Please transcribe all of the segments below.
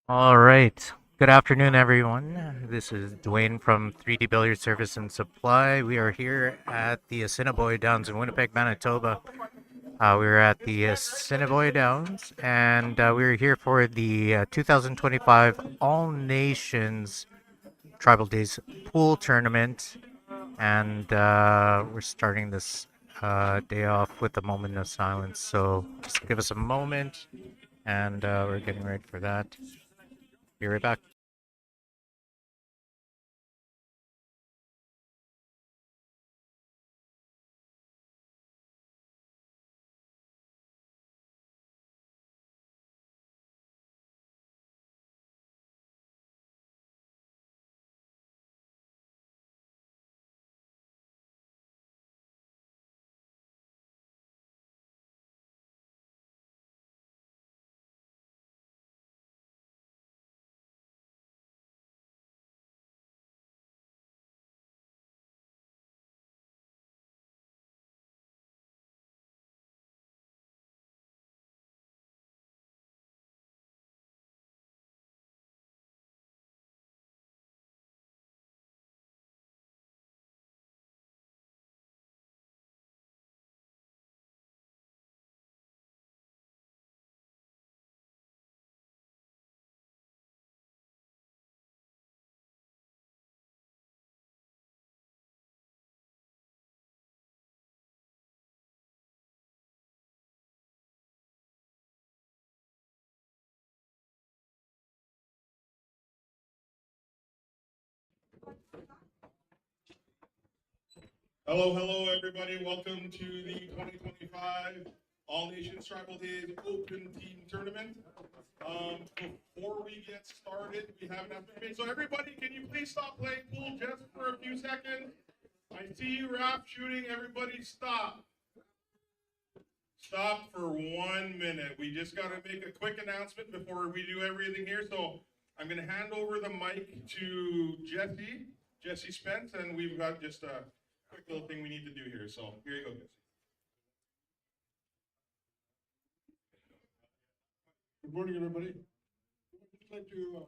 All right. Good afternoon, everyone. This is Dwayne from 3D Billiard Service and Supply. We are here at the Assiniboia Downs in Winnipeg, Manitoba. We're at the Assiniboia Downs, and we're here for the 2025 All Nations Tribal Days Pool Tournament. And we're starting this day off with a moment of silence. So just give us a moment, and we're getting ready for that. Be right back. Hello, everybody. Welcome to the 2025 All Nations Tribal Days Open Team Tournament. Before we get started, we have an announcement. So everybody, can you please stop playing pool just for a few seconds? I see you, Rap, shooting. Everybody stop. Stop for 1 minute. We just got to make a quick announcement before we do everything here. So I'm going to hand over the mic to Jesse Spence, and we've got just a quick little thing we need to do here. So here you go, Jesse. Good morning, everybody. I'd just like to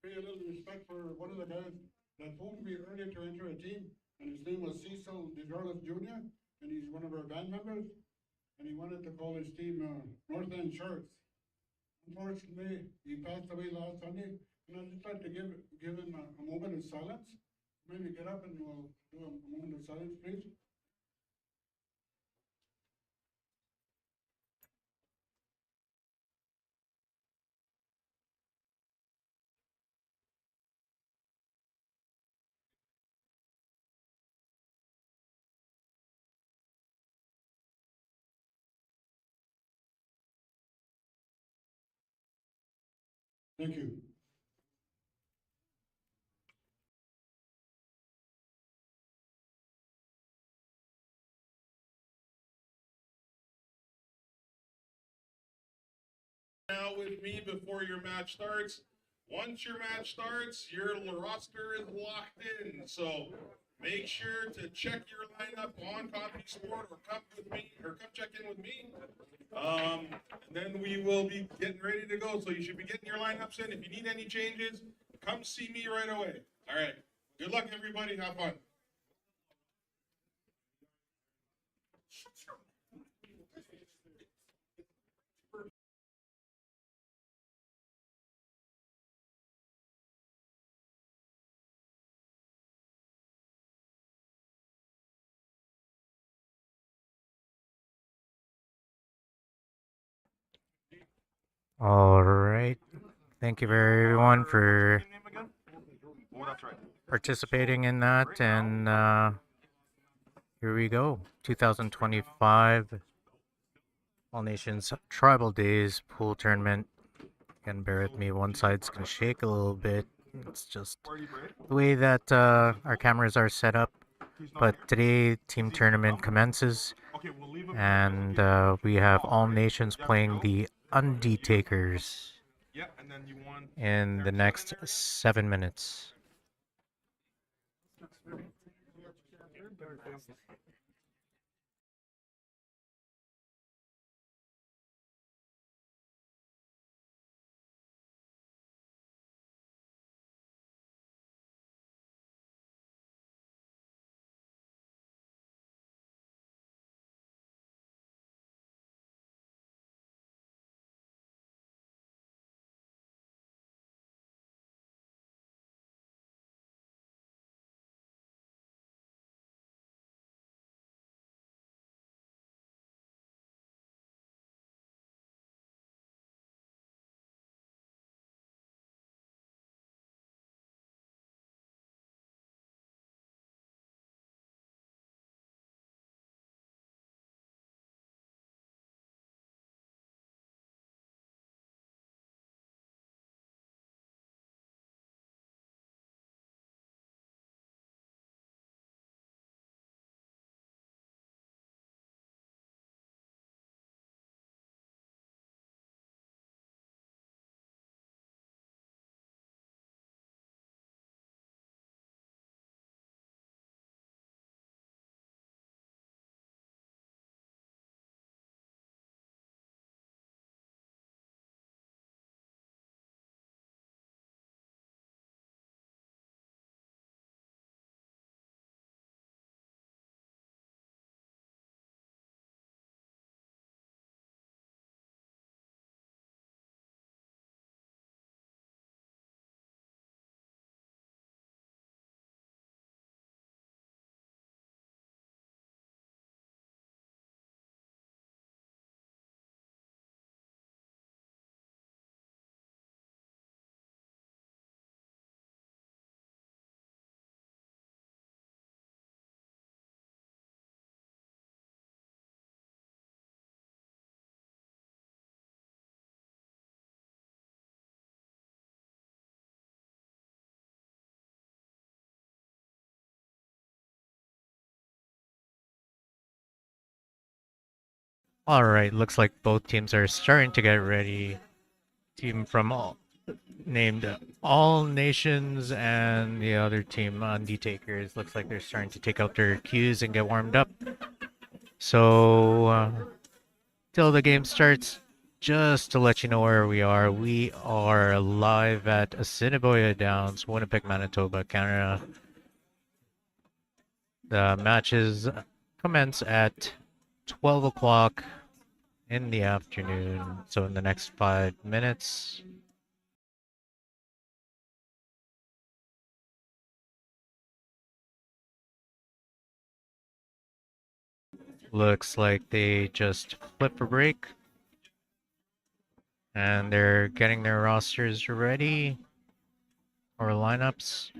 pay a little respect for one of the guys that phoned me earlier to enter a team, and his name was Cecil DeGarlis Jr., and he's one of our band members, and he wanted to call his team North End Sharks. Unfortunately, he passed away last Sunday, and I'd just like to give him a moment of silence. Maybe get up and we'll do a moment of silence, please. Thank you. Now with me before your match starts. Once your match starts, your roster is locked in. So make sure to check your lineup on Coffee Sport or come with me or come check in with me. And then we will be getting ready to go. So you should be getting your lineups in. If you need any changes, come see me right away. All right. Good luck, everybody. Have fun. All right. Thank you very everyone for participating in that. And here we go. 2025 All Nations Tribal Days Pool Tournament. Again, bear with me. One side's going to shake a little bit. It's just the way that our cameras are set up. But today, team tournament commences. And we have All Nations playing the Undertakers in the next 7 minutes. All right, looks like both teams are starting to get ready. Team from all named All Nations and the other team, Undertakers, looks like they're starting to take out their cues and get warmed up. So, till the game starts, just to let you know where we are live at Assiniboia Downs, Winnipeg, Manitoba, Canada. The matches commence at 12 o'clock in the afternoon, so in the next 5 minutes. Looks like they just flip a break and they're getting their rosters ready or lineups.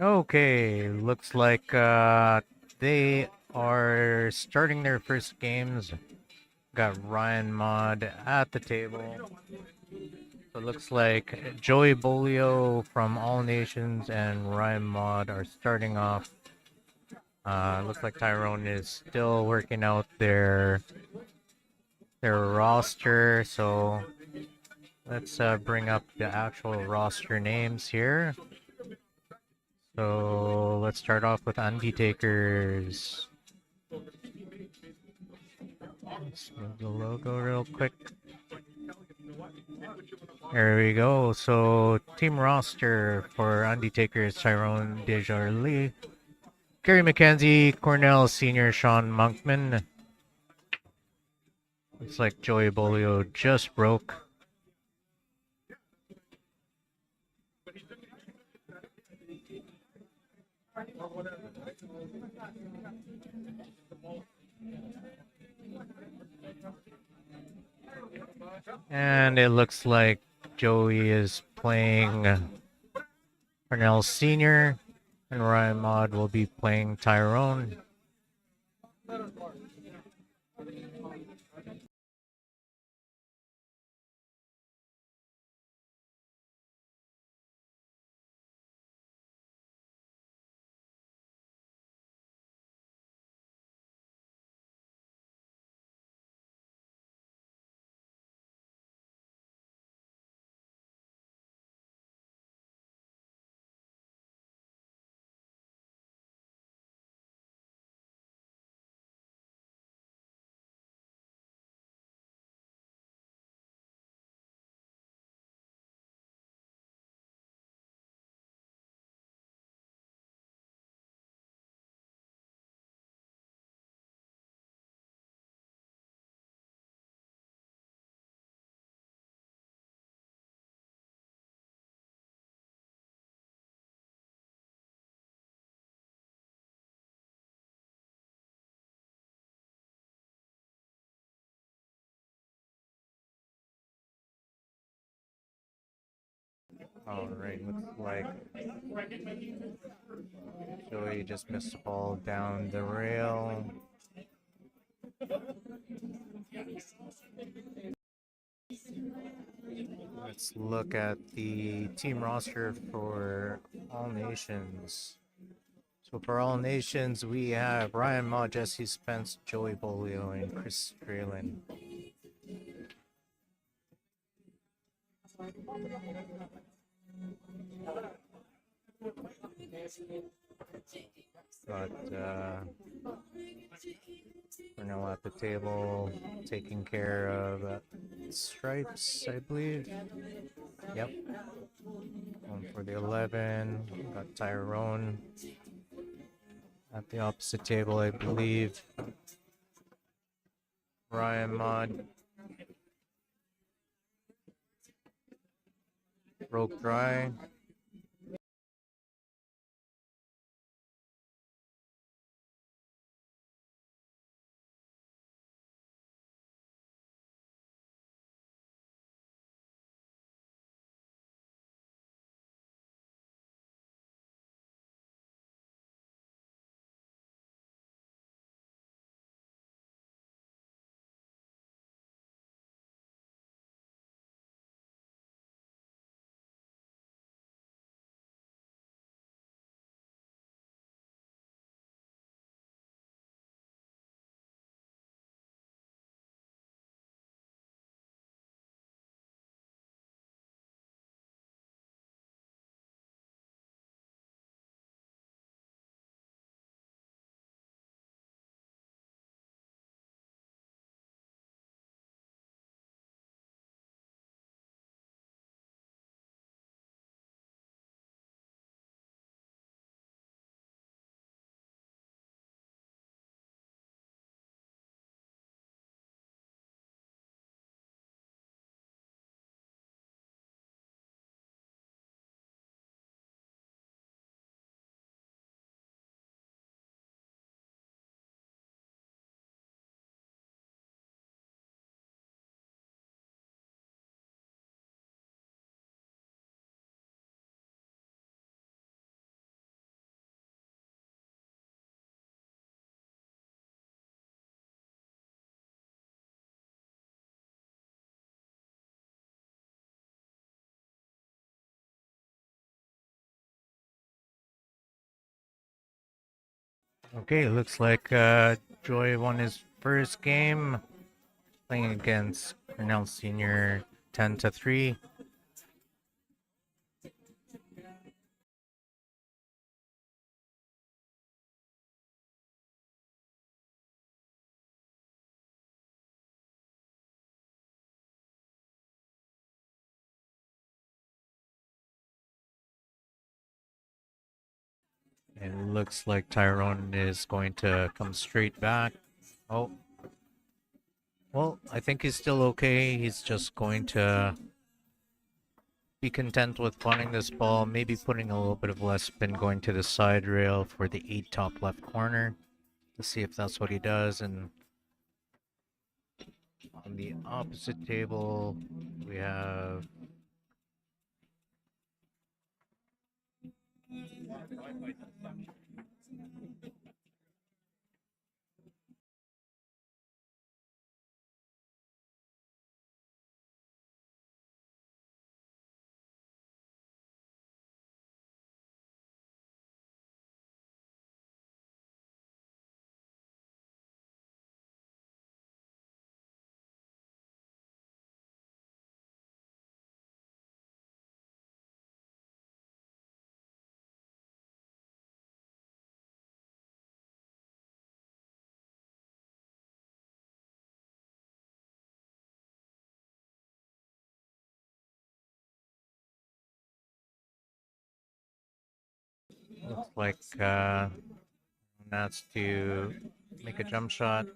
Okay, looks like they are starting their first games. Got Ryan Mod at the table. So it looks like Joey Bolio from All Nations and Ryan Mod are starting off. Looks like Tyrone is still working out their roster. So let's bring up the actual roster names here. So let's start off with Undertakers. Let's move the logo real quick. There we go. So team roster for Undertakers: Tyrone Desjardins, Gary McKenzie, Cornell Senior, Sean Monkman. Looks like Joey Bolio just broke. And it looks like Joey is playing Cornell Senior, and Ryan Mod will be playing Tyrone. All right, looks like Joey just missed the ball down the rail. Let's look at the team roster for All Nations. So for All Nations, we have Ryan Ma, Jesse Spence, Joey Bolio, and Chris Stralin. But we're now at the table taking care of Stripes, I believe. Yep. One for the 11. Got Tyrone at the opposite table, I believe. Ryan Mod. Broke Dry. Okay, looks like Joy won his first game playing against Cornell Senior 10-3. It looks like Tyrone is going to come straight back. Oh, well, I think he's still okay. He's just going to be content with punting this ball, maybe putting a little bit of less spin going to the side rail for the 8 top left corner to see if that's what he does. And on the opposite table, we have looks like Nats to make a jump shot.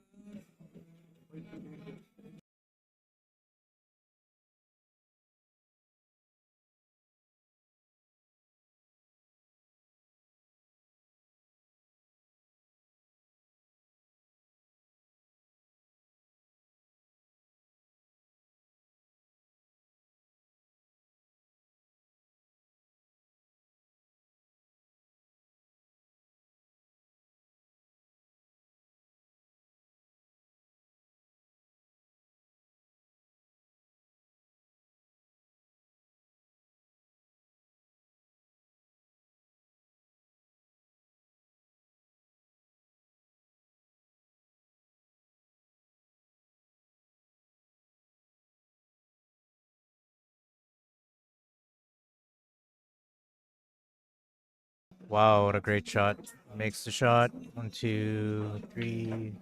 Wow, what a great shot. Makes the shot. 1, 2, 3,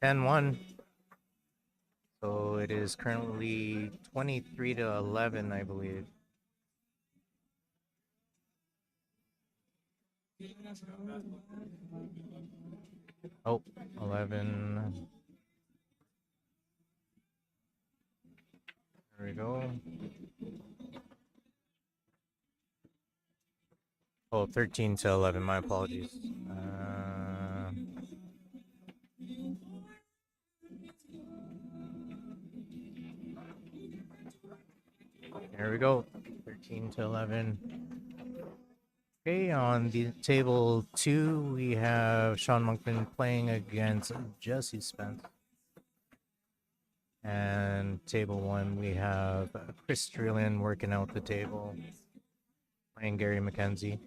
10-1. So it is currently 23-11, I believe. Oh, 11. There we go. Oh, 13-11. My apologies. There we go. 13-11. Okay, on the table 2, we have Sean Monkman playing against Jesse Spence. And table 1, we have Chris Trillian working out the table, playing Gary McKenzie.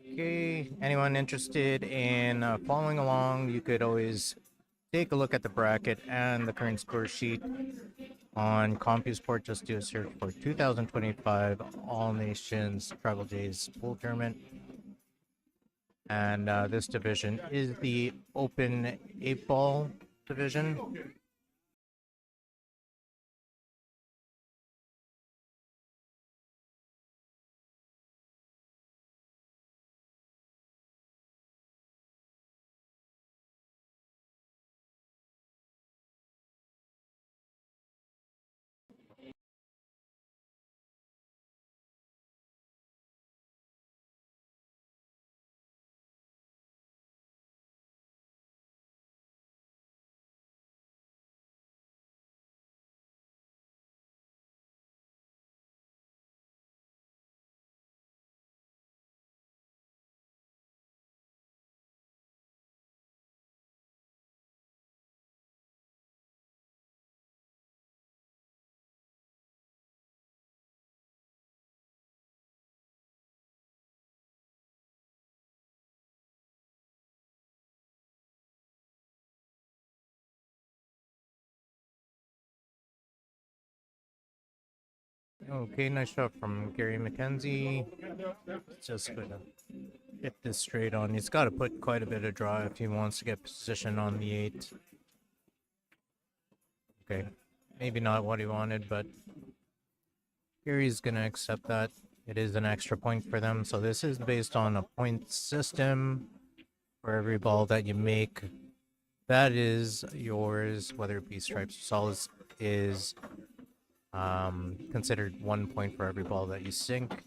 Okay, anyone interested in following along, you could always take a look at the bracket and the current score sheet on CompuSport. Just do a search for 2025 All Nations Tribal Jays Pool Tournament. And this division is the Open 8-Ball division. Okay, nice shot from Gary McKenzie. Just gonna hit this straight on. He's got to put quite a bit of draw if he wants to get position on the 8. Okay, maybe not what he wanted, but Gary's gonna accept that. It is an extra point for them, so this is based on a point system. For every ball that you make, that is yours, whether it be stripes or solids, is considered 1 point for every ball that you sink,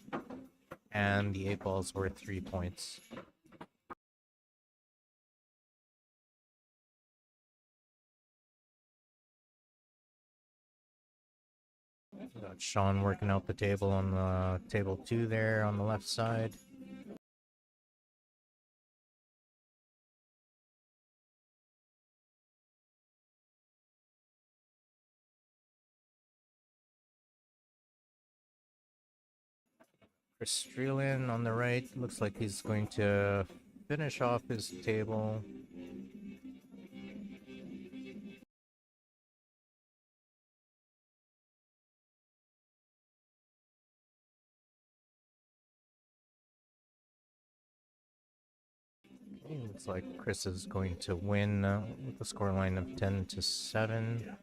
and the 8 balls worth 3 points. We got Sean working out the table on the table 2 there on the left side. Chris Streelan on the right. Looks like he's going to finish off his table. Looks like Chris is going to win with a scoreline of 10-7.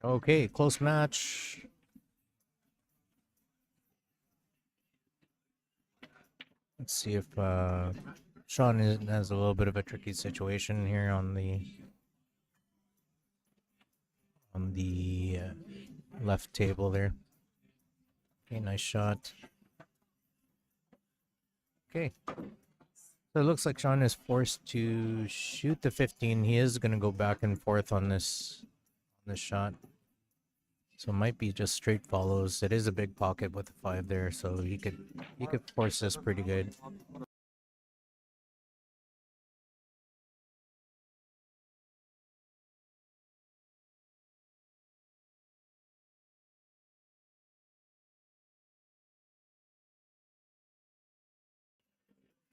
Okay, close match. Let's see if Sean has a little bit of a tricky situation here on the left table there. Okay, nice shot. Okay. So it looks like Sean is forced to shoot the 15. He is going to go back and forth on this shot. So it might be just straight follows. It is a big pocket with a 5 there, so he could force this pretty good.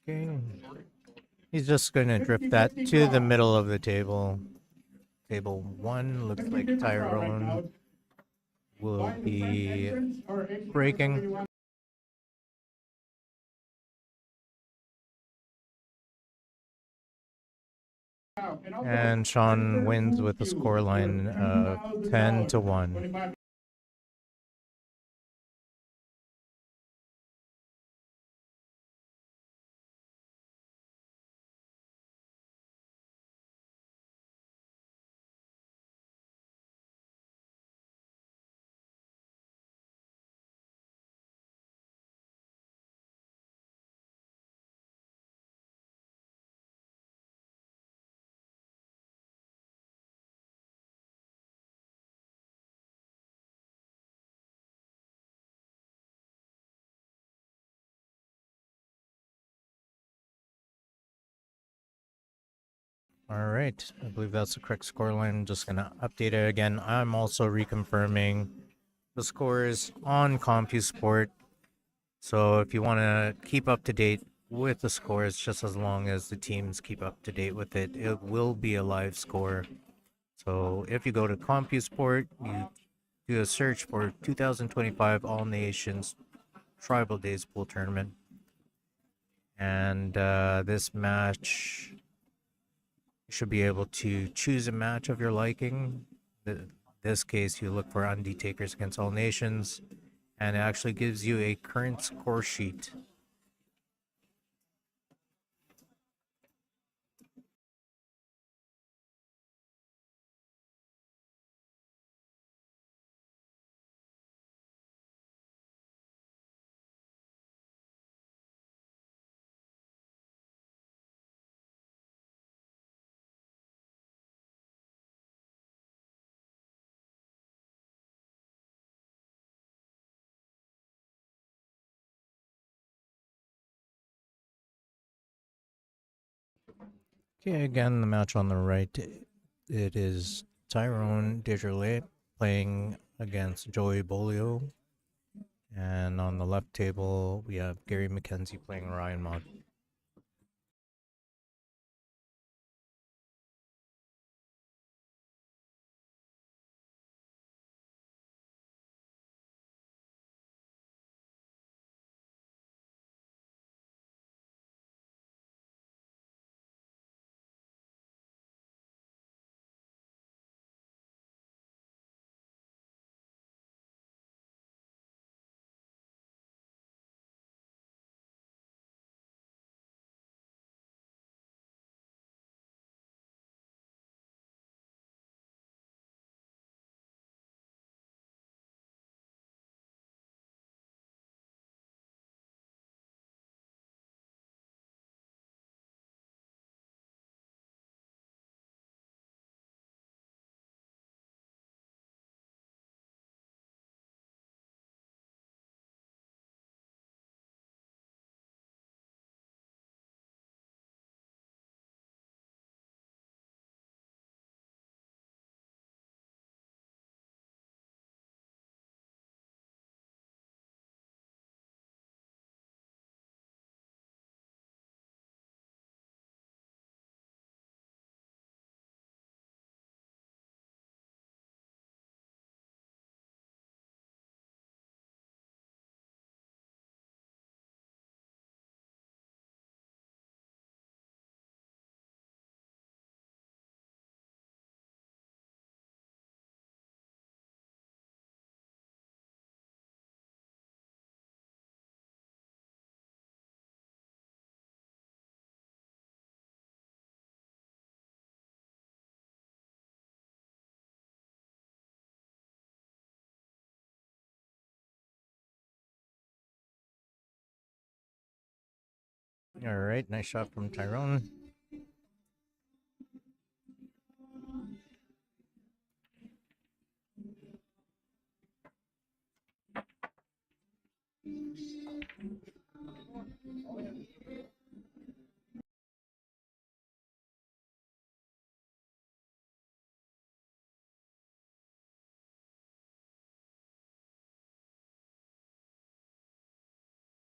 Okay. He's just going to drift that to the middle of the table. Table 1 looks like Tyrone will be breaking. And Sean wins with a scoreline of 10-1. All right, I believe that's the correct scoreline. Just gonna update it again. I'm also reconfirming the scores on CompuSport. So if you want to keep up to date with the scores, just as long as the teams keep up to date with it, it will be a live score. So if you go to CompuSport, you do a search for 2025 All Nations Tribal Days Pool Tournament. And this match, you should be able to choose a match of your liking. In this case, you look for Undertakers against All Nations, and it actually gives you a current score sheet. Okay, again, the match on the right, it is Tyrone Desjardins playing against Joey Bolio. And on the left table, we have Gary McKenzie playing Ryan Mott. All right, nice shot from Tyrone.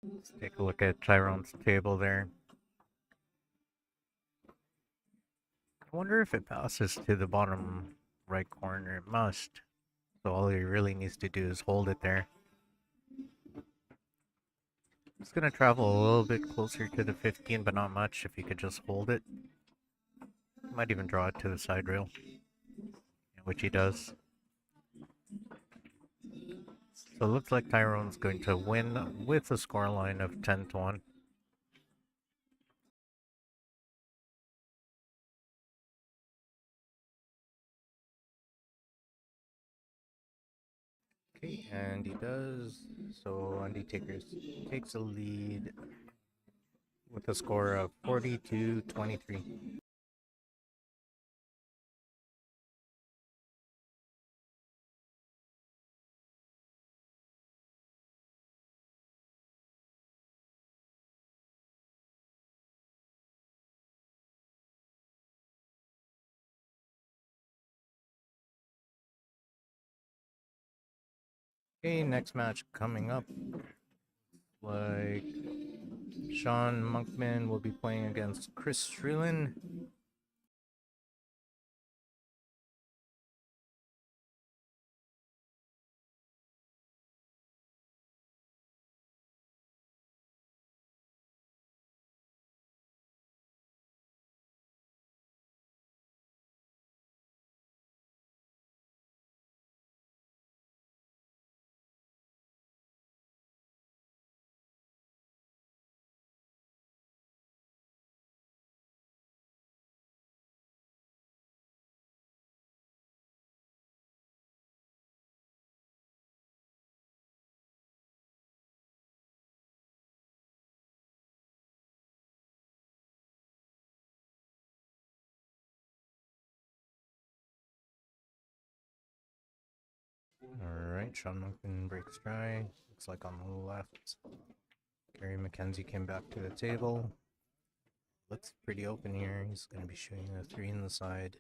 Let's take a look at Tyrone's table there. I wonder if it passes to the bottom right corner. It must. So all he really needs to do is hold it there. It's going to travel a little bit closer to the 15, but not much if he could just hold it. Might even draw it to the side rail, which he does. So it looks like Tyrone's going to win with a scoreline of 10-1. Okay, and he does. So Undertakers takes a lead with a score of 42-23. Okay, next match coming up. Like Sean Monkman will be playing against Chris Streeland. Alright, Sean Monkman breaks dry. Looks like on the left. Gary McKenzie came back to the table. Looks pretty open here. He's going to be shooting a 3 in the side.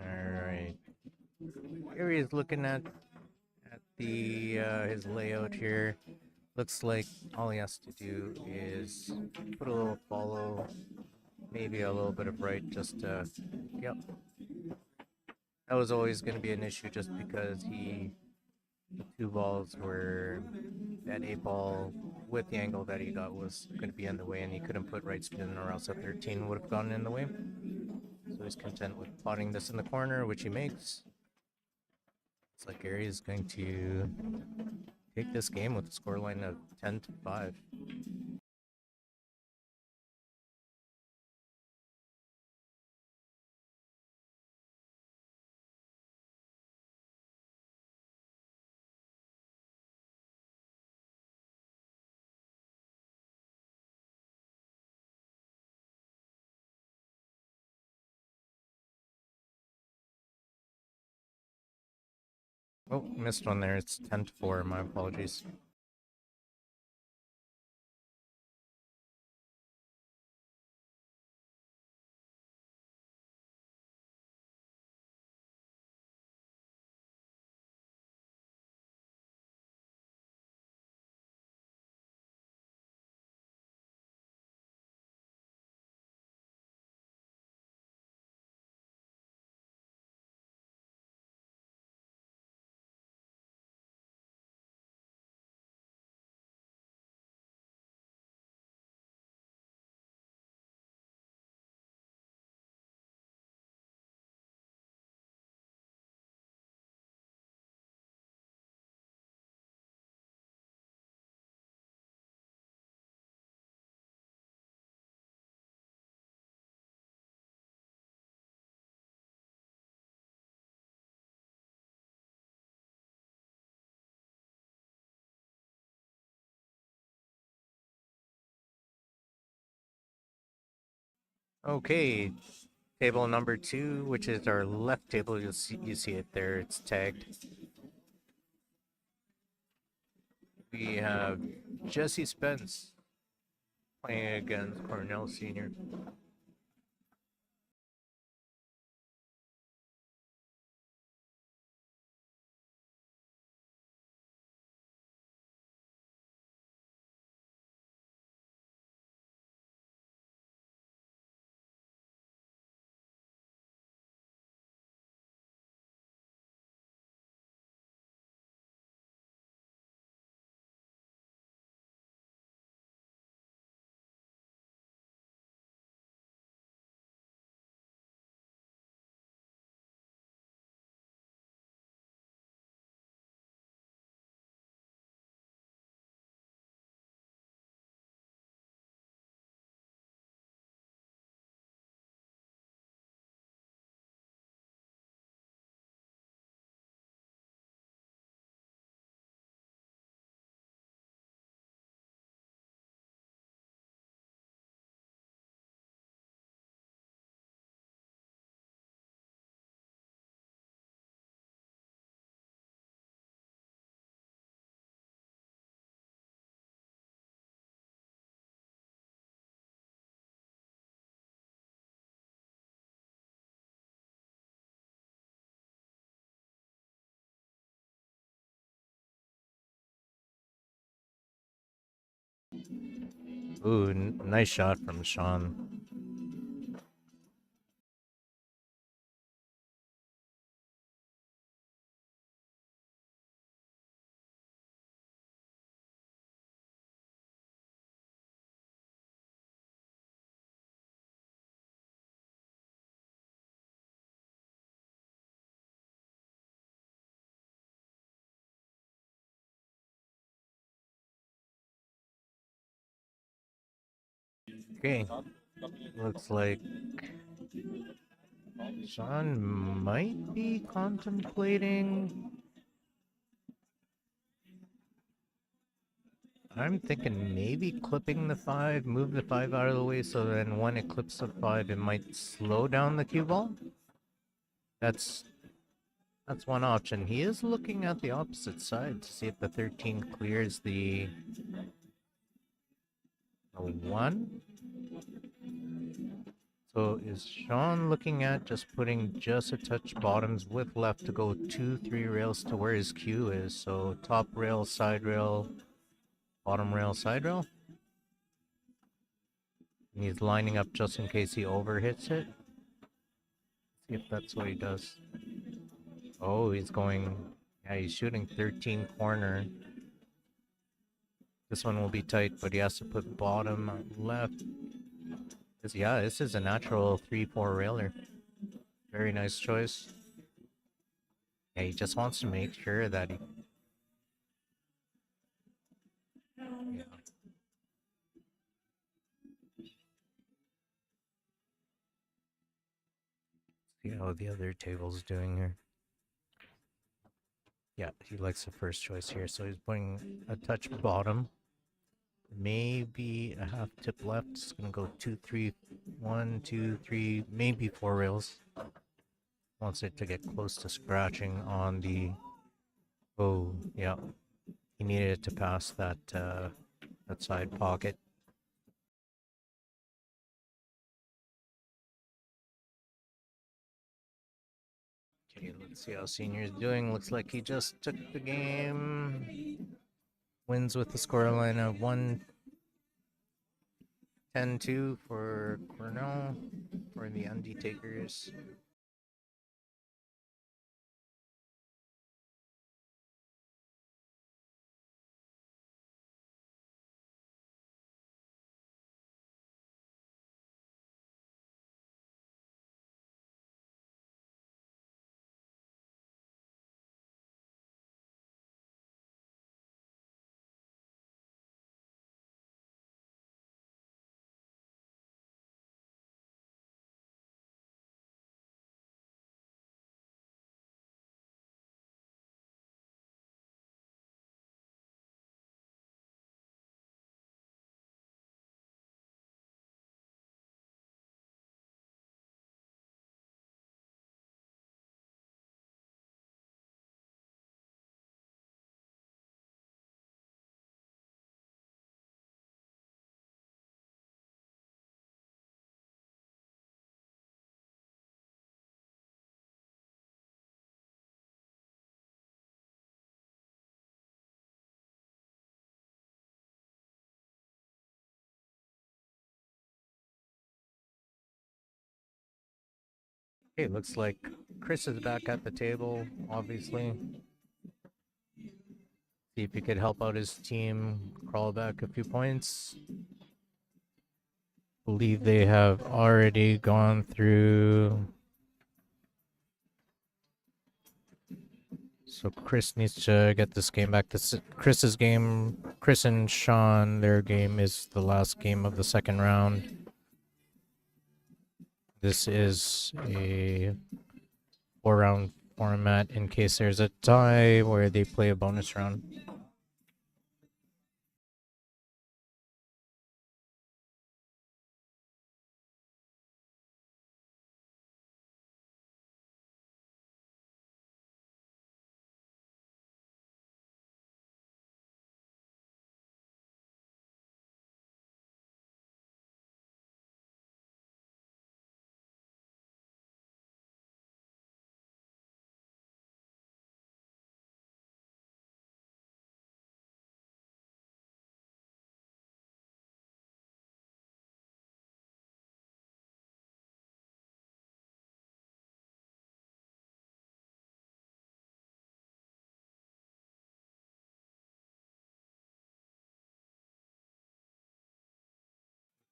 Alright. Here he is looking at the his layout here. Looks like all he has to do is put a little follow, maybe a little bit of right, just to, yep. That was always going to be an issue just because the 2 balls were, that 8 ball with the angle that he got was going to be in the way, and he couldn't put right spin or else a 13 would have gone in the way. So he's content with plotting this in the corner, which he makes. It's like Gary is going to take this game with a scoreline of 10-5. Oh, missed one there. It's 10-4. My apologies. Okay, table number 2, which is our left table. You see it there. It's tagged. We have Jesse Spence playing against Cornell Senior. Ooh, nice shot from Sean. Okay, looks like Sean might be contemplating. I'm thinking maybe clipping the 5, move the 5 out of the way so then when it clips the 5, it might slow down the cue ball. That's one option. He is looking at the opposite side to see if the 13 clears the 1. So is Sean looking at just putting just a touch bottoms with left to go 2, 3 rails to where his cue is? So top rail, side rail, bottom rail, side rail. And he's lining up just in case he overhits it. See if that's what he does. Oh, he's going. Yeah, he's shooting 13 corner. This one will be tight, but he has to put bottom left. Yeah, this is a natural 3-4 railer. Very nice choice. Yeah, he just wants to make sure that he. Yeah. See how the other table's doing here. Yeah, he likes the first choice here, so he's putting a touch bottom. Maybe a half tip left. It's gonna go 2, 3, 1, 2, 3, maybe 4 rails. Wants it to get close to scratching on the. Oh, yeah. He needed it to pass that that side pocket. Okay, let's see how Senior's doing. Looks like he just took the game. Wins with the scoreline of 1-10-2 for Cornell for the Undertakers. Okay, looks like Chris is back at the table, obviously. See if he could help out his team crawl back a few points. Believe they have already gone through. So Chris needs to get this game back. This Chris's game. Chris and Sean, their game is the last game of the second round. This is a 4-round format in case there's a tie where they play a bonus round.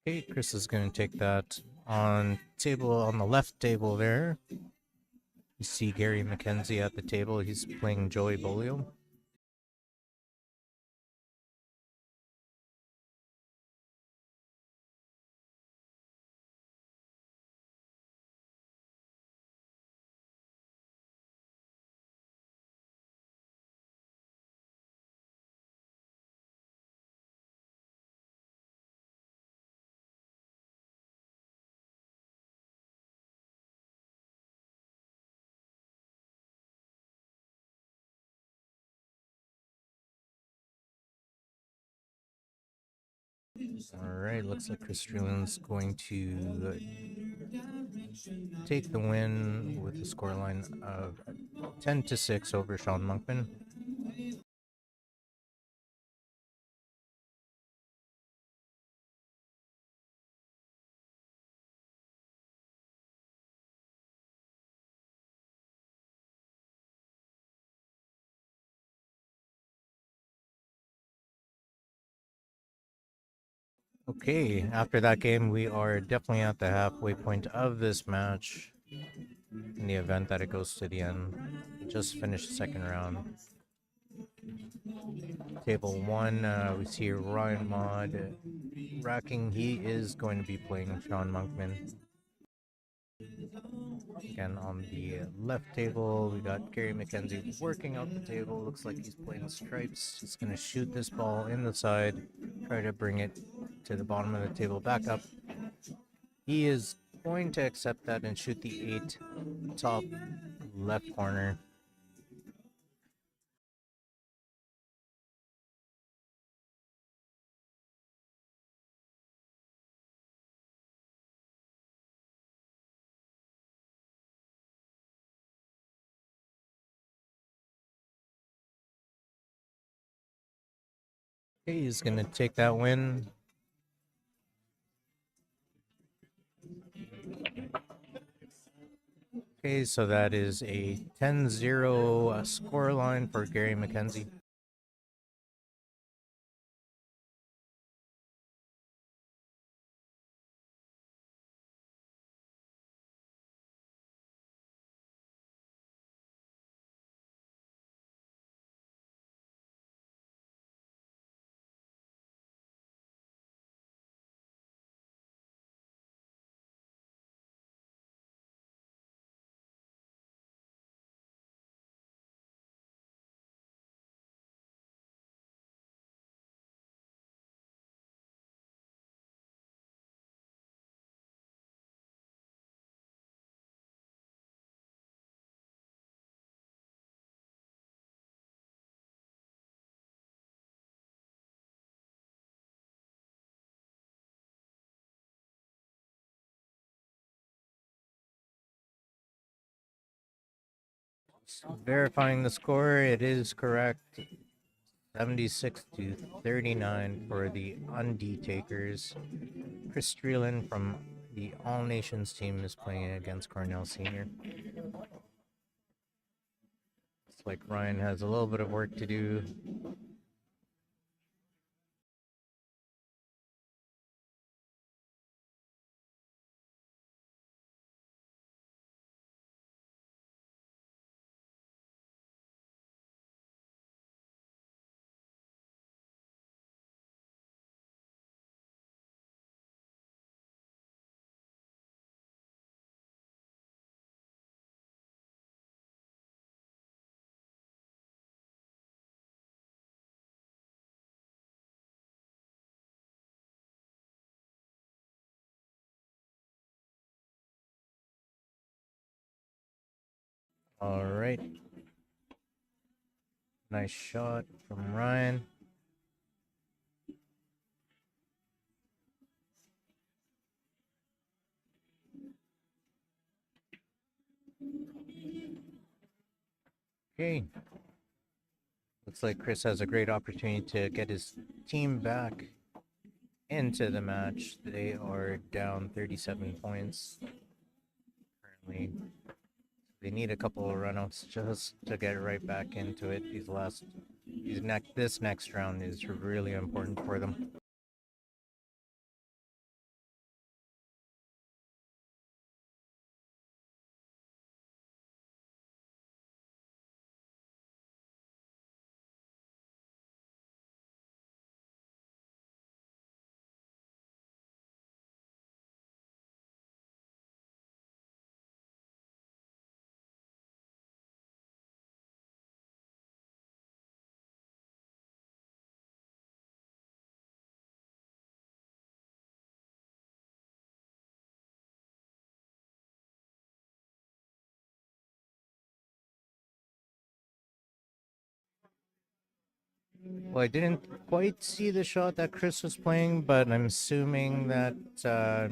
Okay, Chris is going to take that on the left table there. You see Gary McKenzie at the table. He's playing Joey Bolio. Alright, looks like Chris Streeland's going to take the win with a scoreline of 10-6 over Sean Monkman. Okay, after that game, we are definitely at the halfway point of this match in the event that it goes to the end. Just finished the second round. Table 1, we see Ryan Maud racking. He is going to be playing Sean Monkman. Again, on the left table, we got Gary McKenzie working out the table. Looks like he's playing stripes. He's going to shoot this ball in the side, try to bring it to the bottom of the table, back up. He is going to accept that and shoot the 8 top left corner. Okay, he's going to take that win. Okay, so that is a 10-0 score line for Gary McKenzie. Verifying the score, it is correct. 76-39 for the Undertakers. Chris Streeland from the All Nations team is playing against Cornell Senior. Looks like Ryan has a little bit of work to do. All right. Nice shot from Ryan. Okay. Looks like Chris has a great opportunity to get his team back into the match. They are down 37 points currently. They need a couple of runouts just to get right back into it. This next round is really important for them. Well, I didn't quite see the shot that Chris was playing, but I'm assuming that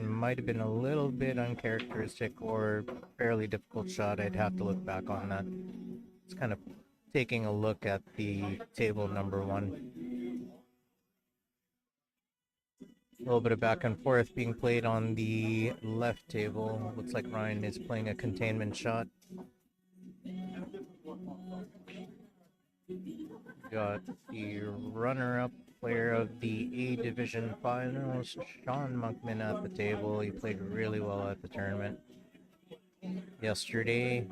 might have been a little bit uncharacteristic or fairly difficult shot. I'd have to look back on that. It's kind of taking a look at the table number one. A little bit of back and forth being played on the left table. Looks like Ryan is playing a containment shot. Got the runner-up player of the A Division Finals, Sean Monkman, at the table. He played really well at the tournament yesterday.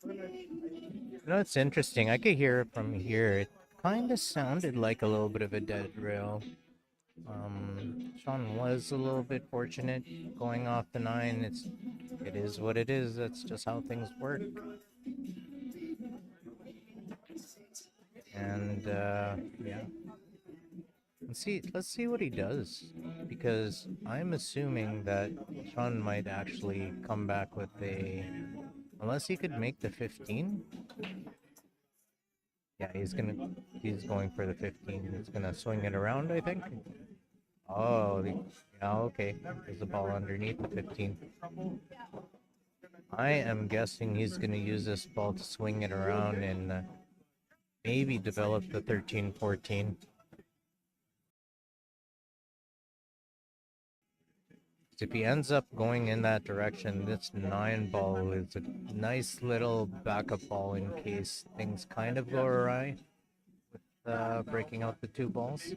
You know, it's interesting. I could hear it from here. It kind of sounded like a little bit of a dead rail. Sean was a little bit fortunate going off the 9. It is what it is. That's just how things work. And yeah, let's see what he does, because I'm assuming that Sean might actually come back with a, unless he could make the 15. Yeah, he's going for the 15. He's gonna swing it around, I think. Oh, yeah, okay. There's the ball underneath the 15. I am guessing he's gonna use this ball to swing it around and maybe develop the 13-14. If he ends up going in that direction, this 9 ball is a nice little backup ball in case things kind of go awry with breaking out the 2 balls.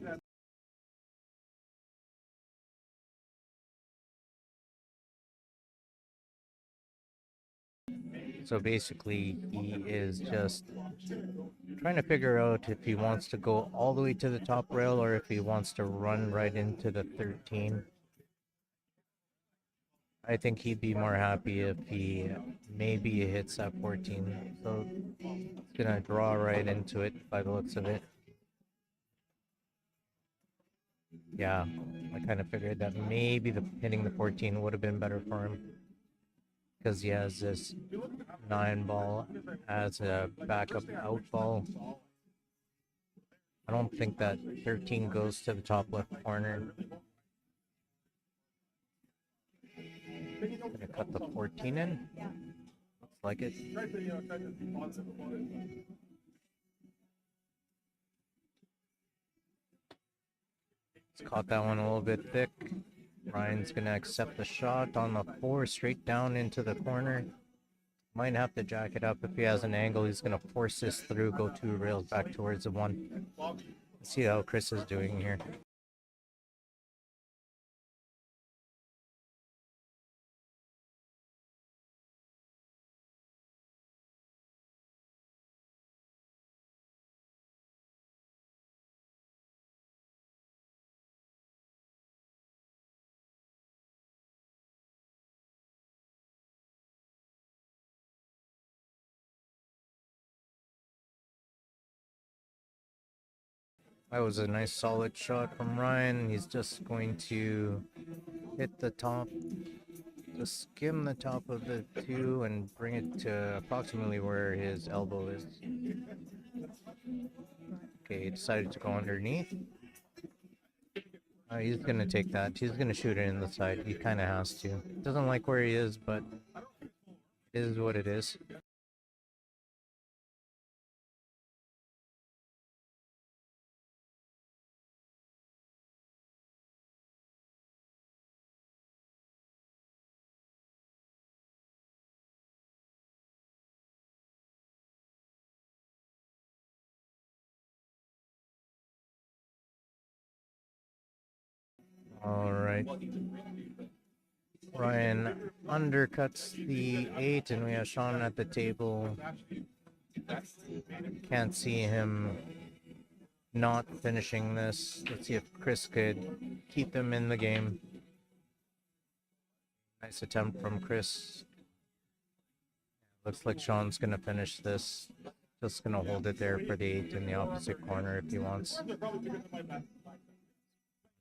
So basically, he is just trying to figure out if he wants to go all the way to the top rail or if he wants to run right into the 13. I think he'd be more happy if he maybe hits that 14. So he's gonna draw right into it by the looks of it. Yeah, I kind of figured that maybe hitting the 14 would have been better for him, because he has this 9 ball as a backup out ball. I don't think that 13 goes to the top left corner. Gonna cut the 14 in. Looks like it. It's caught that one a little bit thick. Ryan's gonna accept the shot on the 4 straight down into the corner. Might have to jack it up if he has an angle. He's gonna force this through, go 2 rails back towards the 1. Let's see how Chris is doing here. That was a nice solid shot from Ryan. He's just going to hit the top, just skim the top of the 2 and bring it to approximately where his elbow is. Okay, he decided to go underneath. He's gonna take that. He's gonna shoot it in the side. He kind of has to. Doesn't like where he is, but it is what it is. All right. Ryan undercuts the 8, and we have Sean at the table Can't see him not finishing this. Let's see if Chris could keep him in the game. Nice attempt from Chris. Looks like Sean's gonna finish this. Just gonna hold it there for the 8 in the opposite corner if he wants.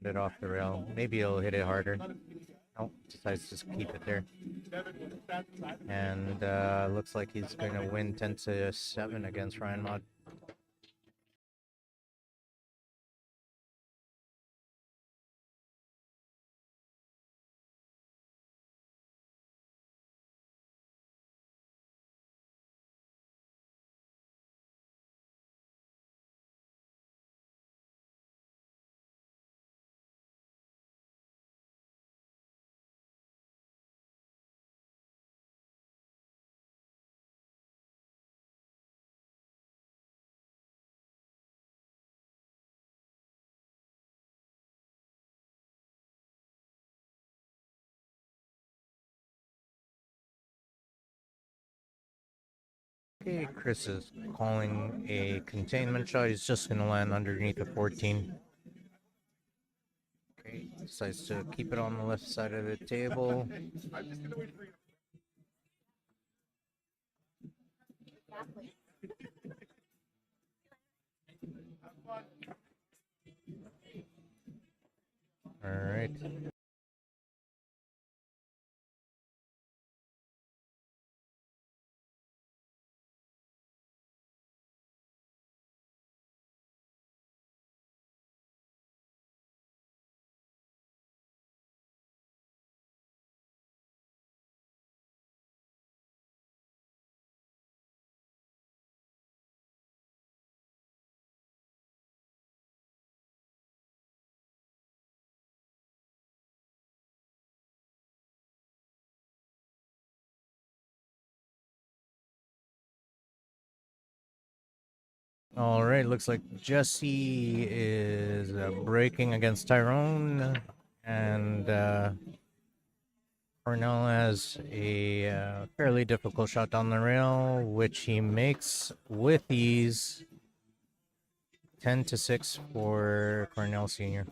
It off the rail. Maybe he'll hit it harder. Nope, decides to just keep it there. And looks like he's gonna win 10-7 against Ryan Mott. Okay, Chris is calling a containment shot. He's just going to land underneath the 14. Okay, decides to keep it on the left side of the table. All right. All right, looks like Jesse is breaking against Tyrone, and Cornell has a fairly difficult shot down the rail, which he makes with ease. 10-6 for Cornell Senior.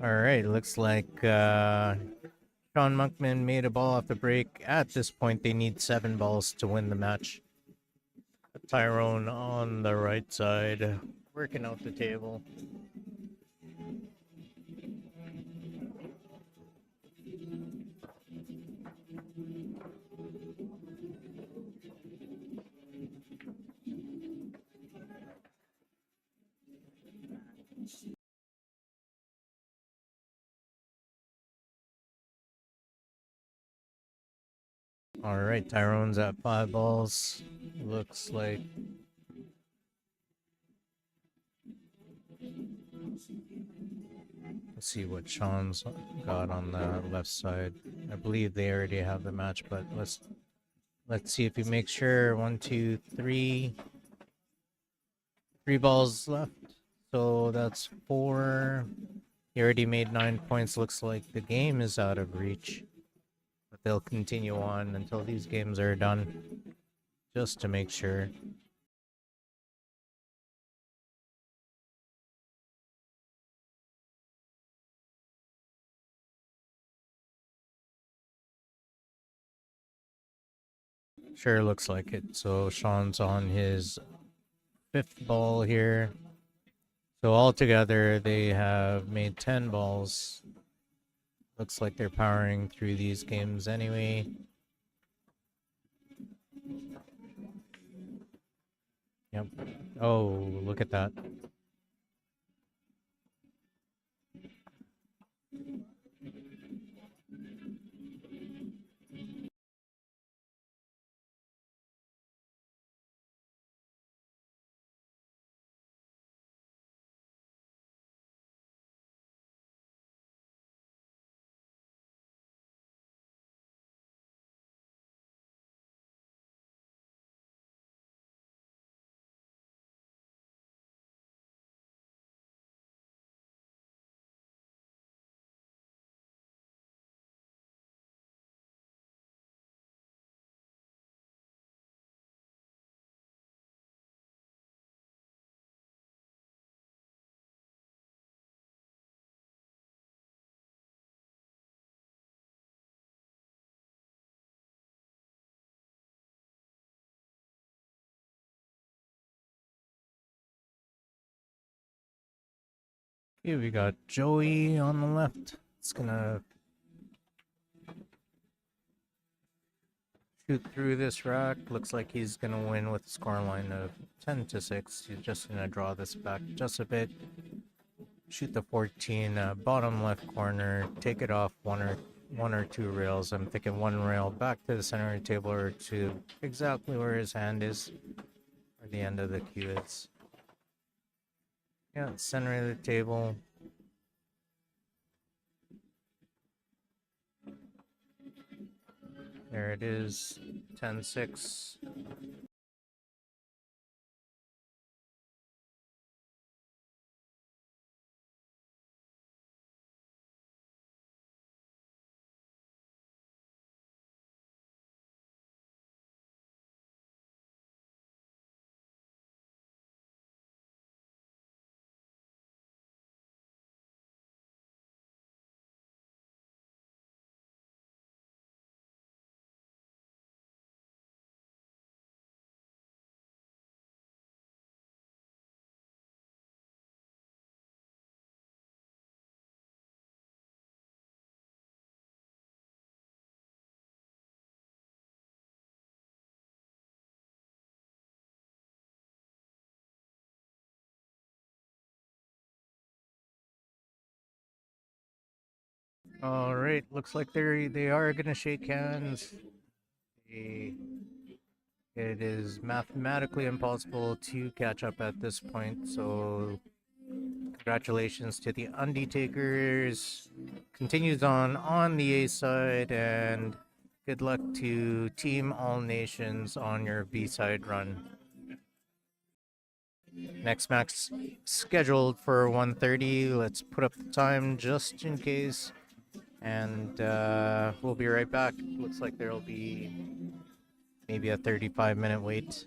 All right, looks like Sean Monkman made a ball off the break. At this point, they need 7 balls to win the match. Tyrone on the right side, working out the table. All right, Tyrone's at 5 balls. Looks like let's see what Sean's got on the left side. I believe they already have the match, but let's see if he makes sure. 1, 2, 3. 3 balls left. So that's 4. He already made 9 points. Looks like the game is out of reach. But they'll continue on until these games are done. Just to make sure. Sure looks like it. So Sean's on his 5th ball here. So altogether they have made 10 balls. Looks like they're powering through these games anyway. Yep. Oh, look at that. Okay, we got Joey on the left. It's gonna shoot through this rack. Looks like he's gonna win with a scoreline of 10-6. He's just gonna draw this back just a bit. Shoot the 14 bottom left corner. Take it off one or two rails. I'm thinking one rail back to the center of the table or to exactly where his hand is, or the end of the cue is. Yeah, center of the table. There it is, 10-6. All right, looks like they are gonna shake hands. They, it is mathematically impossible to catch up at this point, so congratulations to the Undertakers. Continues on the A side, and good luck to Team All Nations on your B side run. Next match scheduled for 1:30. Let's put up the time just in case. And we'll be right back. Looks like there'll be maybe a 35-minute wait.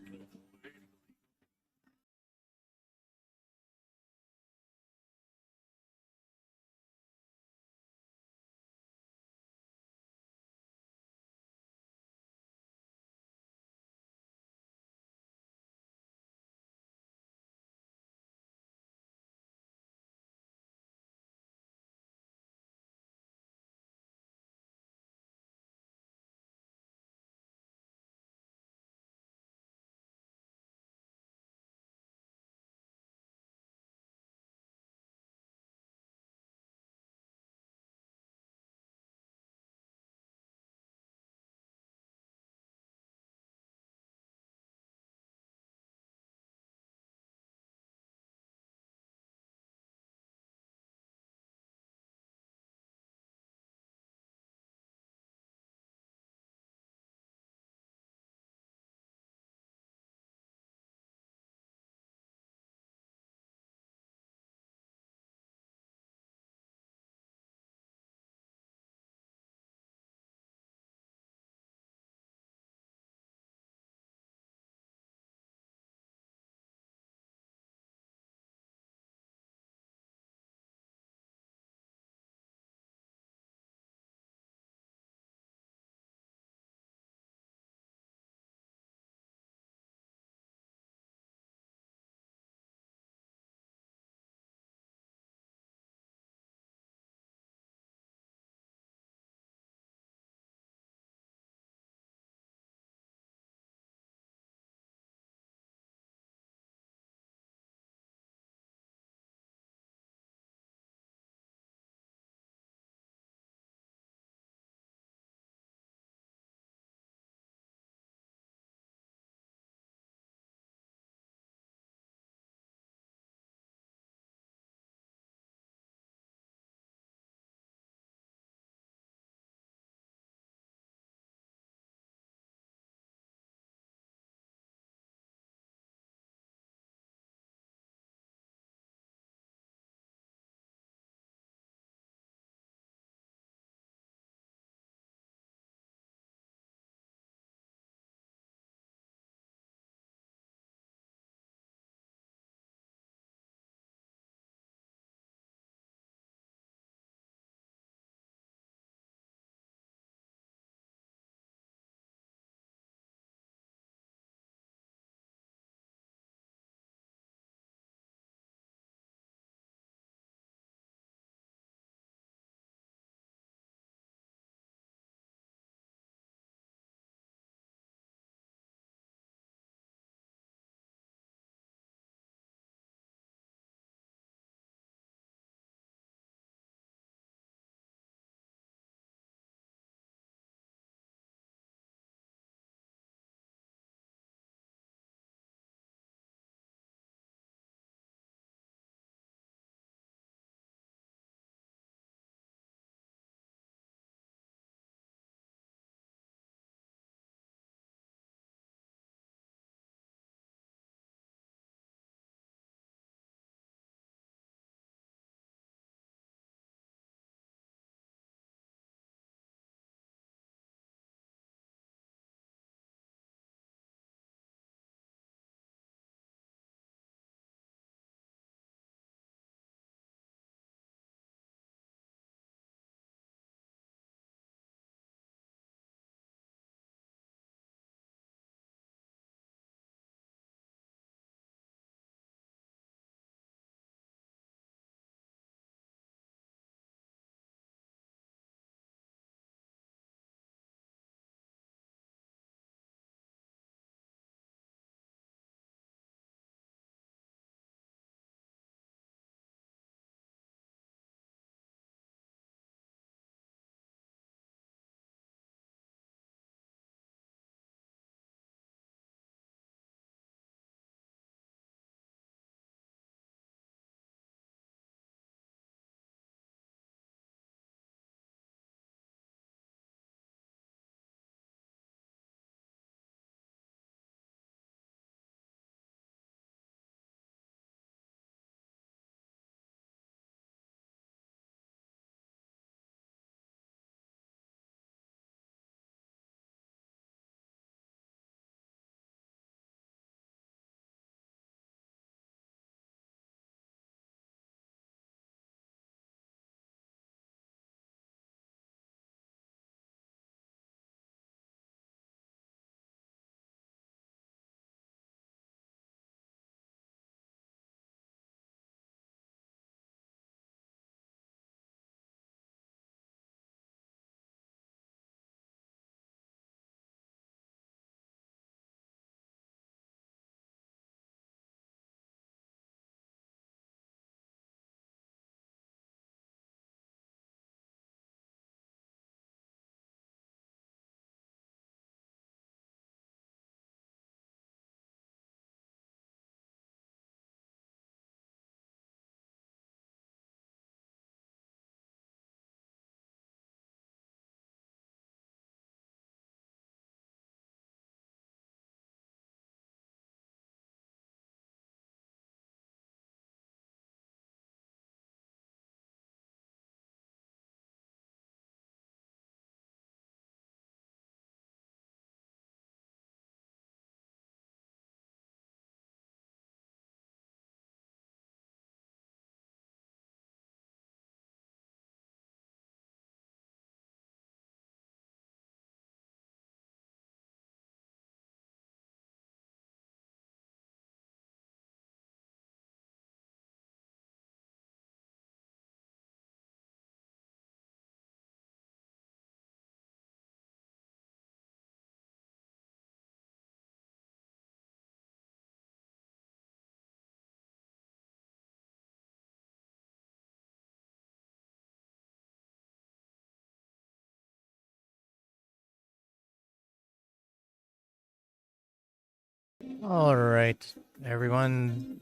All right, everyone.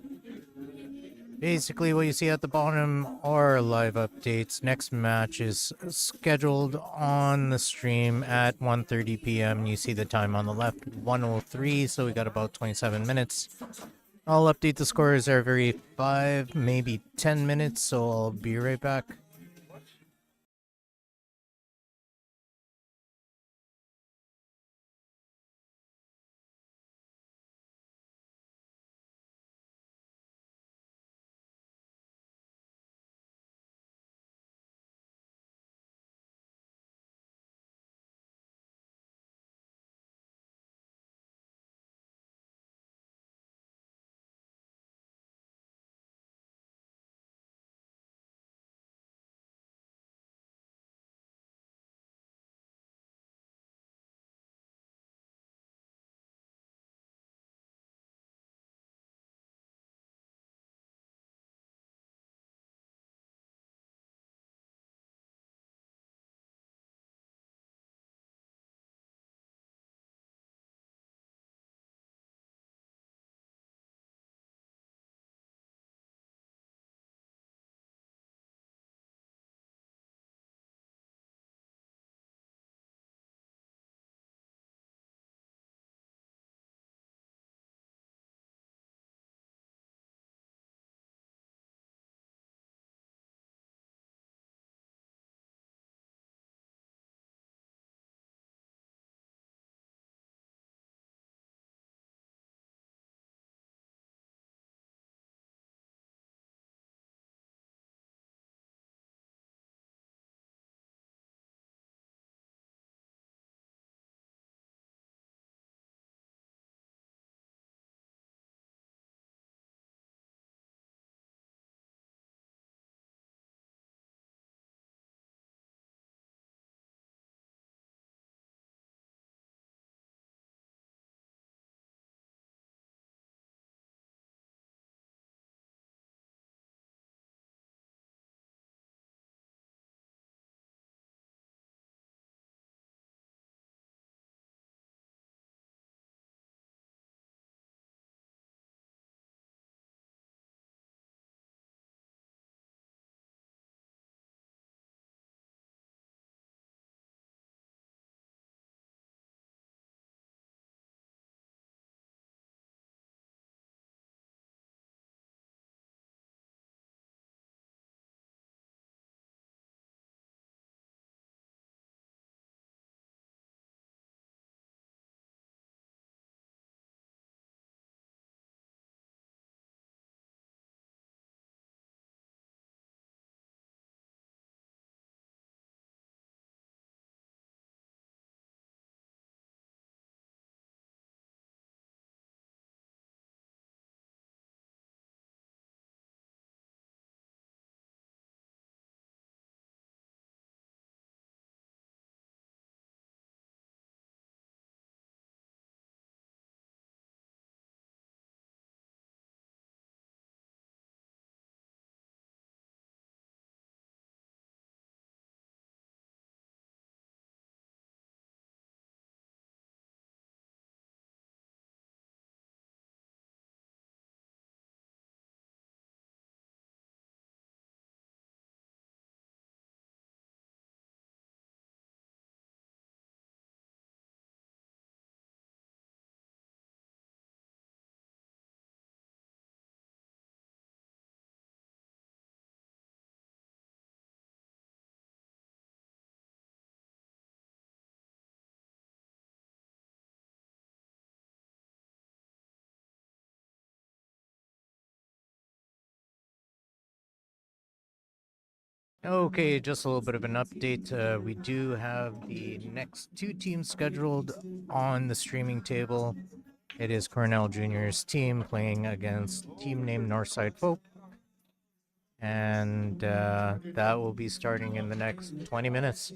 Basically, what you see at the bottom are live updates. Next match is scheduled on the stream at 1:30 p.m. You see the time on the left, 1:03. So we got about 27 minutes. I'll update the scores every 5, maybe 10 minutes. So I'll be right back. Okay, just a little bit of an update. We do have the next two teams scheduled on the streaming table. It is Cornell Junior's team playing against a team named Northside Folk, and that will be starting in the next 20 minutes.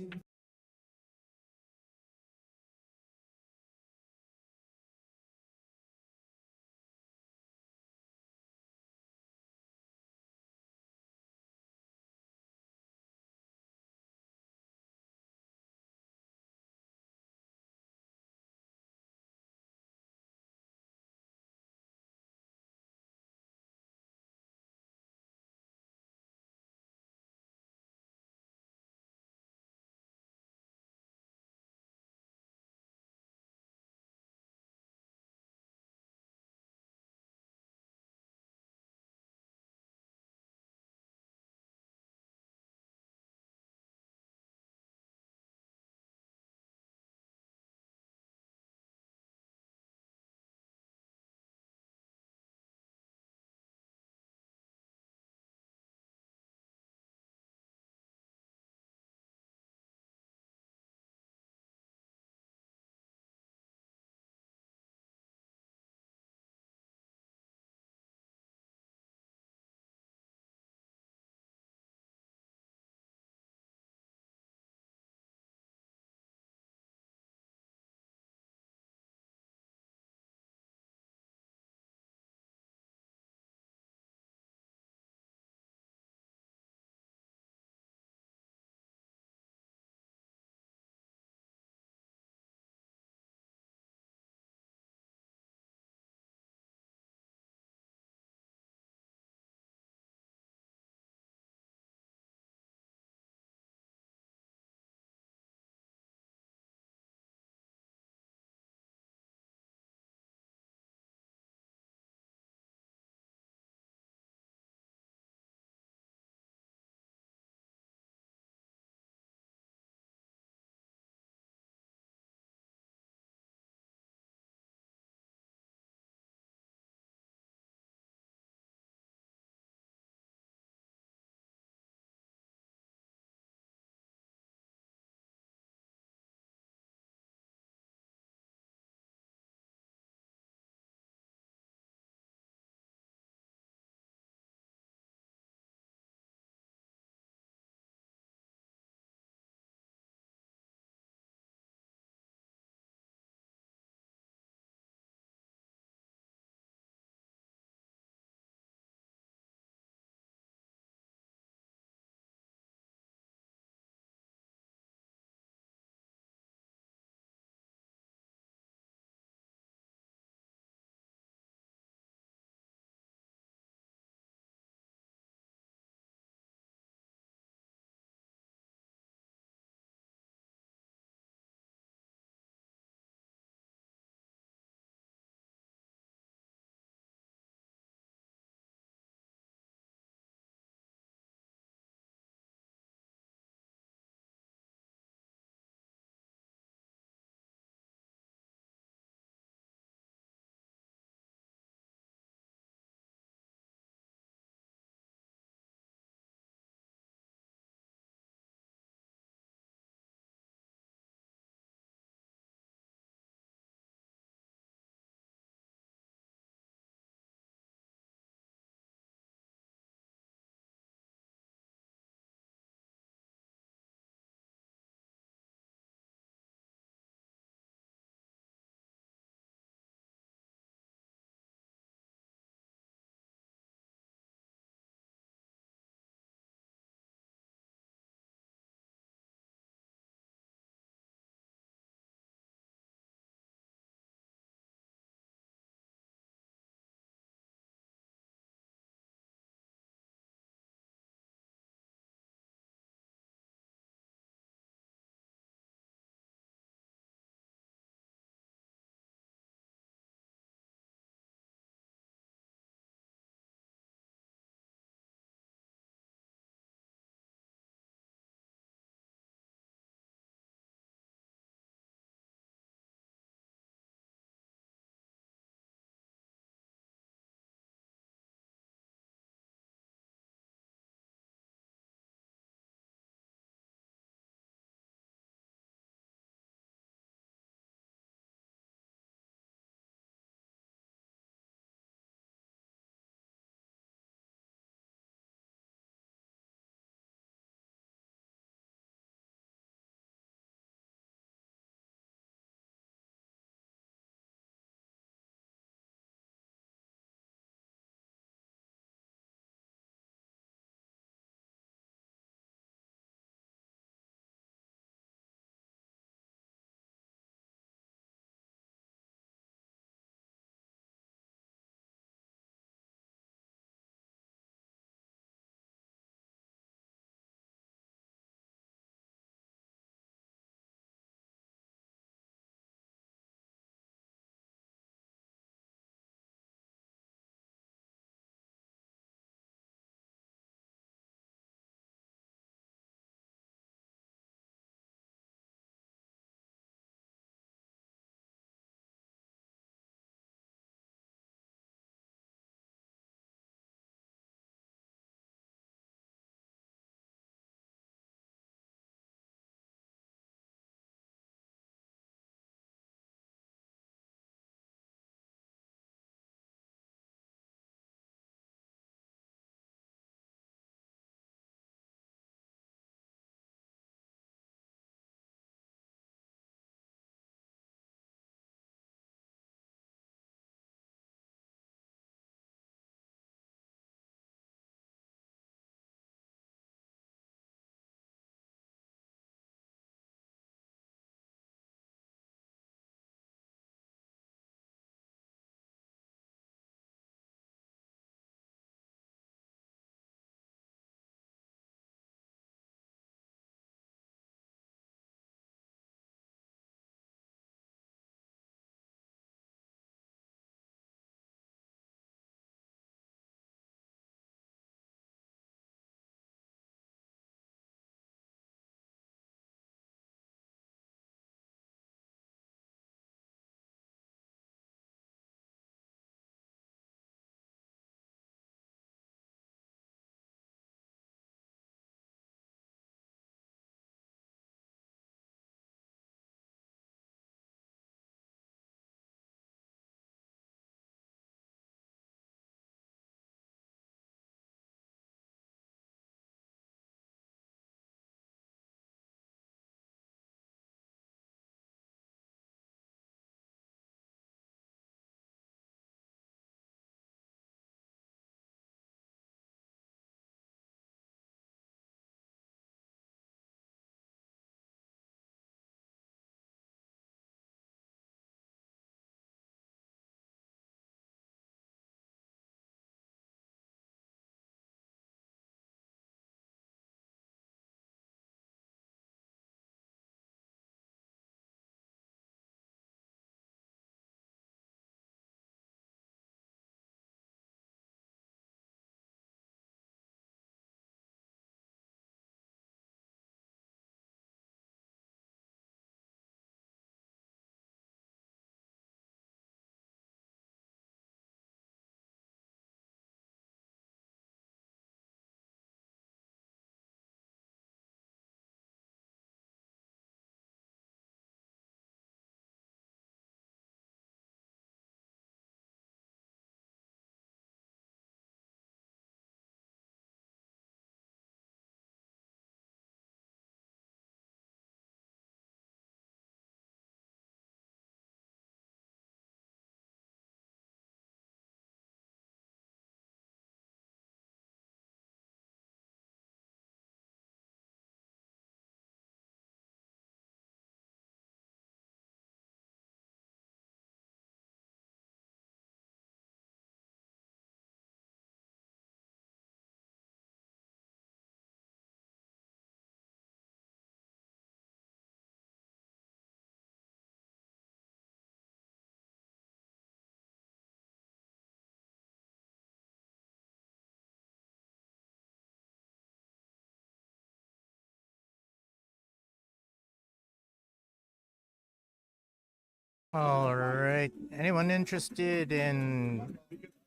All right. Anyone interested in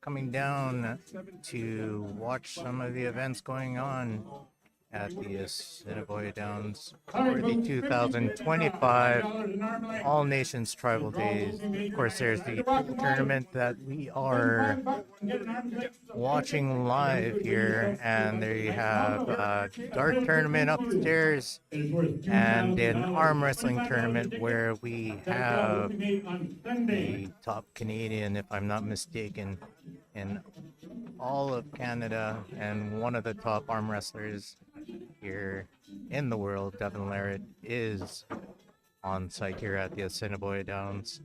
coming down to watch some of the events going on at the Assiniboia Downs for the 2025 All Nations Tribal Days? Of course, there's the pool tournament that we are watching live here, and there you have a dart tournament upstairs and an arm wrestling tournament where we have the top Canadian, if I'm not mistaken, in all of Canada, and one of the top arm wrestlers here in the world, Devin Larratt, is on site here at the Assiniboia Downs.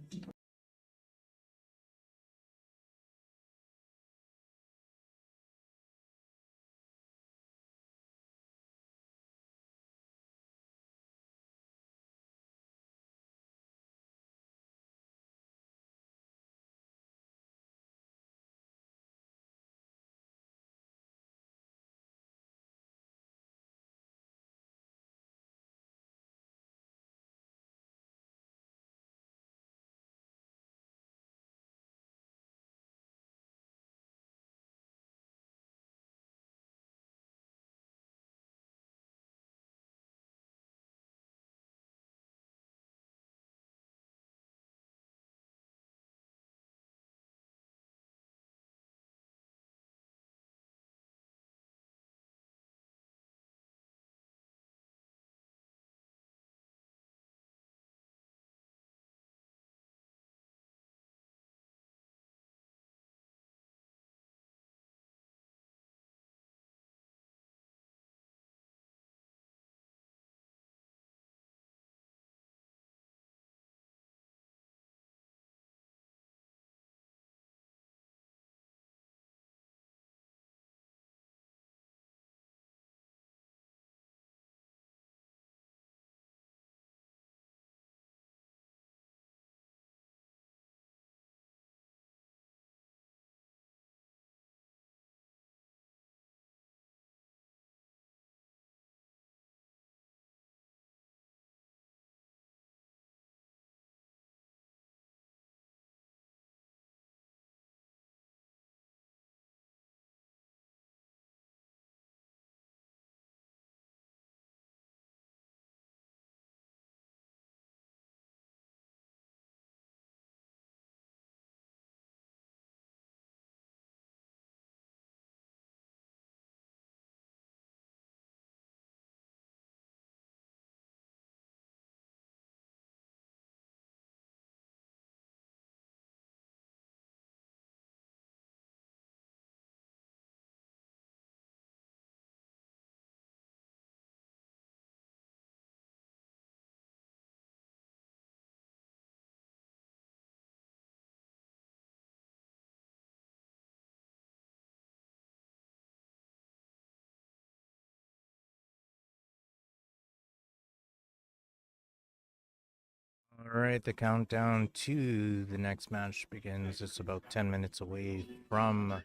All right, the countdown to the next match begins. It's about 10 minutes away from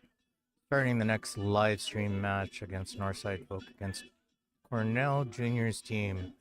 starting the next live stream match against Northside Folk against Cornell Juniors team.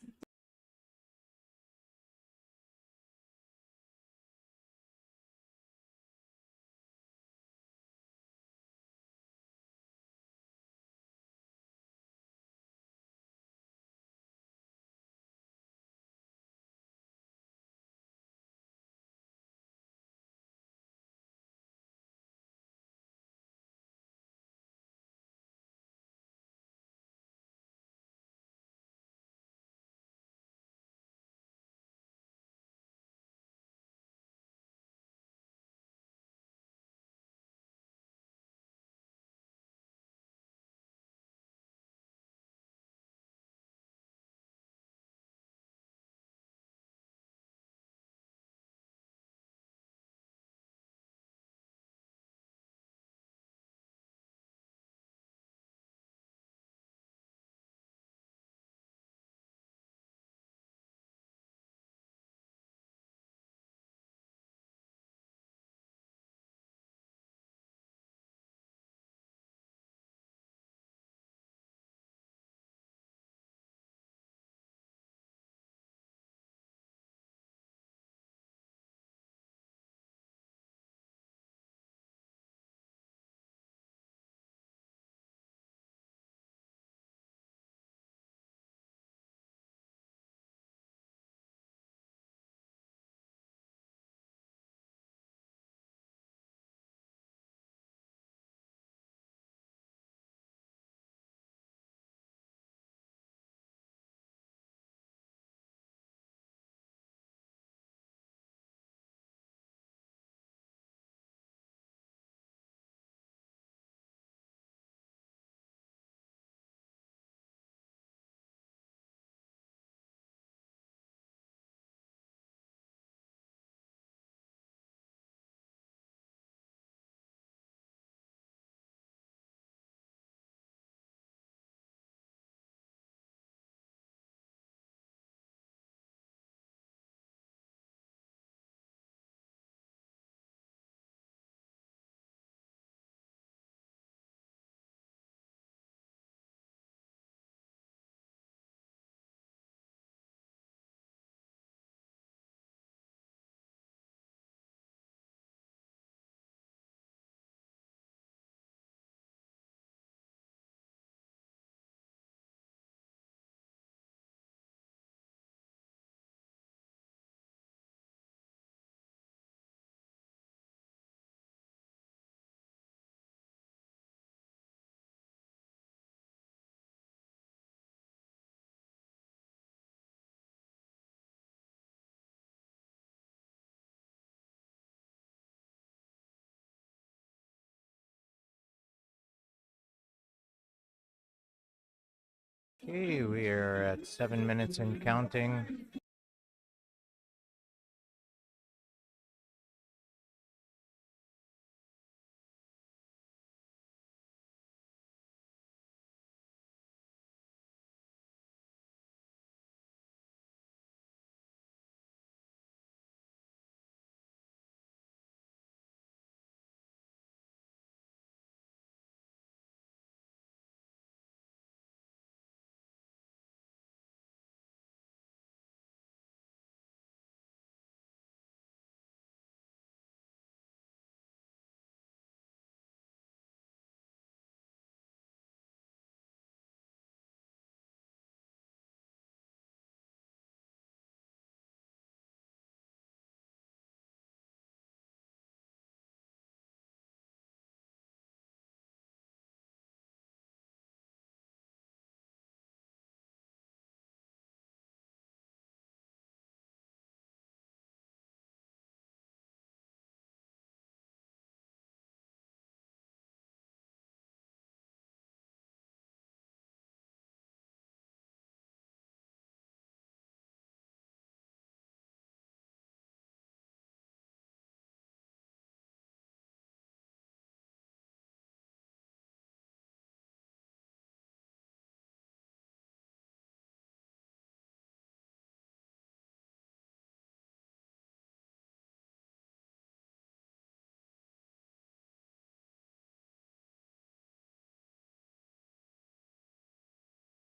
Okay, we are at 7 minutes and counting.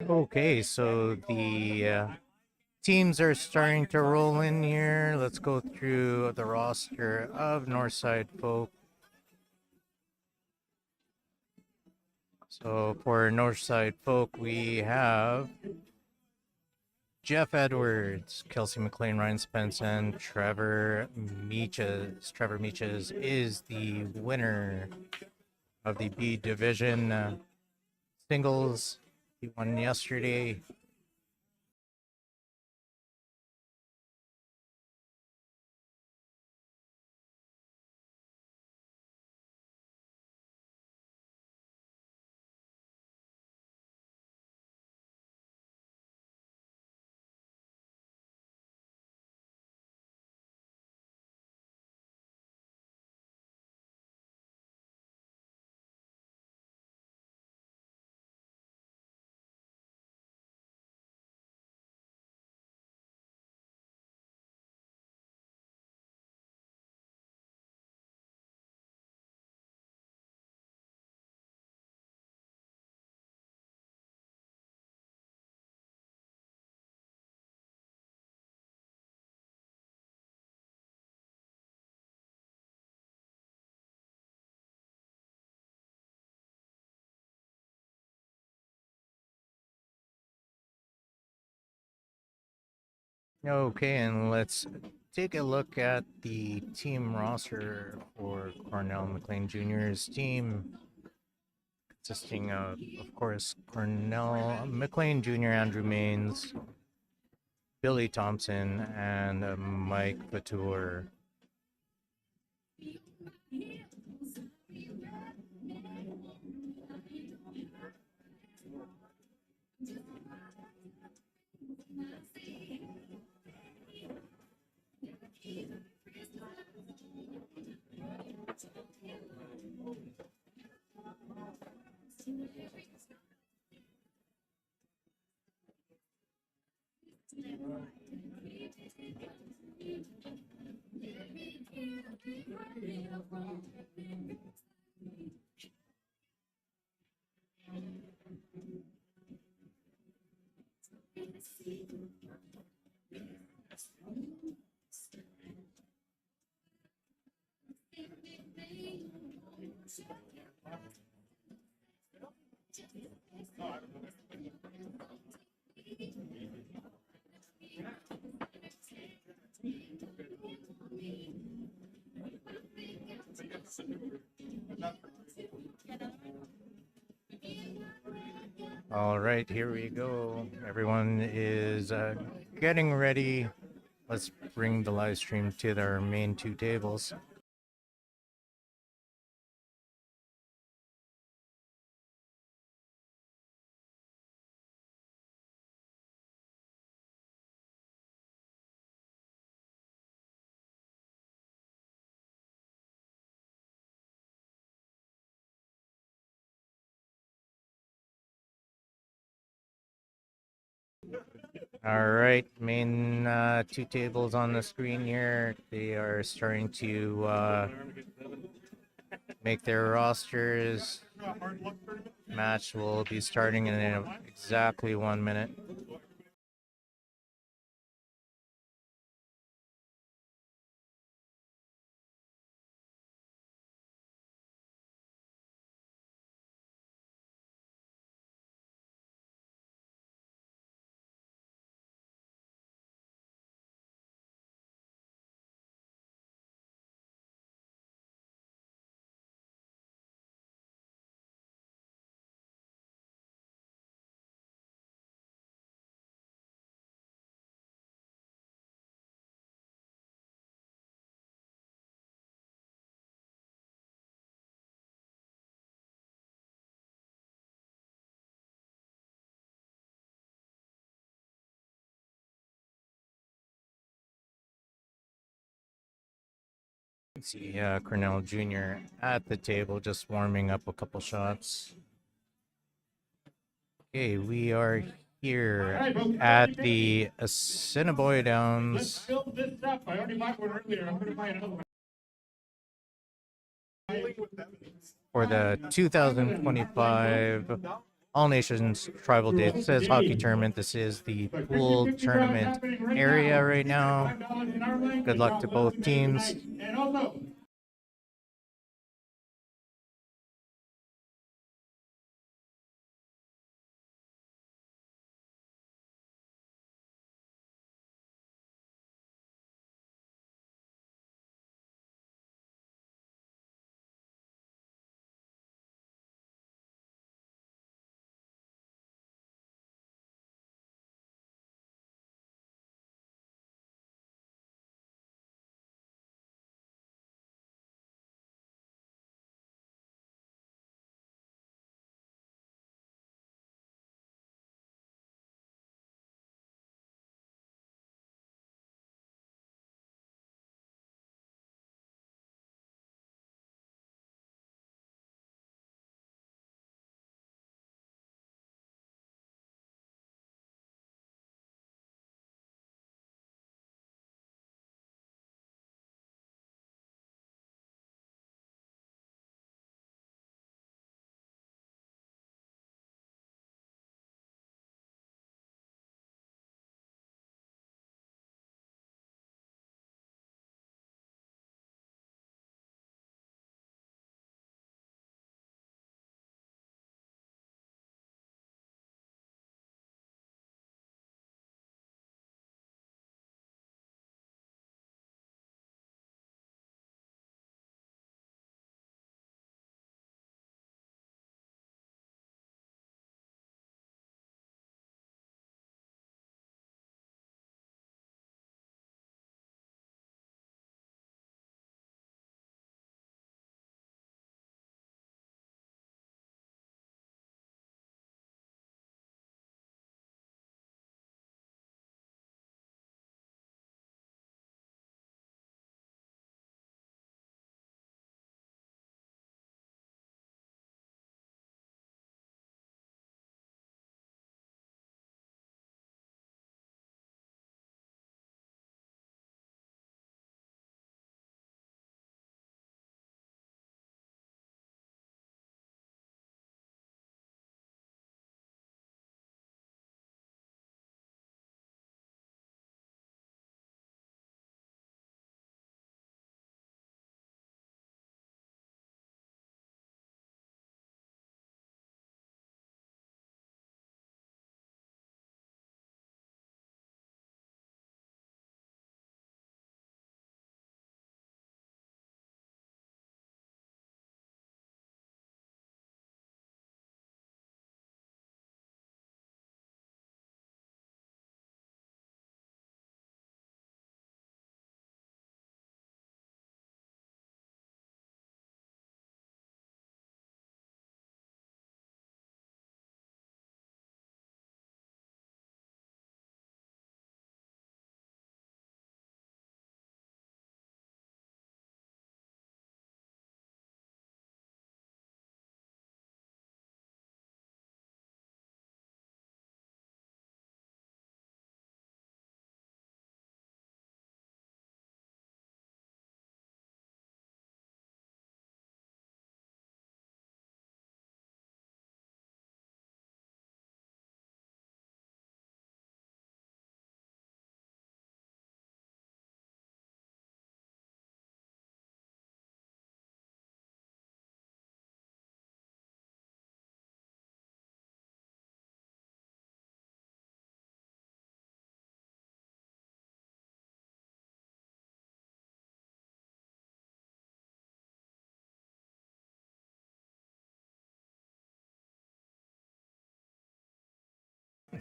Okay, so the teams are starting to roll in here. Let's go through the roster of Northside Folk. So for Northside Folk, we have Jeff Edwards, Kelsey McLean, Ryan Spence, and Trevor Meaches. Trevor Meaches is the winner of the B Division singles. He won yesterday. Okay, and let's take a look at the team roster for Cornell McLean Jr.'s team, consisting of course, Cornell McLean Jr., Andrew Maines, Billy Thompson, and Mike Batur. All right, here we go. Everyone is getting ready. Let's bring the live stream to their main two tables. All right, main two tables on the screen here. They are starting to make their rosters. Match will be starting in exactly 1 minute. See Cornell Jr. at the table just warming up a couple shots. Okay, we are here at the Assiniboia Downs for the 2025 All Nations Tribal Day. It says hockey tournament. This is the pool tournament area right now. Good luck to both teams.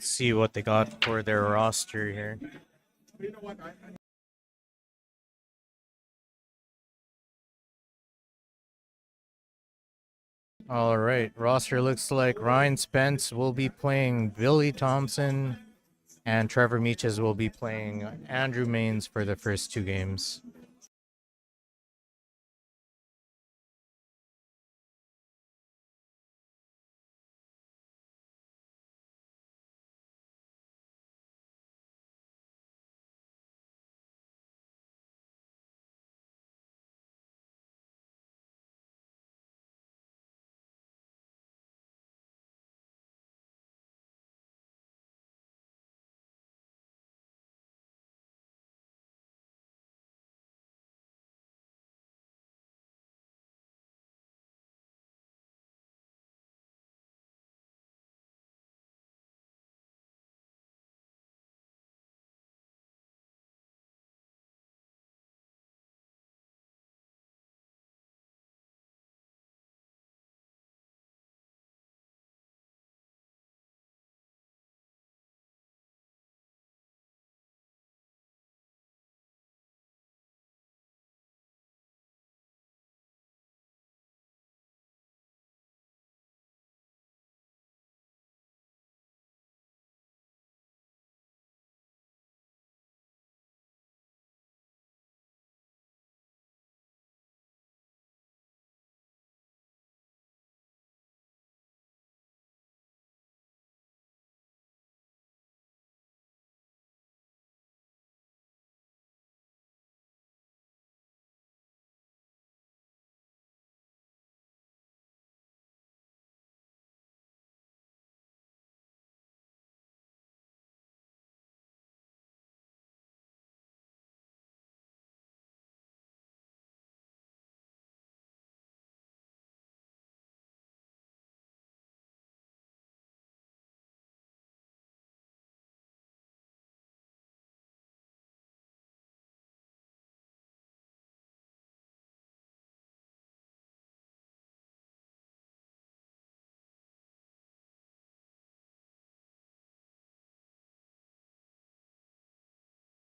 Let's see what they got for their roster here. All right, roster looks like Ryan Spence will be playing Billy Thompson, and Trevor Meaches will be playing Andrew Maines for the first two games.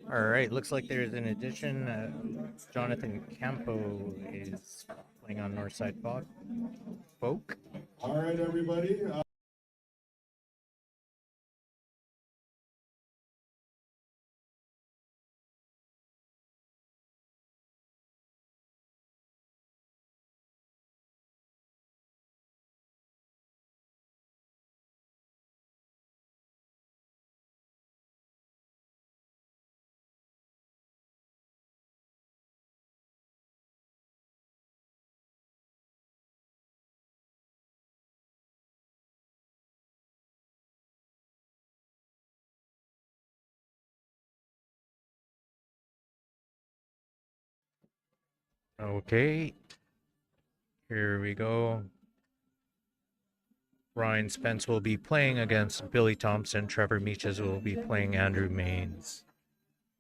All right, looks like there's an addition. Jonathan Campo is playing on Northside Folk. All right, everybody. Okay, here we go. Ryan Spence will be playing against Billy Thompson. Trevor Meaches will be playing Andrew Maines.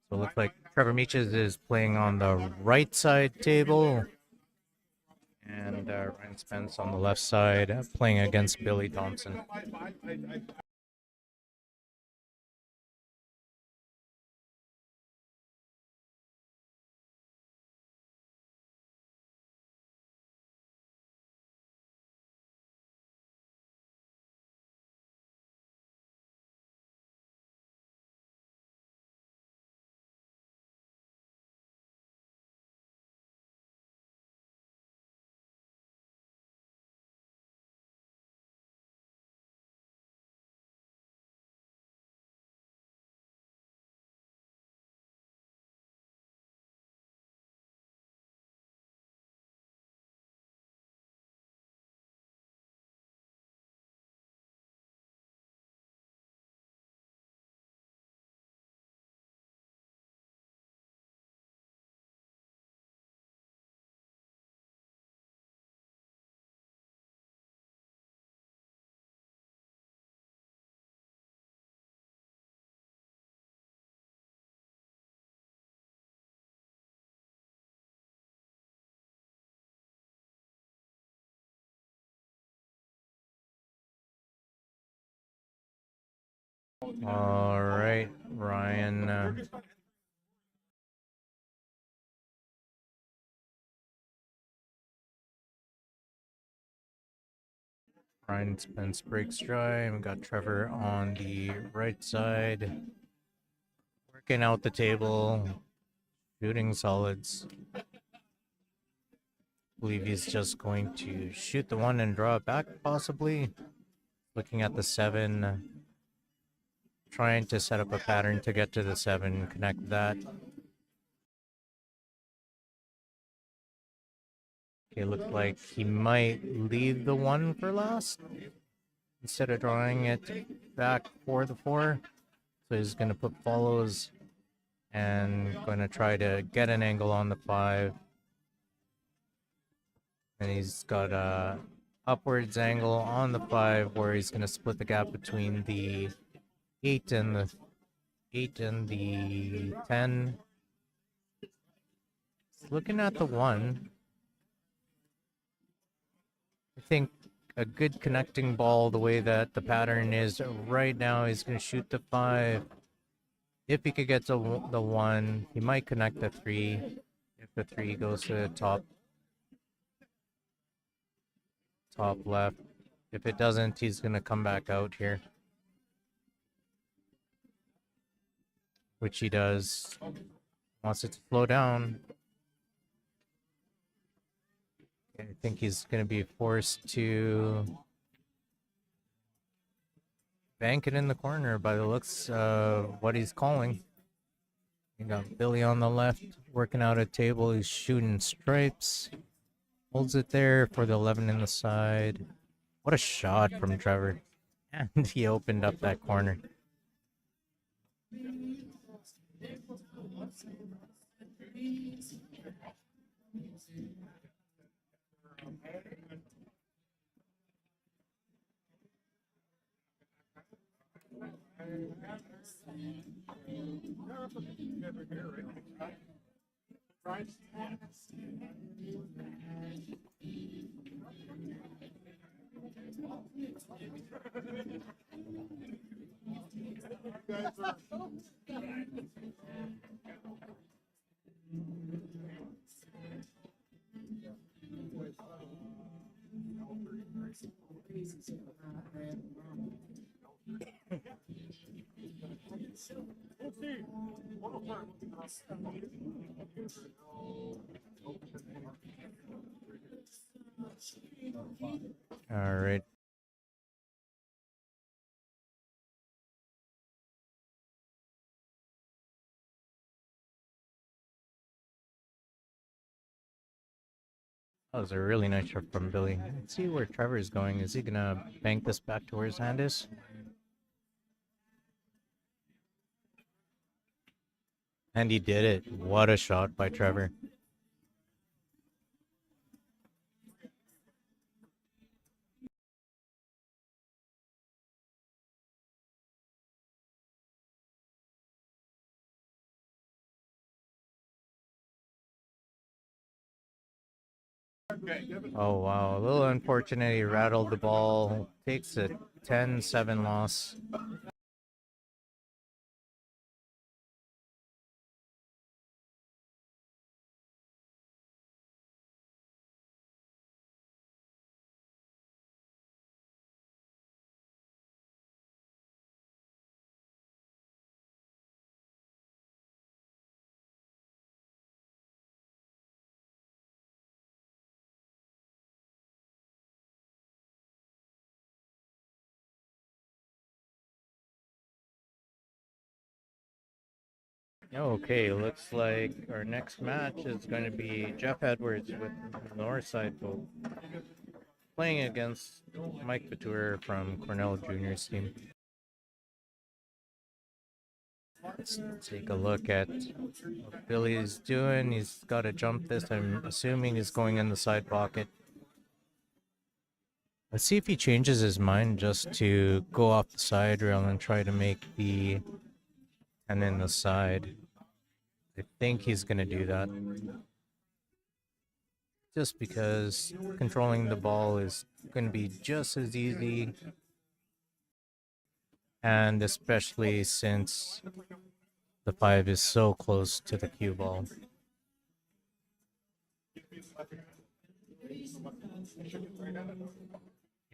So it looks like Trevor Meaches is playing on the right side table, and Ryan Spence on the left side playing against Billy Thompson. All right, Ryan. Ryan Spence breaks dry. And we got Trevor on the right side, working out the table, shooting solids. Believe he's just going to shoot the one and draw it back, possibly. Looking at the 7, trying to set up a pattern to get to the 7, connect that. Okay, looks like he might leave the 1 for last instead of drawing it back for the 4. So he's going to put follows and going to try to get an angle on the 5. And he's got a upwards angle on the 5 where he's going to split the gap between the 8 and the 10. Looking at the 1, I think a good connecting ball, the way that the pattern is right now, he's going to shoot the 5. If he could get to the 1, he might connect the 3. If the 3 goes to the top left. If it doesn't, he's going to come back out here. Which he does. Wants it to slow down. I think he's going to be forced to bank it in the corner by the looks of what he's calling. You got Billy on the left working out a table. He's shooting stripes. Holds it there for the 11 in the side. What a shot from Trevor. And he opened up that corner. All right. That was a really nice shot from Billy. Let's see where Trevor's going. Is he gonna bank this back to where his hand is? And he did it. What a shot by Trevor. Oh, wow. A little unfortunate. He rattled the ball. Takes a 10-7 loss. Okay, looks like our next match is going to be Jeff Edwards with Northside Boat playing against Mike Batur from Cornell Juniors team. Let's take a look at what Billy is doing. He's got to jump this. I'm assuming he's going in the side pocket. Let's see if he changes his mind just to go off the side rail and try to make the 10 in the side. I think he's going to do that. Just because controlling the ball is going to be just as easy and especially since the 5 is so close to the cue ball.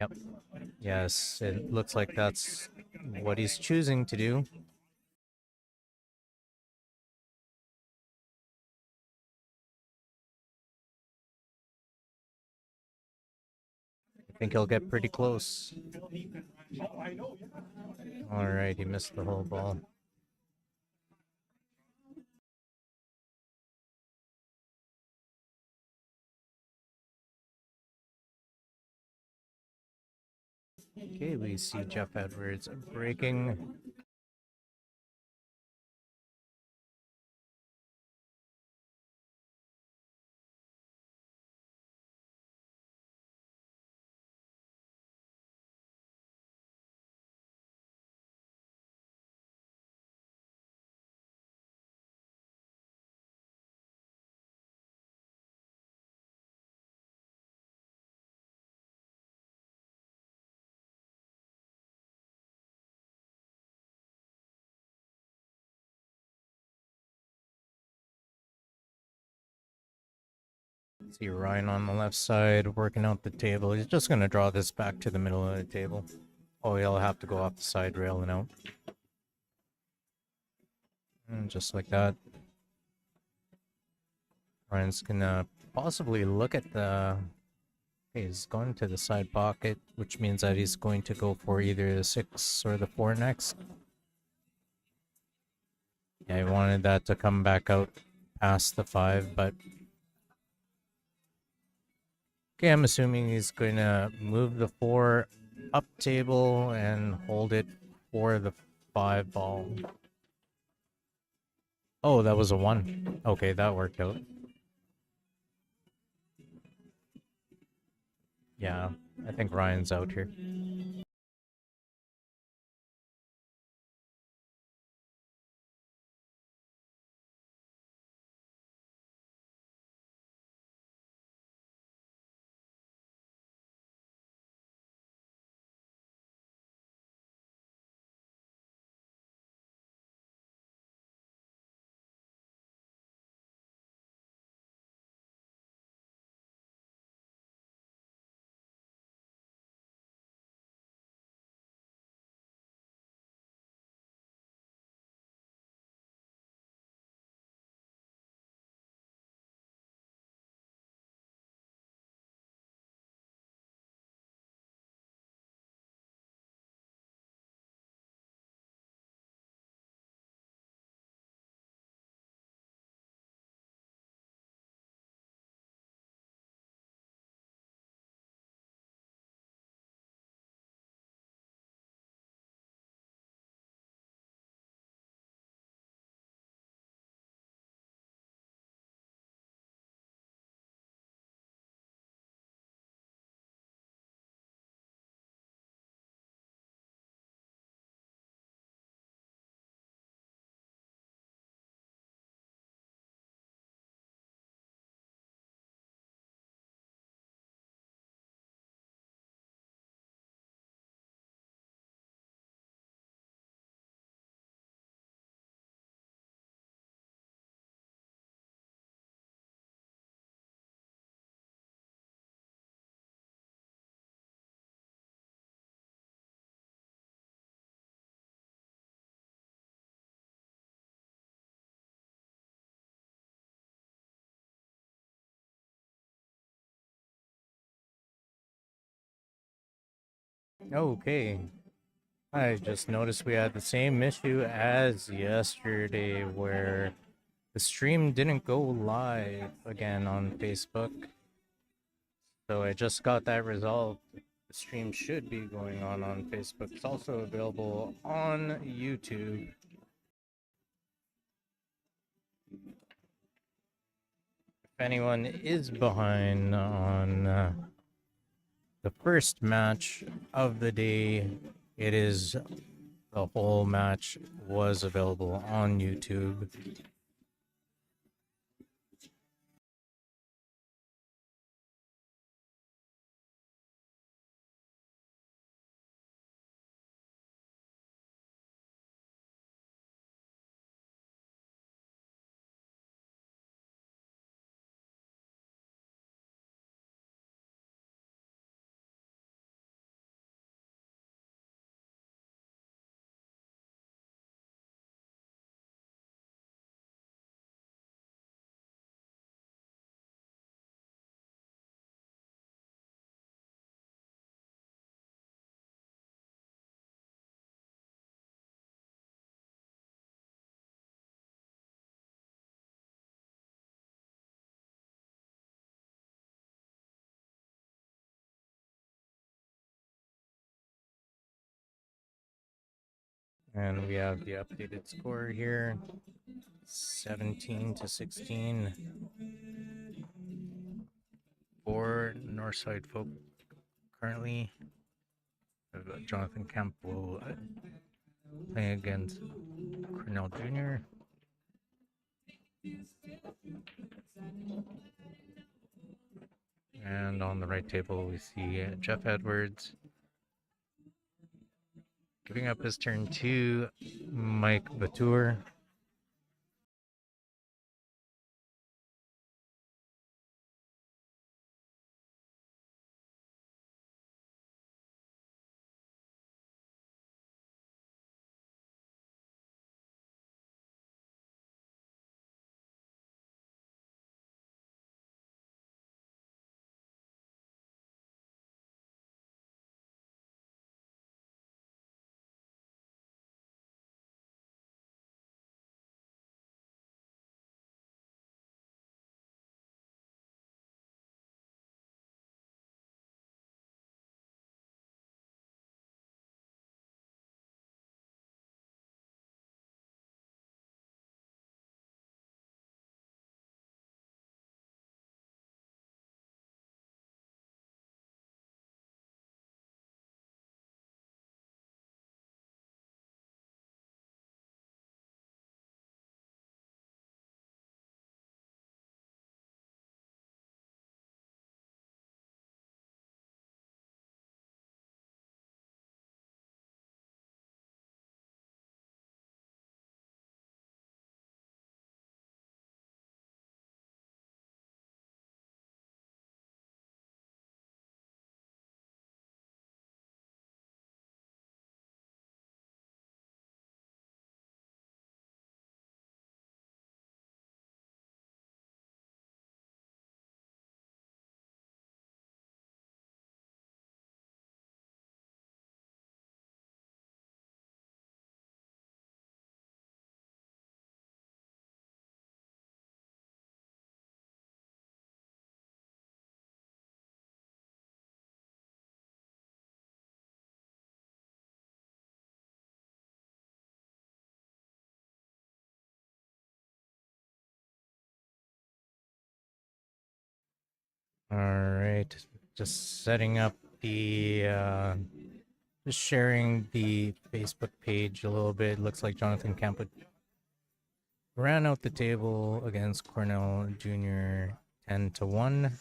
Yep. Yes, it looks like that's what he's choosing to do. I think he'll get pretty close. All right, he missed the whole ball. Okay, we see Jeff Edwards breaking. See Ryan on the left side working out the table. He's just gonna draw this back to the middle of the table. Oh, he'll have to go off the side rail and out. And just like that. Ryan's gonna possibly look at the... Okay, he's going to the side pocket, which means that he's going to go for either the 6 or the 4 next. Yeah, he wanted that to come back out past the 5, but... Okay, I'm assuming he's going to move the 4 up table and hold it for the 5 ball. Oh, that was a 1. Okay, that worked out. Yeah, I think Ryan's out here. Okay. I just noticed we had the same issue as yesterday where the stream didn't go live again on Facebook. So I just got that resolved. The stream should be going on Facebook. It's also available on YouTube. If anyone is behind on the first match of the day, it is the whole match was available on YouTube. And we have the updated score here, 17-16 for Northside Folk currently. Jonathan Campbell playing against Cornell Jr. And on the right table, we see Jeff Edwards giving up his turn to Mike Batur. All right, just setting up the, just sharing the Facebook page a little bit. Looks like Jonathan Campbell ran out the table against Cornell Jr. 10-1.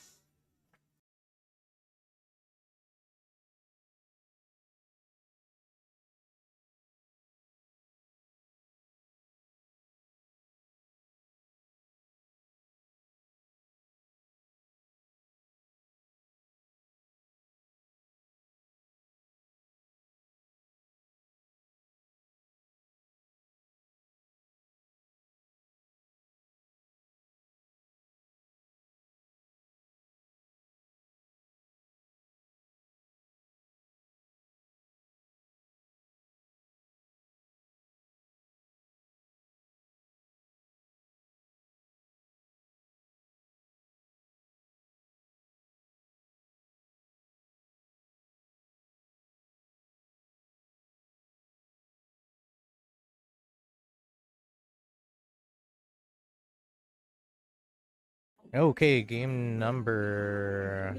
Okay, game number.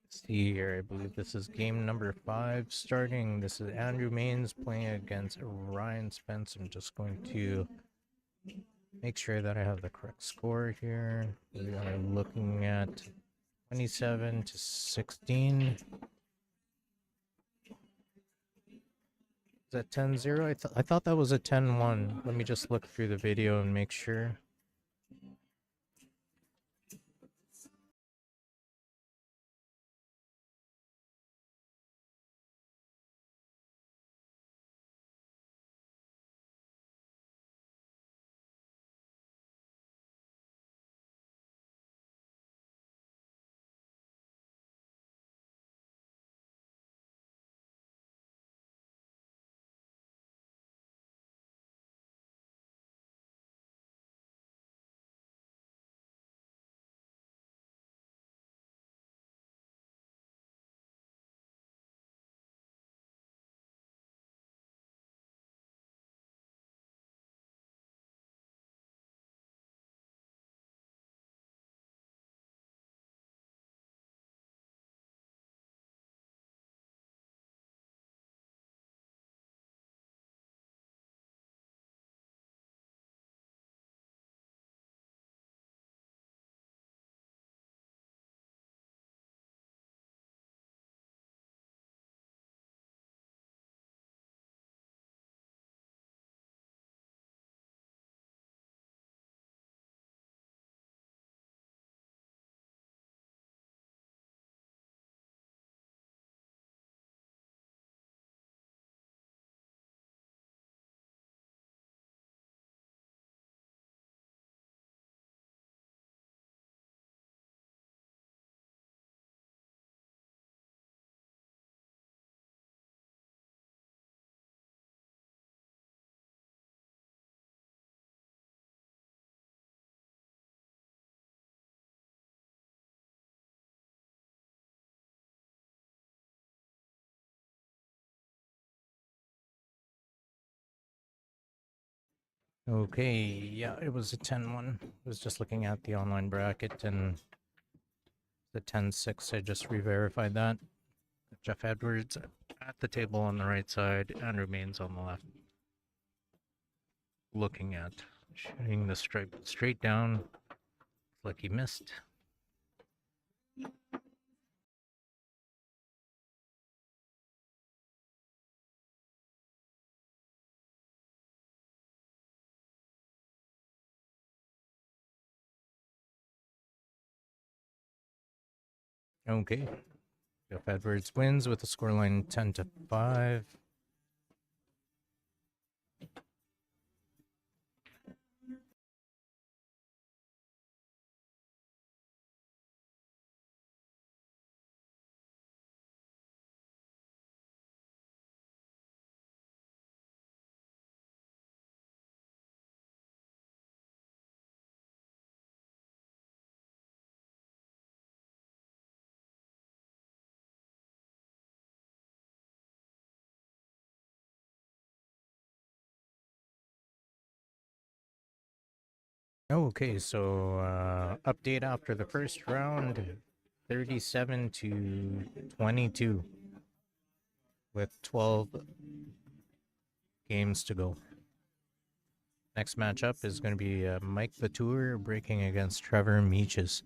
Let's see here. I believe this is game number 5 starting. This is Andrew Maines playing against Ryan Spence. I'm just going to make sure that I have the correct score here. We are looking at 27-16. Is that 10-0? I thought that was a 10-1. Let me just look through the video and make sure. Okay, yeah, it was a 10-1. I was just looking at the online bracket and the 10-6. I just re-verified that. Jeff Edwards at the table on the right side, Andrew Maines on the left. Looking at shooting the stripe straight down, like he missed. Okay, Jeff Edwards wins with the scoreline 10-5. Okay, so update after the first round, 37-22 with 12 games to go. Next matchup is going to be Mike Vatour breaking against Trevor Meaches.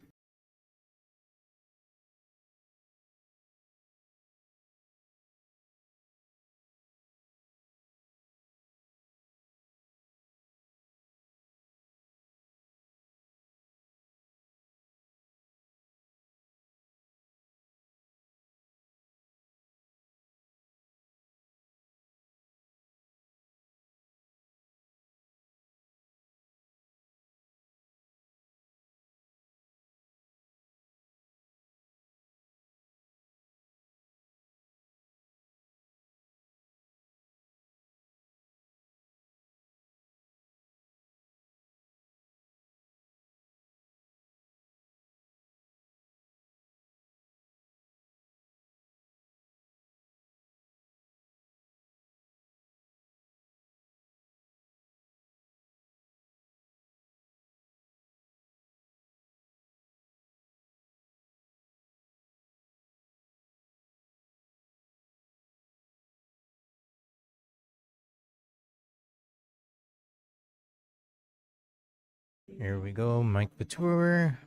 Here we go, Mike Vatour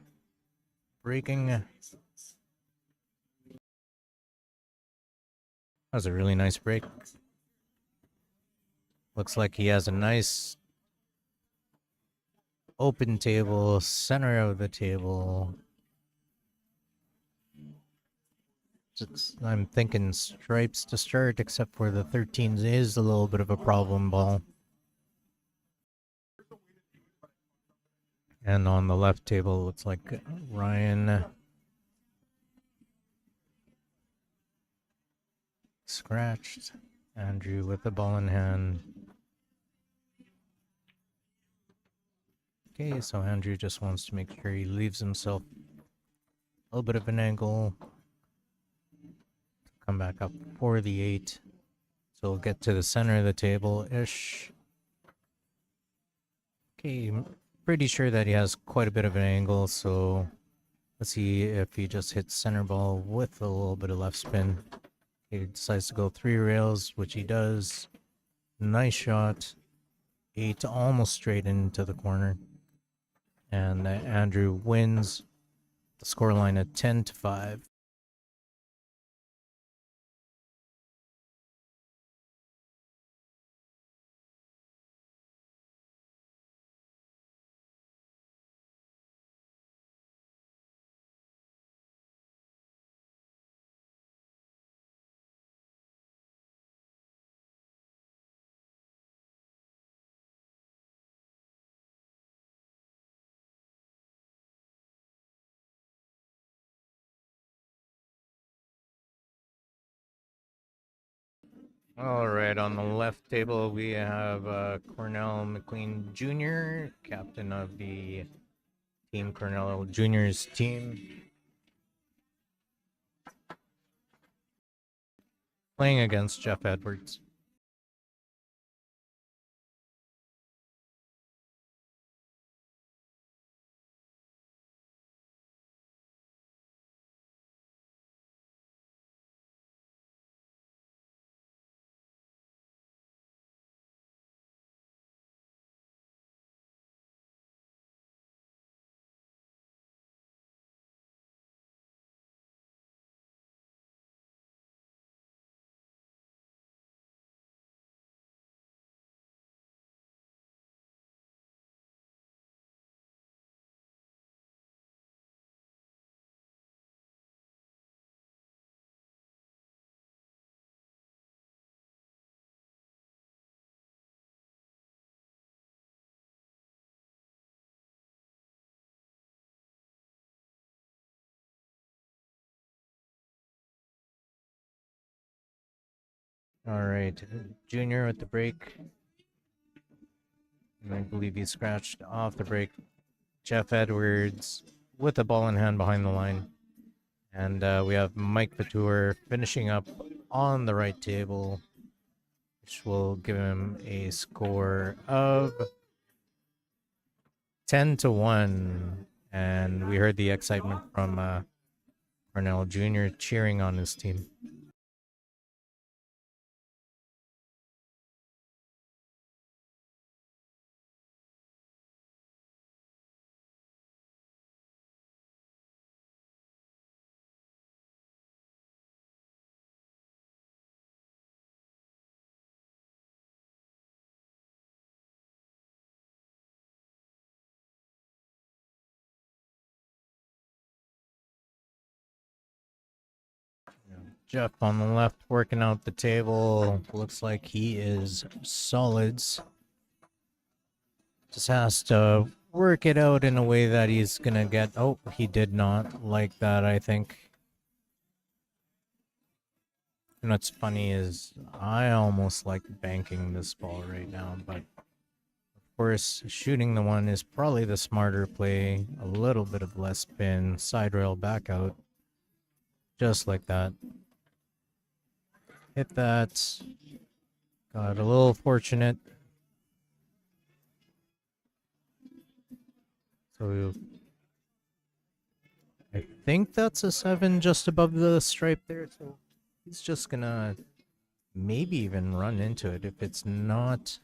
breaking. That was a really nice break. Looks like he has a nice open table, center of the table. I'm thinking stripes to start, except for the 13s is a little bit of a problem ball. And on the left table, looks like Ryan scratched. Andrew with the ball in hand. Okay, so Andrew just wants to make sure he leaves himself a little bit of an angle. Come back up for the 8. So we'll get to the center of the table-ish. Okay, pretty sure that he has quite a bit of an angle, so let's see if he just hits center ball with a little bit of left spin. He decides to go 3 rails, which he does. Nice shot. 8 almost straight into the corner. And Andrew wins the scoreline at 10-5. All right, on the left table, we have Cornell McLean Jr., captain of the Team Cornell Juniors team, playing against Jeff Edwards. All right, Junior with the break. I believe he scratched off the break. Jeff Edwards with the ball in hand behind the line. And we have Mike Patur finishing up on the right table, which will give him a score of 10-1. And we heard the excitement from Cornell Jr. cheering on his team. Jeff on the left working out the table. Looks like he is solids. Just has to work it out in a way that he's gonna get. Oh, he did not like that, I think. And what's funny is I almost like banking this ball right now, but of course, shooting the one is probably the smarter play. A little bit of less spin, side rail back out. Just like that. Hit that. Got a little fortunate. So I think that's a 7 just above the stripe there. So he's just gonna maybe even run into it if it's not.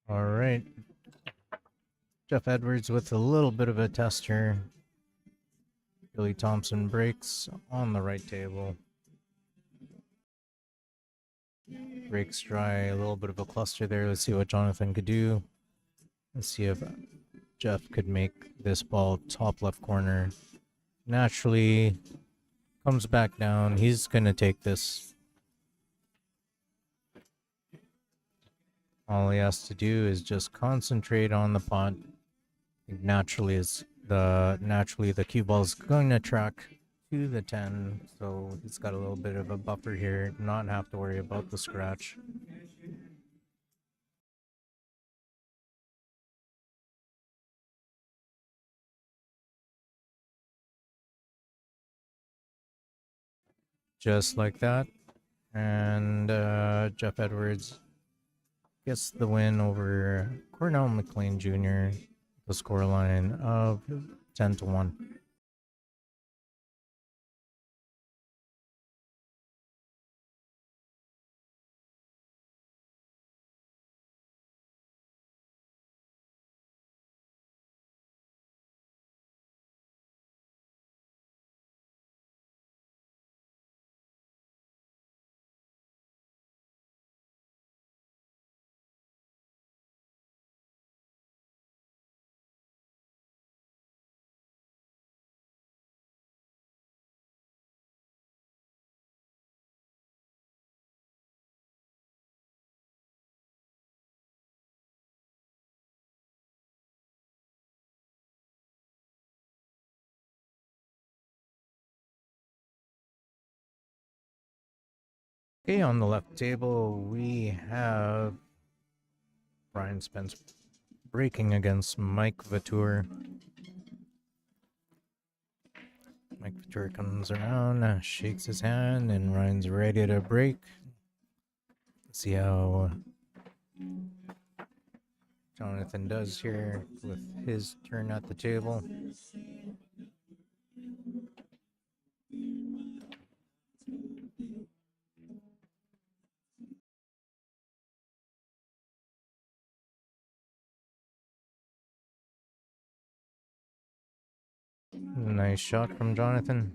All right. Jeff Edwards with a little bit of a tester. Billy Thompson breaks on the right table. Breaks dry, a little bit of a cluster there. Let's see what Jonathan could do. Let's see if Jeff could make this ball top left corner. Naturally comes back down. He's going to take this. All he has to do is just concentrate on the pot. Naturally the cue ball is going to track to the 10, so he's got a little bit of a buffer here, not have to worry about the scratch. Just like that. And Jeff Edwards gets the win over Cornell McLean Jr. The scoreline of 10-1. Okay, on the left table, we have Brian Spence breaking against Mike Vatour. Mike Vatour comes around, shakes his hand, and Ryan's ready to break. Let's see how Jonathan does here with his turn at the table. Nice shot from Jonathan.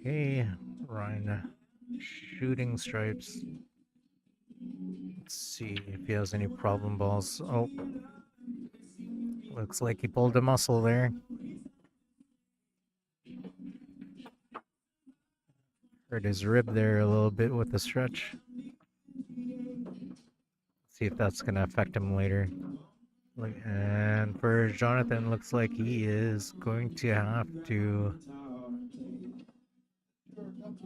Okay, Ryan shooting stripes. Let's see if he has any problem balls. Oh, looks like he pulled a muscle there. Hurt his rib there a little bit with the stretch. See if that's going to affect him later. And for Jonathan, looks like he is going to have to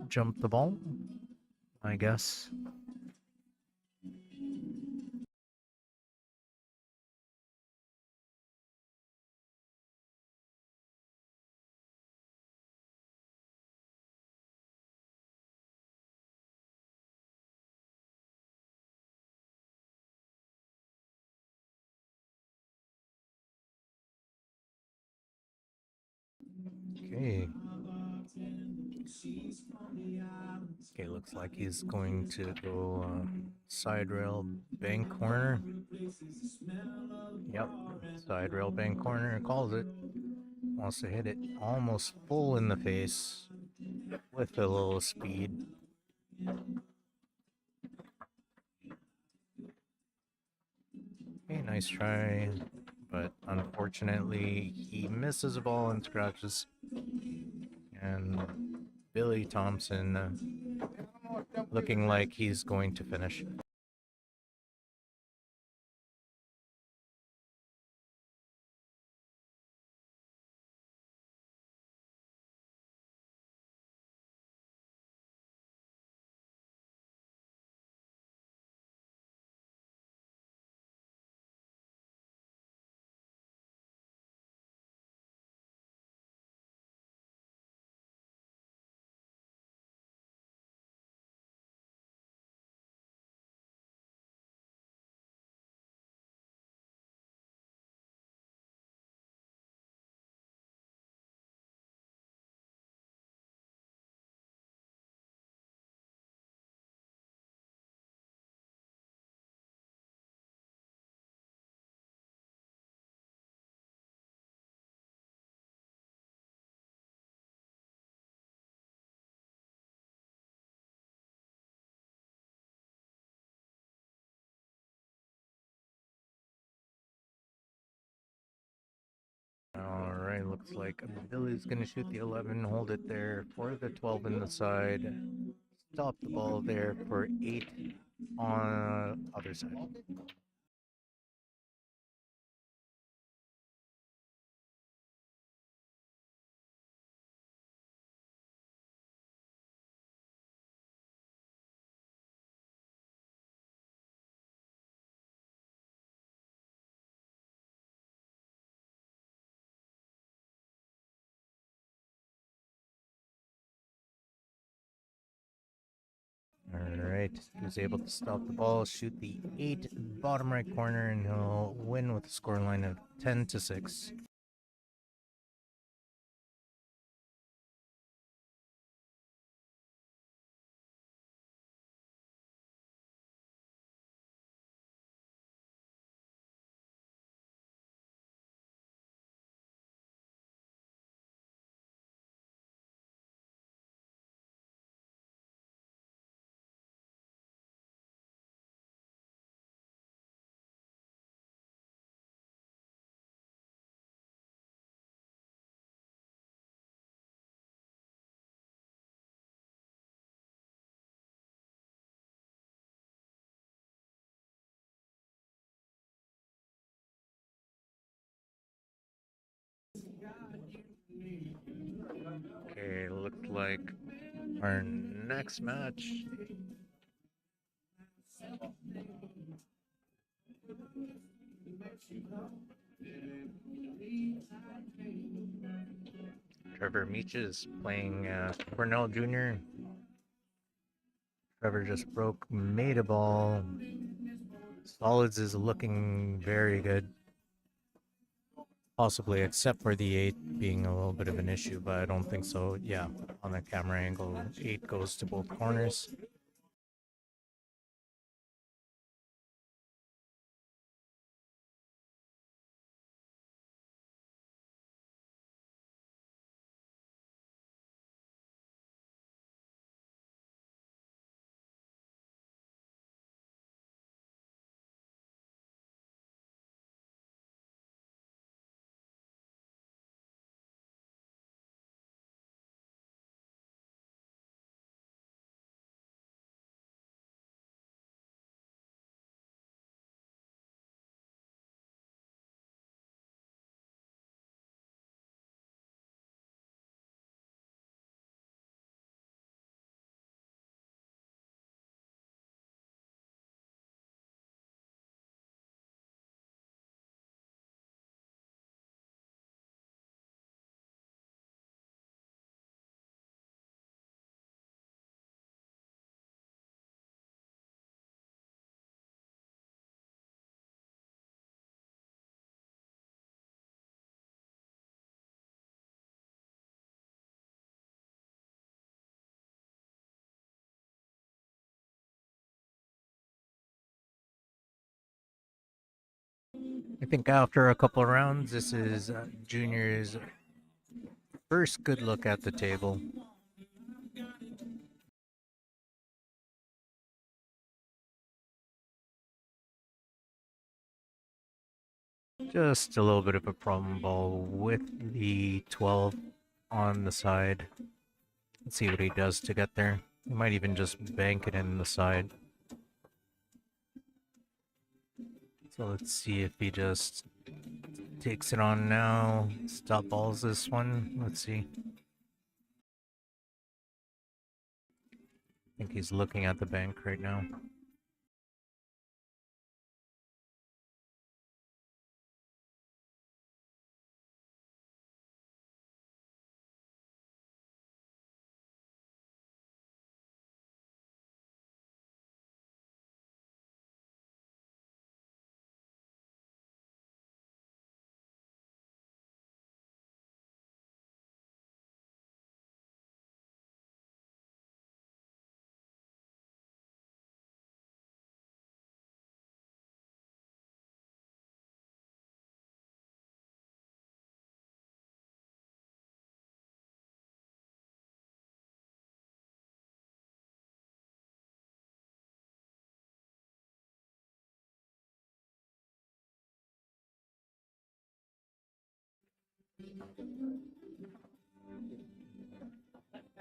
jump the ball, I guess. Okay. Okay, looks like he's going to go side rail bank corner. Yep, side rail bank corner, calls it. Wants to hit it almost full in the face with a little speed. Okay, nice try, but unfortunately he misses a ball and scratches. And Billy Thompson looking like he's going to finish. Alright, looks like Billy's gonna shoot the 11, hold it there for the 12 in the side. Stop the ball there for 8 on other side. Alright, he was able to stop the ball, shoot the 8 bottom right corner, and he'll win with a scoreline of 10-6. Okay, looked like our next match. Trevor Meaches playing Cornell Jr. Trevor just broke made a ball. Solids is looking very good. Possibly, except for the 8 being a little bit of an issue, but I don't think so. Yeah, on the camera angle, 8 goes to both corners. I think after a couple of rounds, this is Junior's first good look at the table. Just a little bit of a problem ball with the 12 on the side. Let's see what he does to get there. He might even just bank it in the side. So let's see if he just takes it on now. Stop balls this one. Let's see. I think he's looking at the bank right now.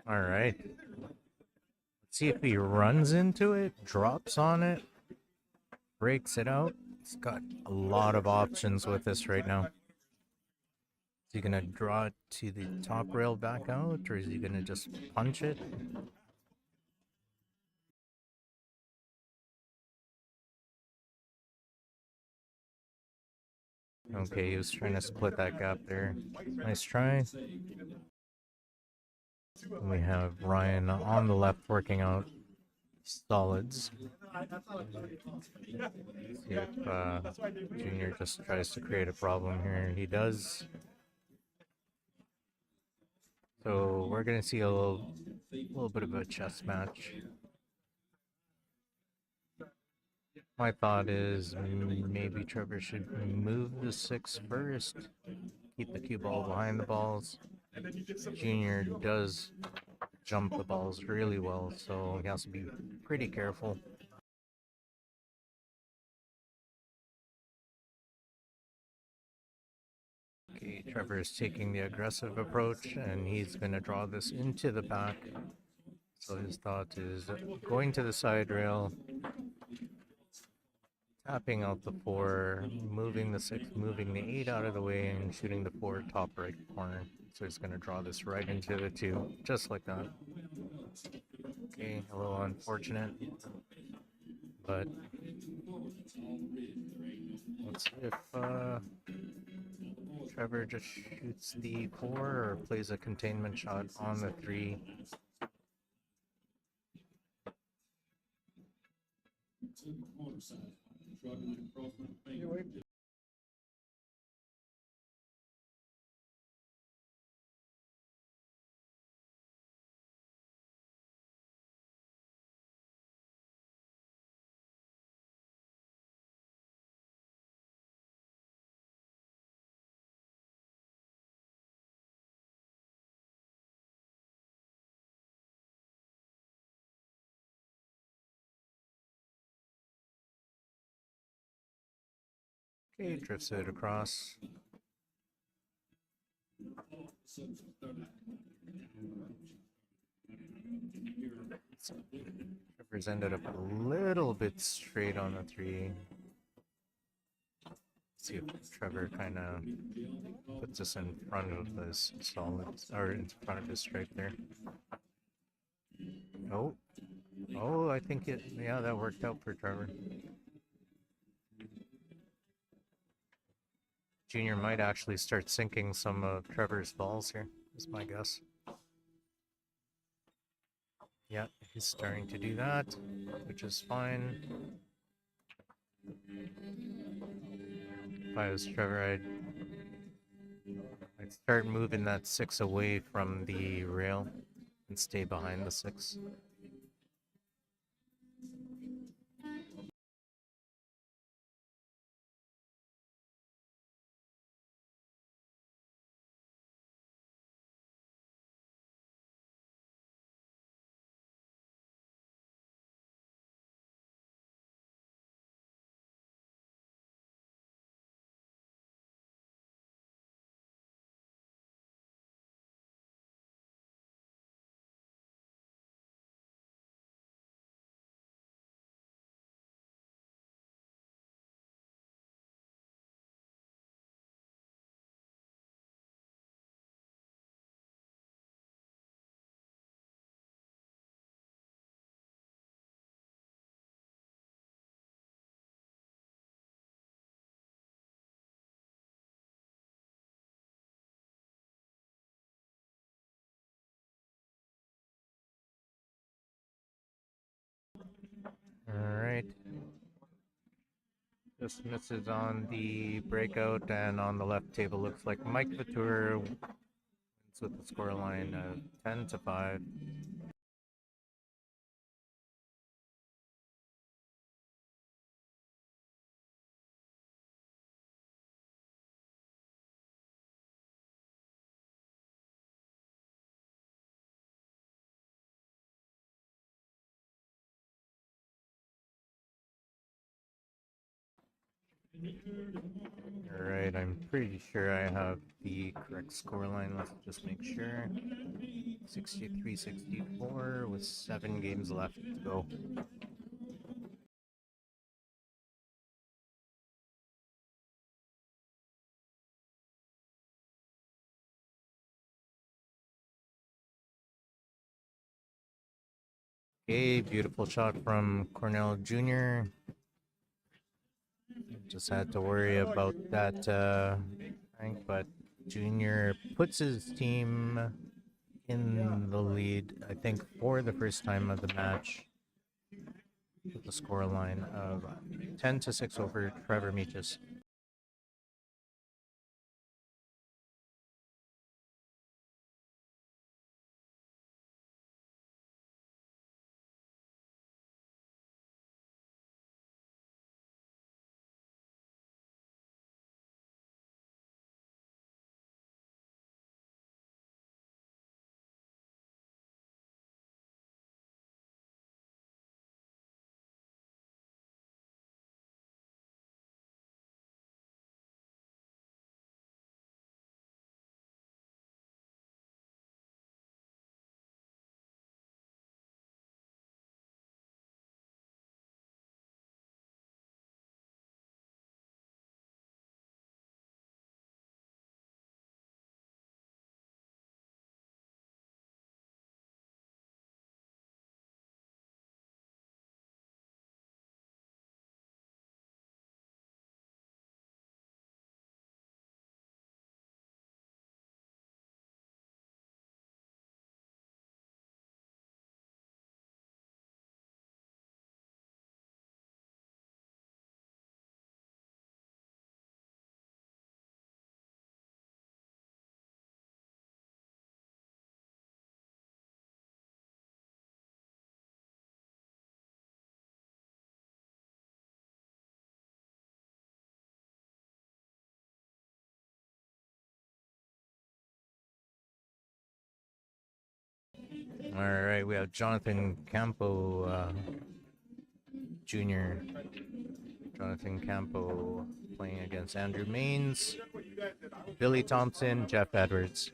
All right. Let's see if he runs into it, drops on it, breaks it out. He's got a lot of options with this right now. Is he gonna draw it to the top rail back out, or is he gonna just punch it? Okay, he was trying to split that gap there. Nice try. And we have Ryan on the left working out solids. See if Junior just tries to create a problem here. He does. So we're gonna see a little bit of a chess match. My thought is maybe Trevor should move the 6 first, keep the cue ball behind the balls. Junior does jump the balls really well, so he has to be pretty careful. Okay, Trevor is taking the aggressive approach, and he's going to draw this into the back. So his thought is going to the side rail, tapping out the 4, moving the 6, moving the 8 out of the way, and shooting the 4 top right corner. So he's going to draw this right into the 2, just like that. Okay, a little unfortunate, but let's see if Trevor just shoots the 4 or plays a containment shot on the 3. Okay, drifts it across. Trevor's ended up a little bit straight on the 3. See if Trevor kind of puts us in front of this solid, or in front of his strike there. Oh, oh, I think yeah, that worked out for Trevor. Junior might actually start sinking some of Trevor's balls here, is my guess. Yeah, he's starting to do that, which is fine. If I was Trevor, I'd start moving that 6 away from the rail and stay behind the 6. Alright. Just misses on the breakout, and on the left table looks like Mike Vautour wins with the scoreline of 10-5. Alright, I'm pretty sure I have the correct scoreline. Let's just make sure. 63-64 with 7 games left to go. Okay, beautiful shot from Cornell Jr. Just had to worry about that, but Junior puts his team in the lead, I think, for the first time of the match, with the scoreline of 10-6 over Trevor Meaches. All right, we have Jonathan Campo Jr. Jonathan Campo playing against Andrew Maines, Billy Thompson, Jeff Edwards.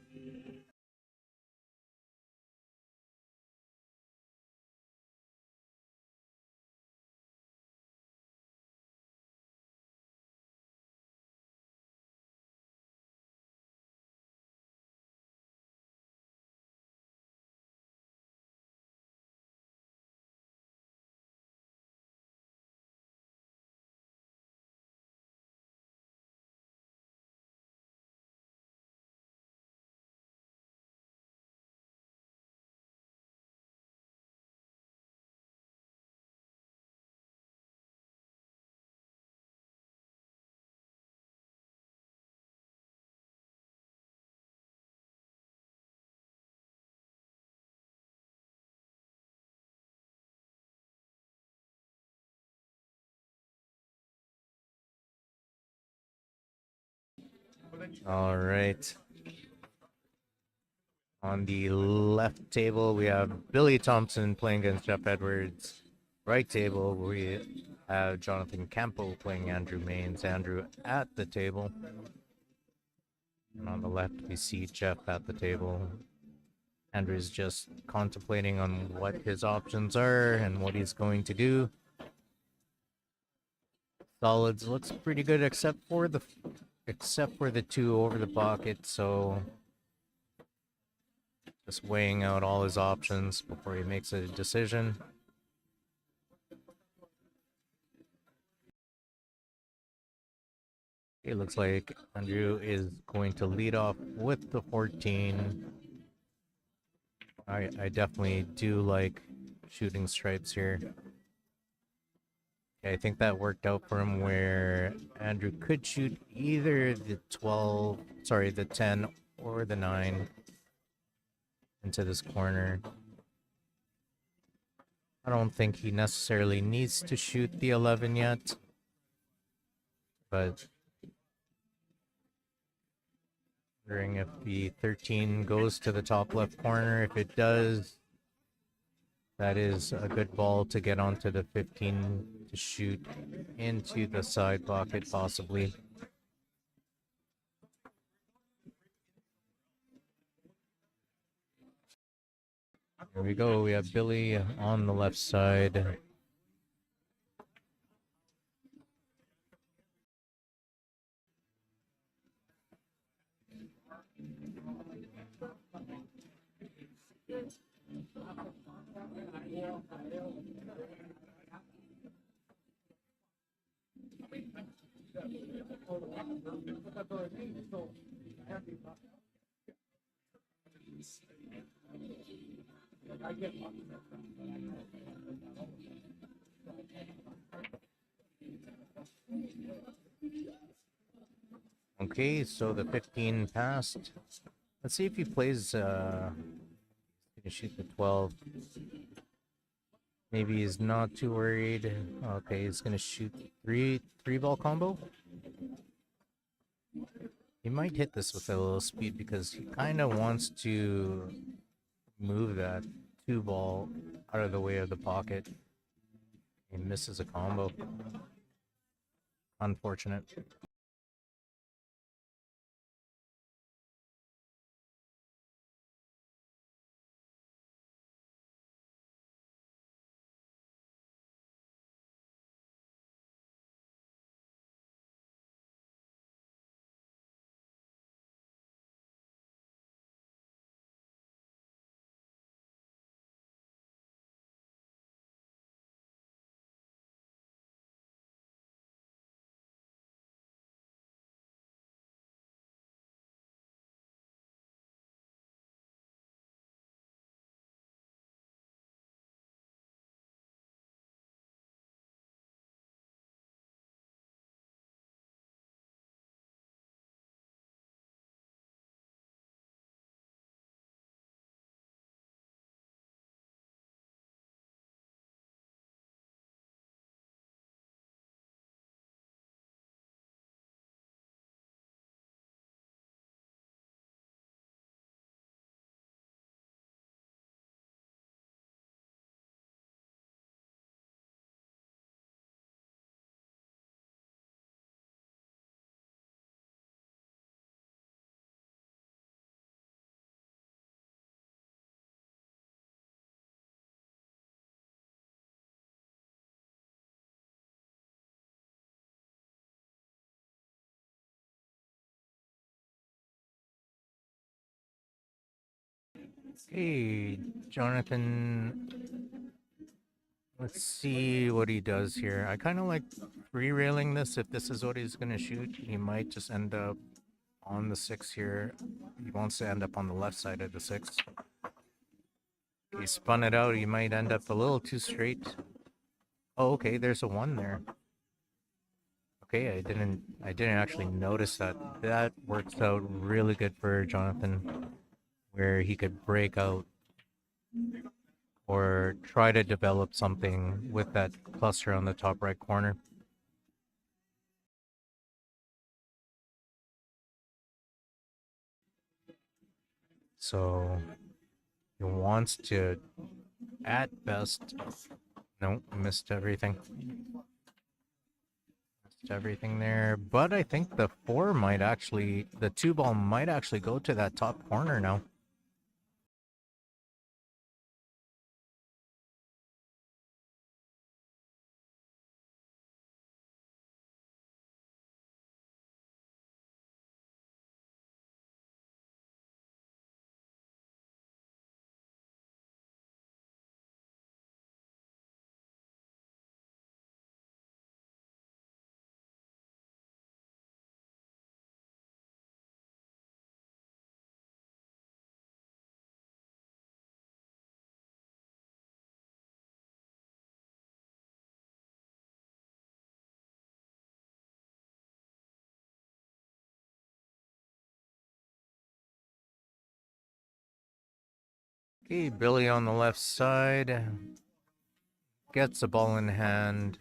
All right. On the left table, we have Billy Thompson playing against Jeff Edwards. Right table, we have Jonathan Campo playing Andrew Maines. Andrew at the table. And on the left, we see Jeff at the table. Andrew's just contemplating on what his options are and what he's going to do. Solids looks pretty good except for the two over the pocket, so just weighing out all his options before he makes a decision. It looks like Andrew is going to lead off with the 14. I definitely do like shooting stripes here. I think that worked out for him where Andrew could shoot either the 10 or the 9 into this corner. I don't think he necessarily needs to shoot the 11 yet, but wondering if the 13 goes to the top left corner. If it does, that is a good ball to get onto the 15 to shoot into the side pocket, possibly. Here we go. We have Billy on the left side. Okay, so the 15 passed. Let's see if he plays gonna shoot the 12. Maybe he's not too worried. Okay, he's gonna shoot three ball combo. He might hit this with a little speed because he kind of wants to move that 2 ball out of the way of the pocket. He misses a combo. Unfortunate. Hey, Jonathan. Let's see what he does here. I kind of like re-railing this. If this is what he's going to shoot, he might just end up on the 6 here. He wants to end up on the left side of the 6. He spun it out. He might end up a little too straight. Oh, okay. There's a 1 there. Okay, I didn't actually notice that. That works out really good for Jonathan, where he could break out or try to develop something with that cluster on the top right corner. So he wants to, at best, no, missed everything. Missed everything there. But I think the 4 might actually, the 2 ball might actually go to that top corner now. Okay, Billy on the left side gets the ball in hand.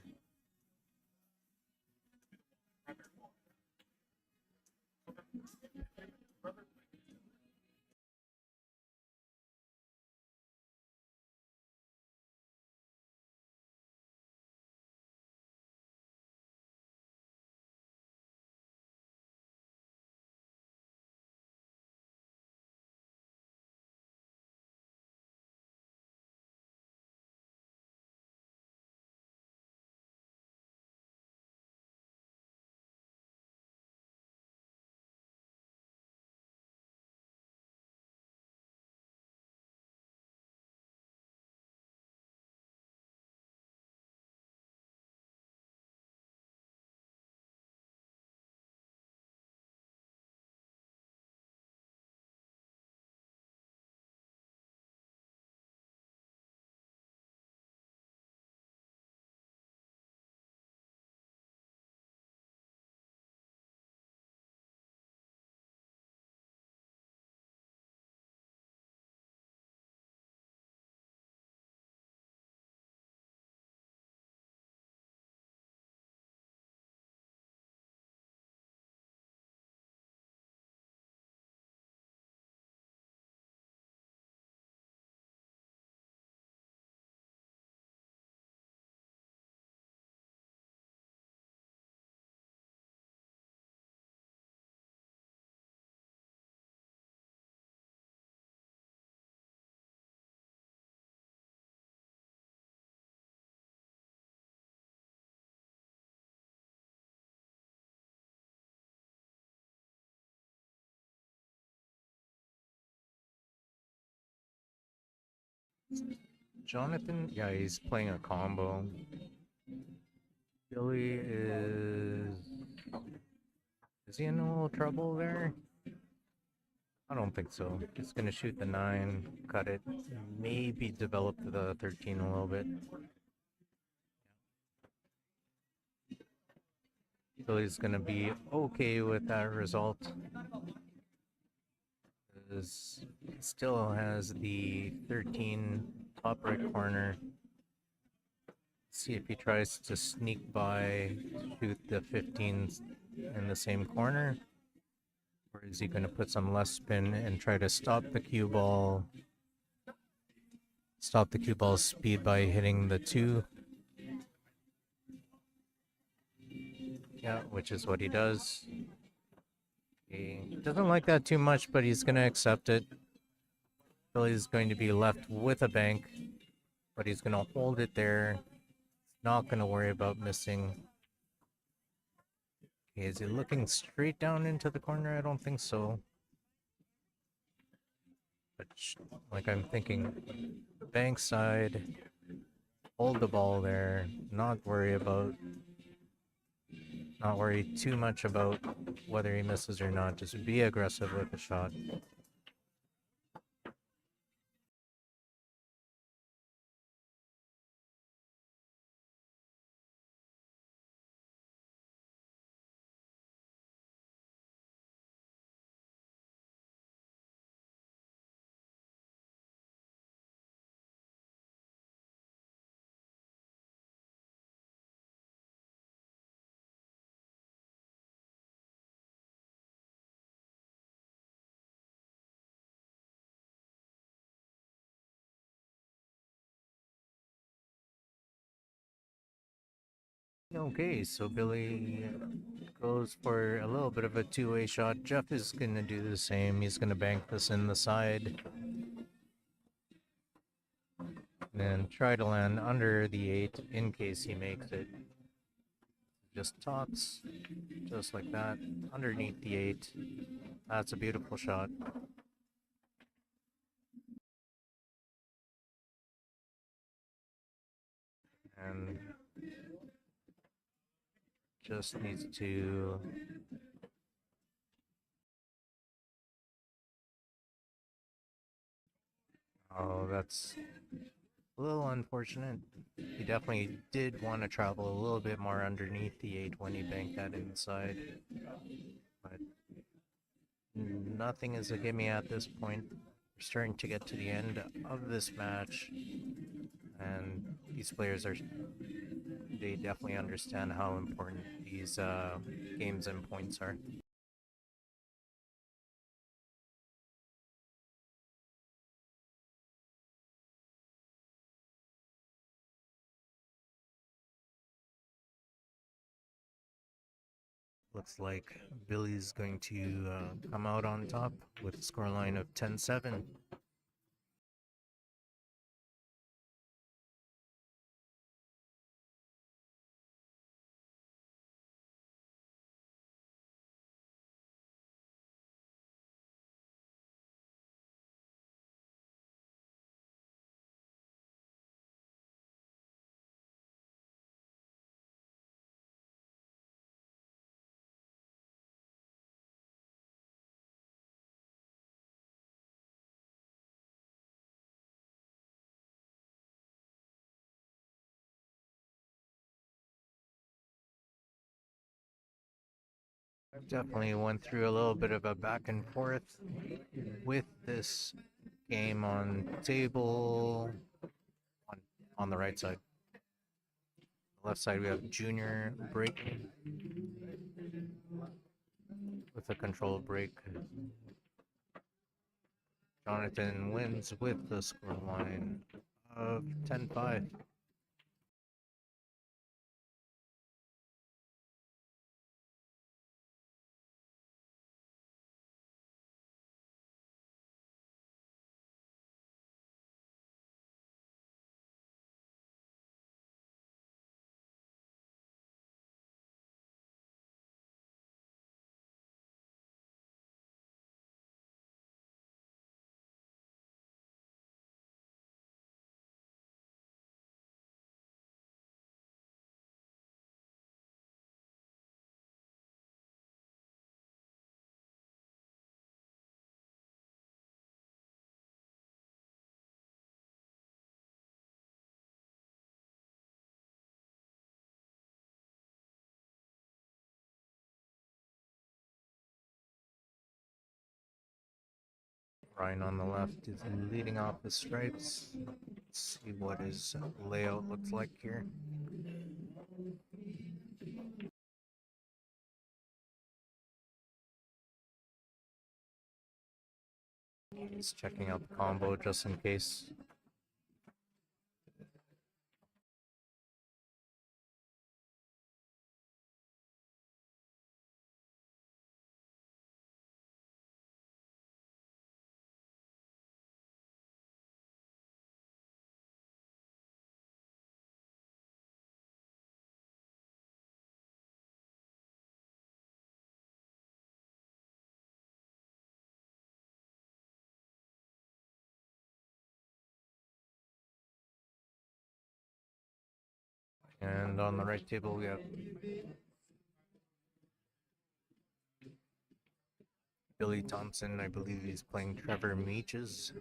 Jonathan, yeah, he's playing a combo. Billy is he in a little trouble there? I don't think so. He's gonna shoot the 9, cut it, maybe develop the 13 a little bit. Billy's gonna be okay with that result. Still has the 13 top right corner. See if he tries to sneak by, shoot the 15s in the same corner. Or is he going to put some less spin and try to stop the cue ball's speed by hitting the 2? Yeah, which is what he does. He doesn't like that too much, but he's going to accept it. Billy's going to be left with a bank, but he's going to hold it there. Not going to worry about missing. Okay, is he looking straight down into the corner? I don't think so. But like I'm thinking, bank side, hold the ball there, not worry too much about whether he misses or not. Just be aggressive with the shot. Okay, so Billy goes for a little bit of a two-way shot. Jeff is going to do the same. He's going to bank this in the side. And then try to land under the 8 in case he makes it. Just tops, just like that, underneath the 8. That's a beautiful shot. And just needs to oh, that's a little unfortunate. He definitely did want to travel a little bit more underneath the 8 when he banked that inside. But nothing is a gimme at this point. We're starting to get to the end of this match. And these players they definitely understand how important these games and points are. Looks like Billy's going to come out on top with a scoreline of 10-7. I've definitely went through a little bit of a back and forth with this game on table on, on the right side. Left side we have Junior break with a control break. Jonathan wins with the scoreline of 10-5. Ryan on the left is leading off the stripes. Let's see what his layout looks like here. He's checking out the combo just in case. And on the right table, we have Billy Thompson. I believe he's playing Trevor Meaches.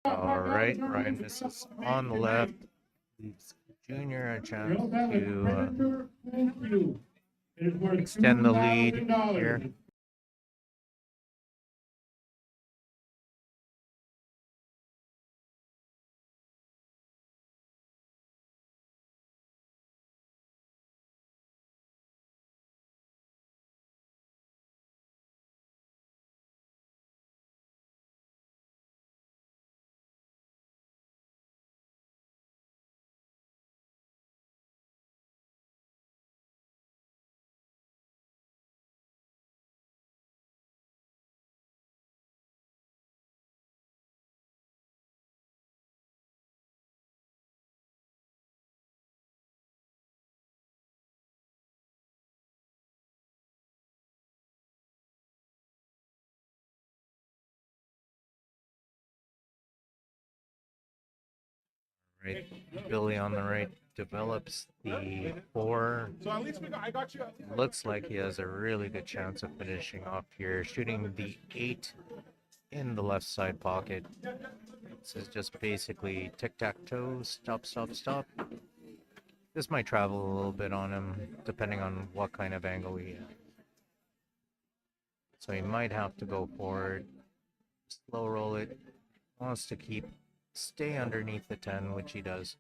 All right, Ryan misses on the left. Leaves Junior a chance to extend the lead here. Right, Billy on the right develops the 4. So at least I got you. Looks like he has a really good chance of finishing off here, shooting the 8 in the left side pocket. This is just basically tic-tac-toe, stop, stop, stop. This might travel a little bit on him, depending on what kind of angle he has. So he might have to go forward, slow roll it. Wants to stay underneath the 10, which he does.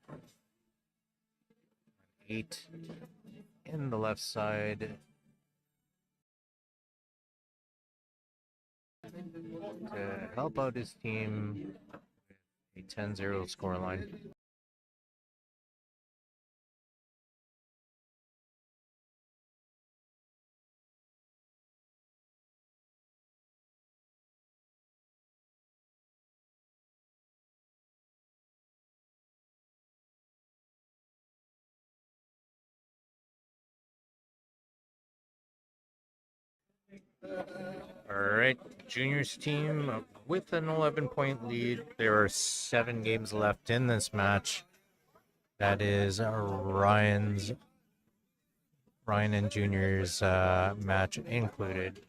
8 in the left side. To help out his team, a 10-0 scoreline. All right, Juniors team with an 11-point lead. There are 7 games left in this match. That is Ryan and Junior's match included.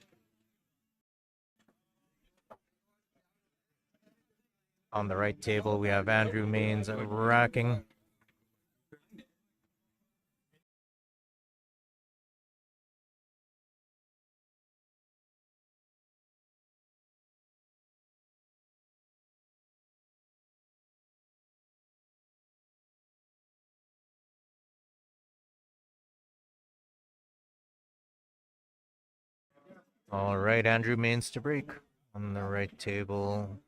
On the right table, we have Andrew Maines racking. All right, Andrew Maines to break on the right table.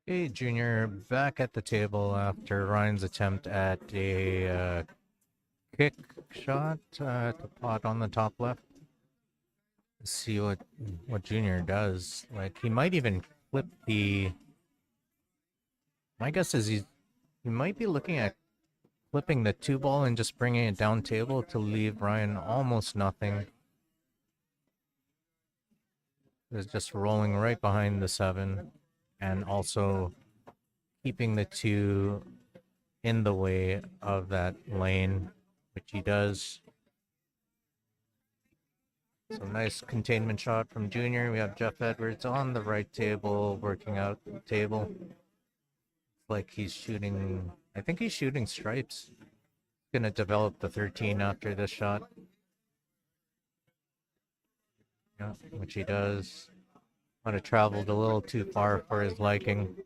Hey, Junior, back at the table after Ryan's attempt at a kick shot at the pot on the top left. Let's see what Junior does. Like he might even flip the. My guess is he might be looking at flipping the two ball and just bringing it down table to leave Ryan almost nothing. It's just rolling right behind the 7 and also keeping the 2 in the way of that lane, which he does. So nice containment shot from Junior. We have Jeff Edwards on the right table, working out the table. Like he's shooting, I think he's shooting stripes. Gonna develop the 13 after this shot. Yeah, which he does. Might have traveled a little too far for his liking.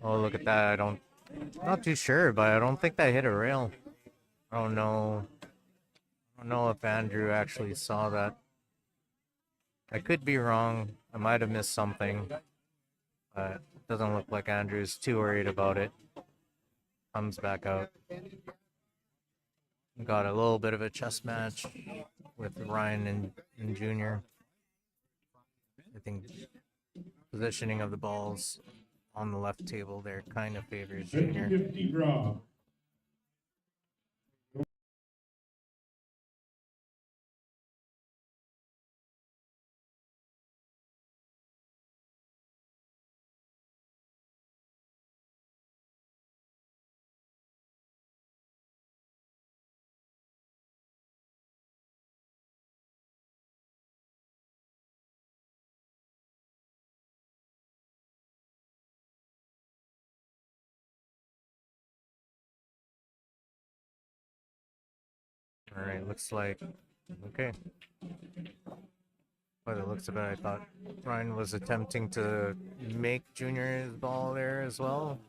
Oh, look at that. Not too sure, but I don't think that hit a rail. I don't know. I don't know if Andrew actually saw that. I could be wrong. I might have missed something, but it doesn't look like Andrew's too worried about it. Comes back out. Got a little bit of a chess match with Ryan and Junior. I think positioning of the balls on the left table there kind of favors Junior. 50-50 draw. All right, looks like okay. By the looks of it, I thought Ryan was attempting to make Junior his ball there as well.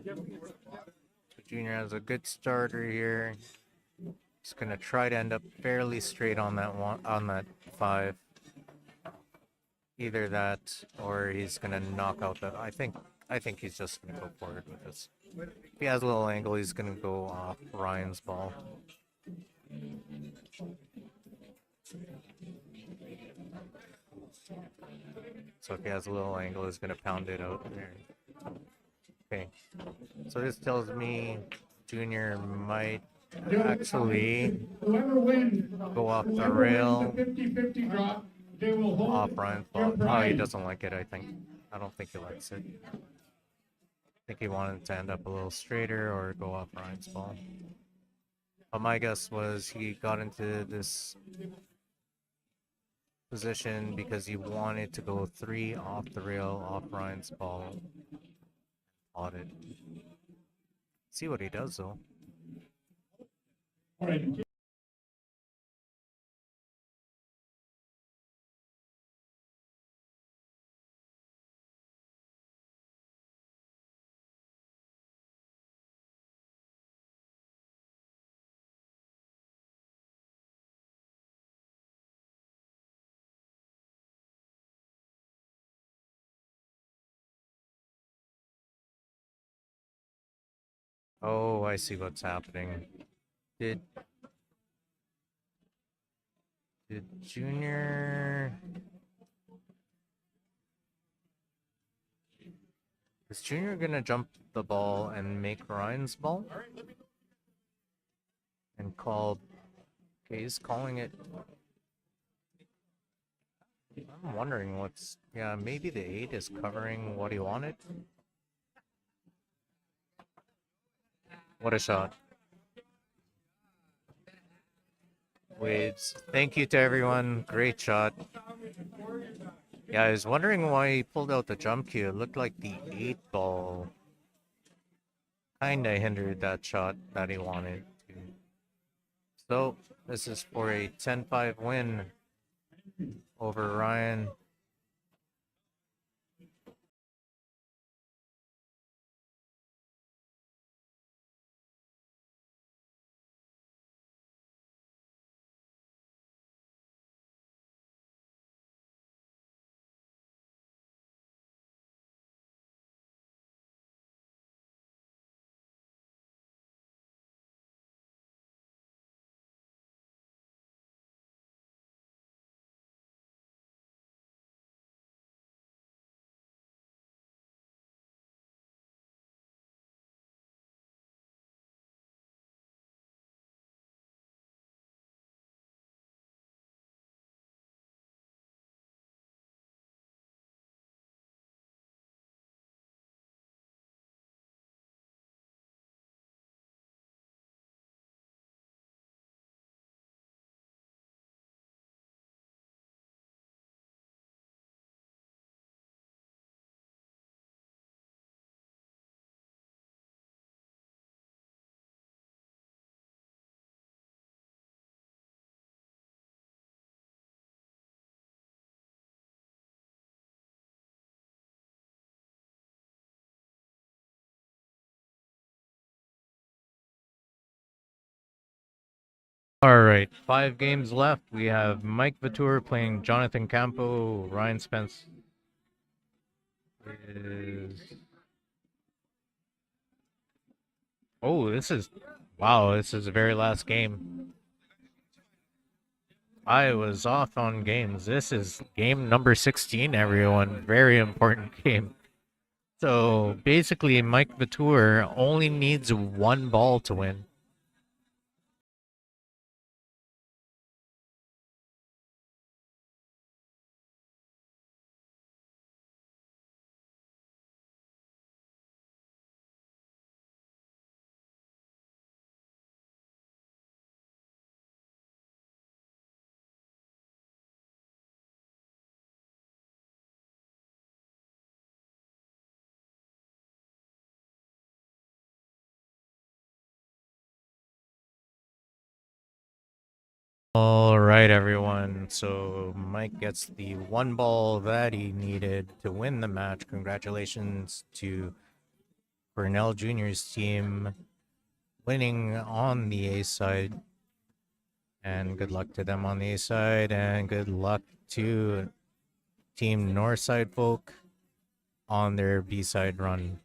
Junior has a good starter here. He's gonna try to end up fairly straight on that one, on that 5. Either that, or he's gonna knock out that. I think he's just gonna go forward with this. If he has a little angle, he's gonna go off Ryan's ball. So if he has a little angle, he's gonna pound it out there. Okay. So this tells me Junior might actually Whoever wins, go off the whoever rail, wins the 50-50 drop, they will hold off Ryan's ball. your Oh, he prize. doesn't like it, I think. I don't think he likes it. I think he wanted to end up a little straighter or go off Ryan's ball. But my guess was he got into this position because he wanted to go 3 off the rail, off Ryan's ball. Fought it. See what he does though. All right. Oh, I see what's happening. Did Junior... Is Junior gonna jump the ball and make Ryan's ball? And call... Okay, he's calling it... I'm wondering what's... Yeah, maybe the 8 is covering what he wanted? What a shot. Waves. Thank you to everyone. Great shot. Yeah, I was wondering why he pulled out the jump cue. It looked like the 8 ball kinda hindered that shot that he wanted to. So, this is for a 10-5 win over Ryan. All right, 5 games left. We have Mike Vatour playing Jonathan Campo. Ryan Spence is... Oh, this is... Wow, this is the very last game. I was off on games. This is game number 16, everyone. Very important game. So, basically, Mike Vatour only needs 1 ball to win. All right, everyone. So Mike gets the 1 ball that he needed to win the match. Congratulations to Burnell Jr.'s team winning on the A side. And good luck to them on the east side, and good luck to Team Northside folk on their B side run.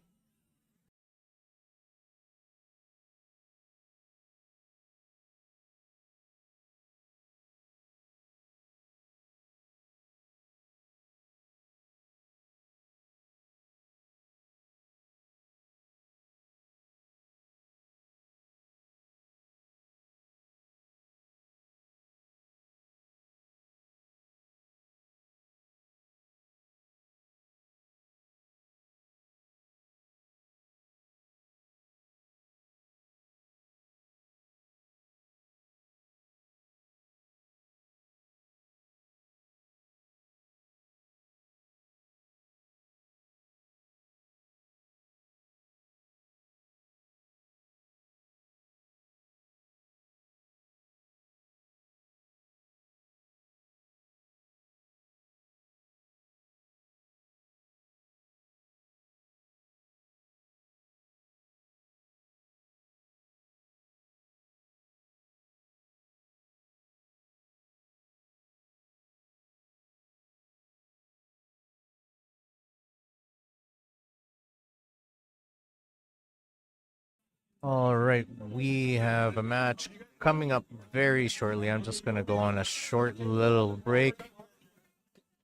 All right, we have a match coming up very shortly. I'm just going to go on a short little break.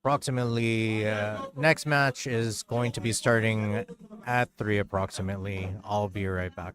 Approximately, next match is going to be starting at 3 approximately. I'll be right back.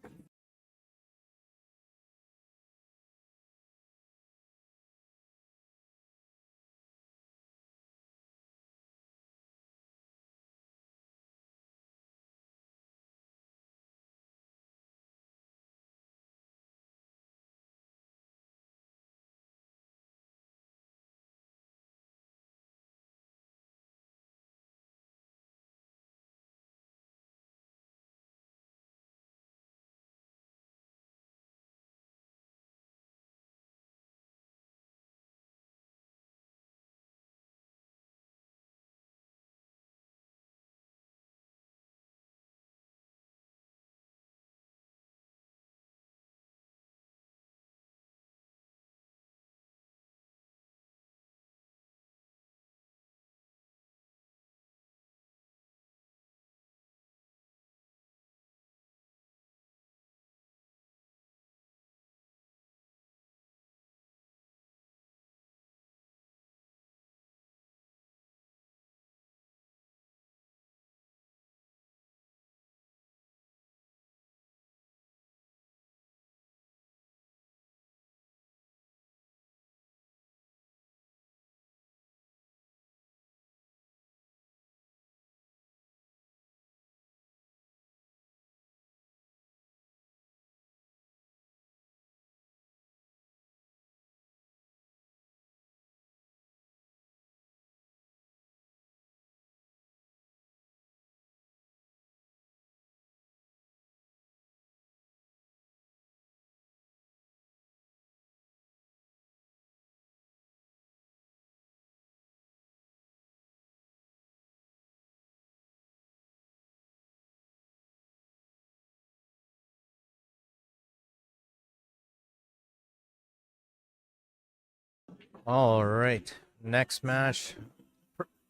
All right, next match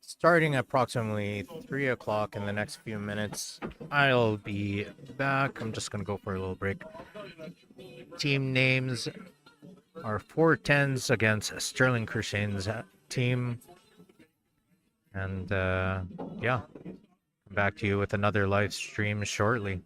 starting approximately 3 o'clock in the next few minutes. I'll be back. I'm just going to go for a little break. Team names are 410s against Sterling Crusane's team. And yeah, back to you with another live stream shortly.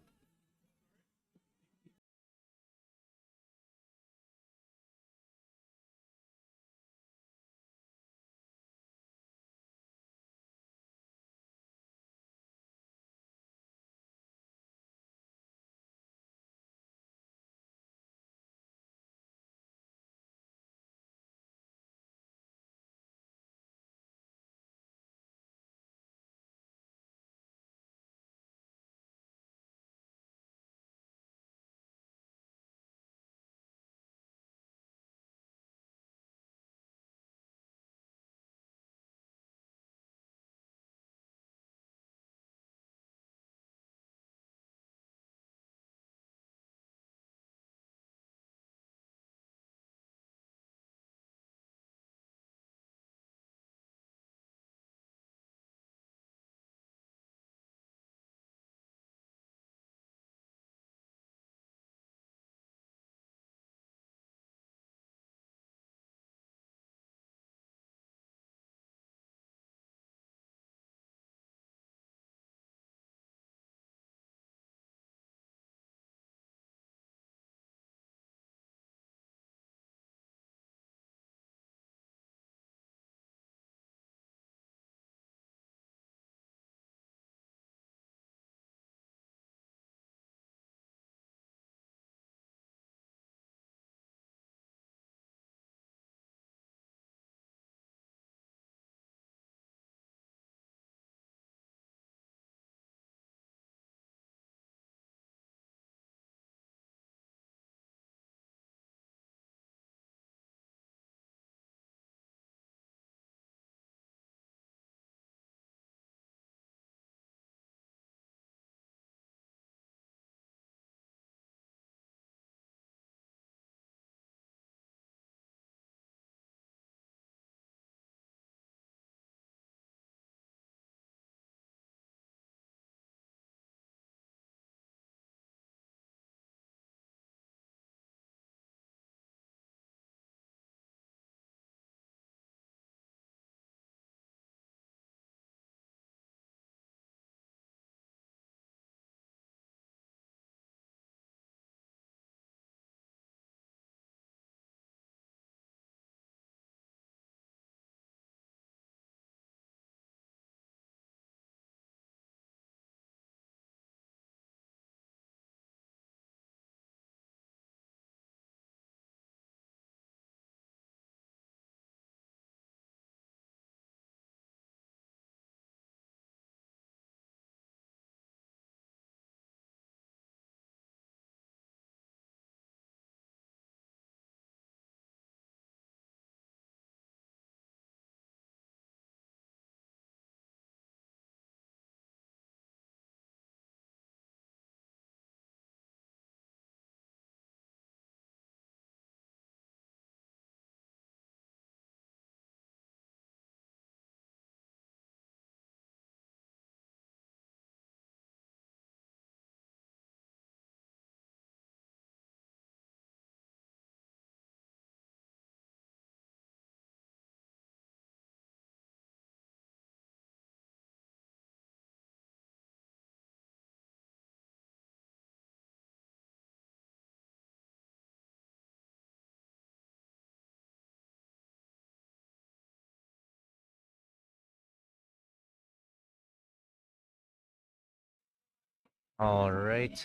All right.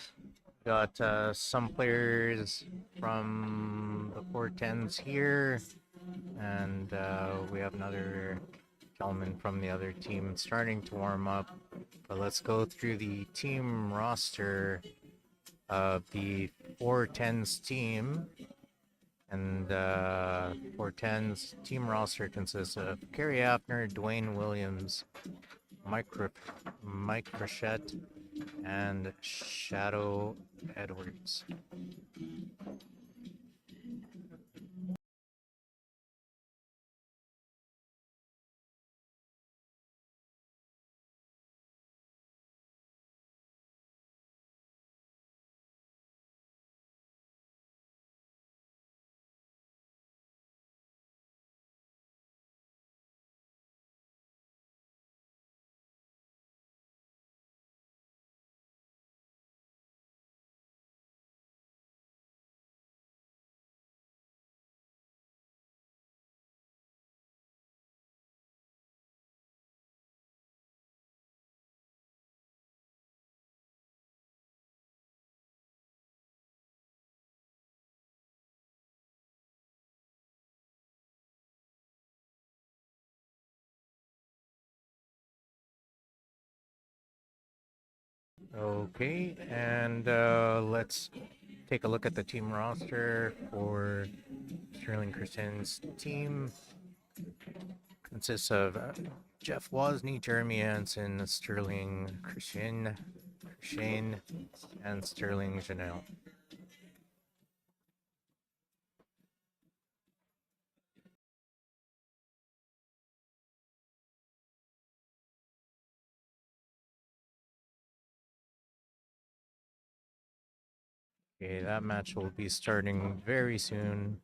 Got some players from the 410s here, and we have another gentleman from the other team starting to warm up. But let's go through the team roster of the 410s team. And 410's team roster consists of Kerry Afner, Dwayne Williams, Mike Frechette, and Shadow Edwards. Okay, and let's take a look at the team roster for Sterling Christian's team. Consists of Jeff Wozni, Jeremy Anson, Sterling Christian, Shane, and Sterling Janelle. Okay, that match will be starting very soon.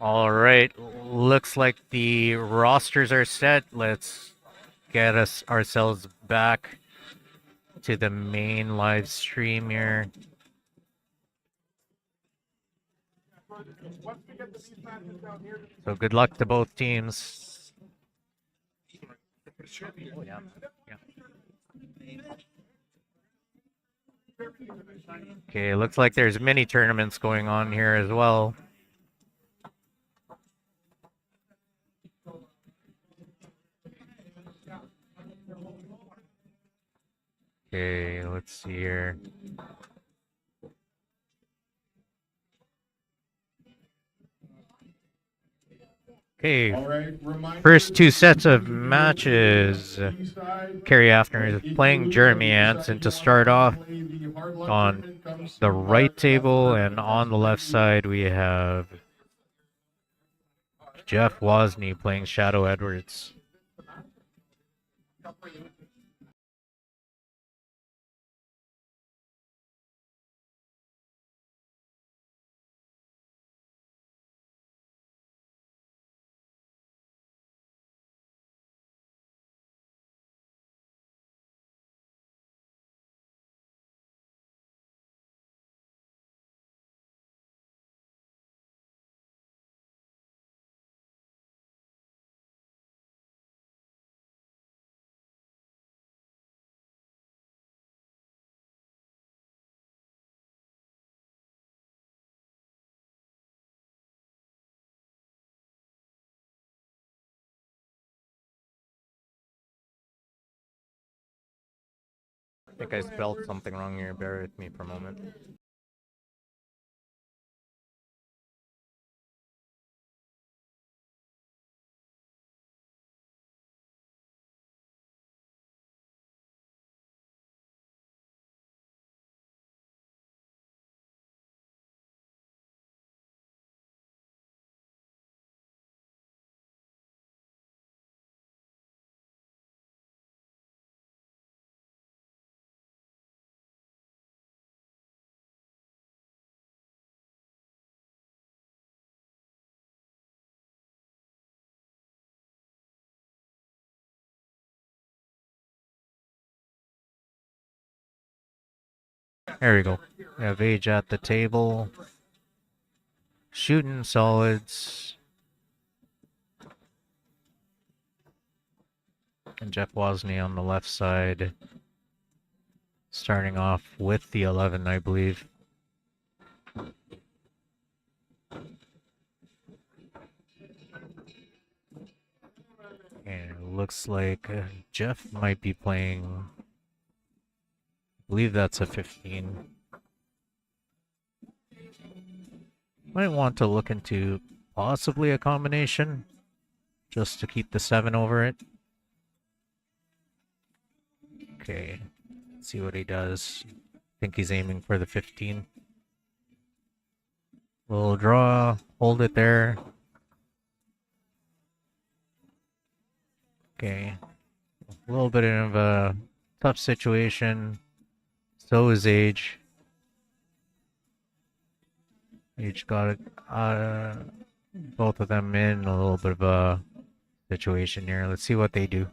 All right, looks like the rosters are set. Let's get us ourselves back to the main live stream here. So good luck to both teams. Oh, yeah. Okay, looks like there's mini tournaments going on here as well. Okay, let's see here. Okay, All right, reminder first two to sets of the matches. side. Kerry Afner is If playing you Jeremy decide Anson you to wanna start off. play the hard luck On tournament, come the swing by right our craft table, room and at on the left West side we have Jeff Wozni playing Shadow Edwards. I think I spelled something wrong here. Bear with me for a moment. There we go. We have Age at the table. Shooting solids. And Jeff Wozni on the left side. Starting off with the 11, I believe. And it looks like Jeff might be playing. I believe that's a 15. Might want to look into possibly a combination just to keep the 7 over it. Okay, let's see what he does. I think he's aiming for the 15. We'll draw, hold it there. Okay, a little bit of a tough situation. So is Age. Age got it. Both of them in a little bit of a situation here. Let's see what they do.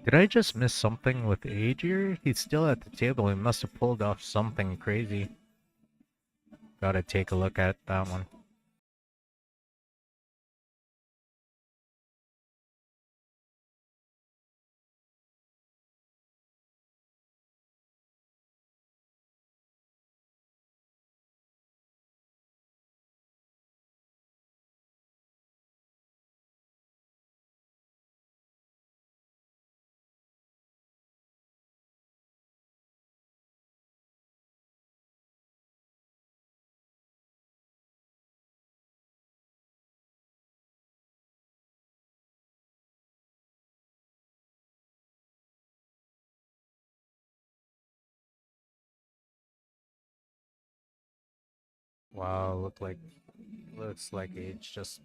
Did I just miss something with age here? He's still at the table. He must have pulled off something crazy. Gotta take a look at that one. Wow, looks like Age just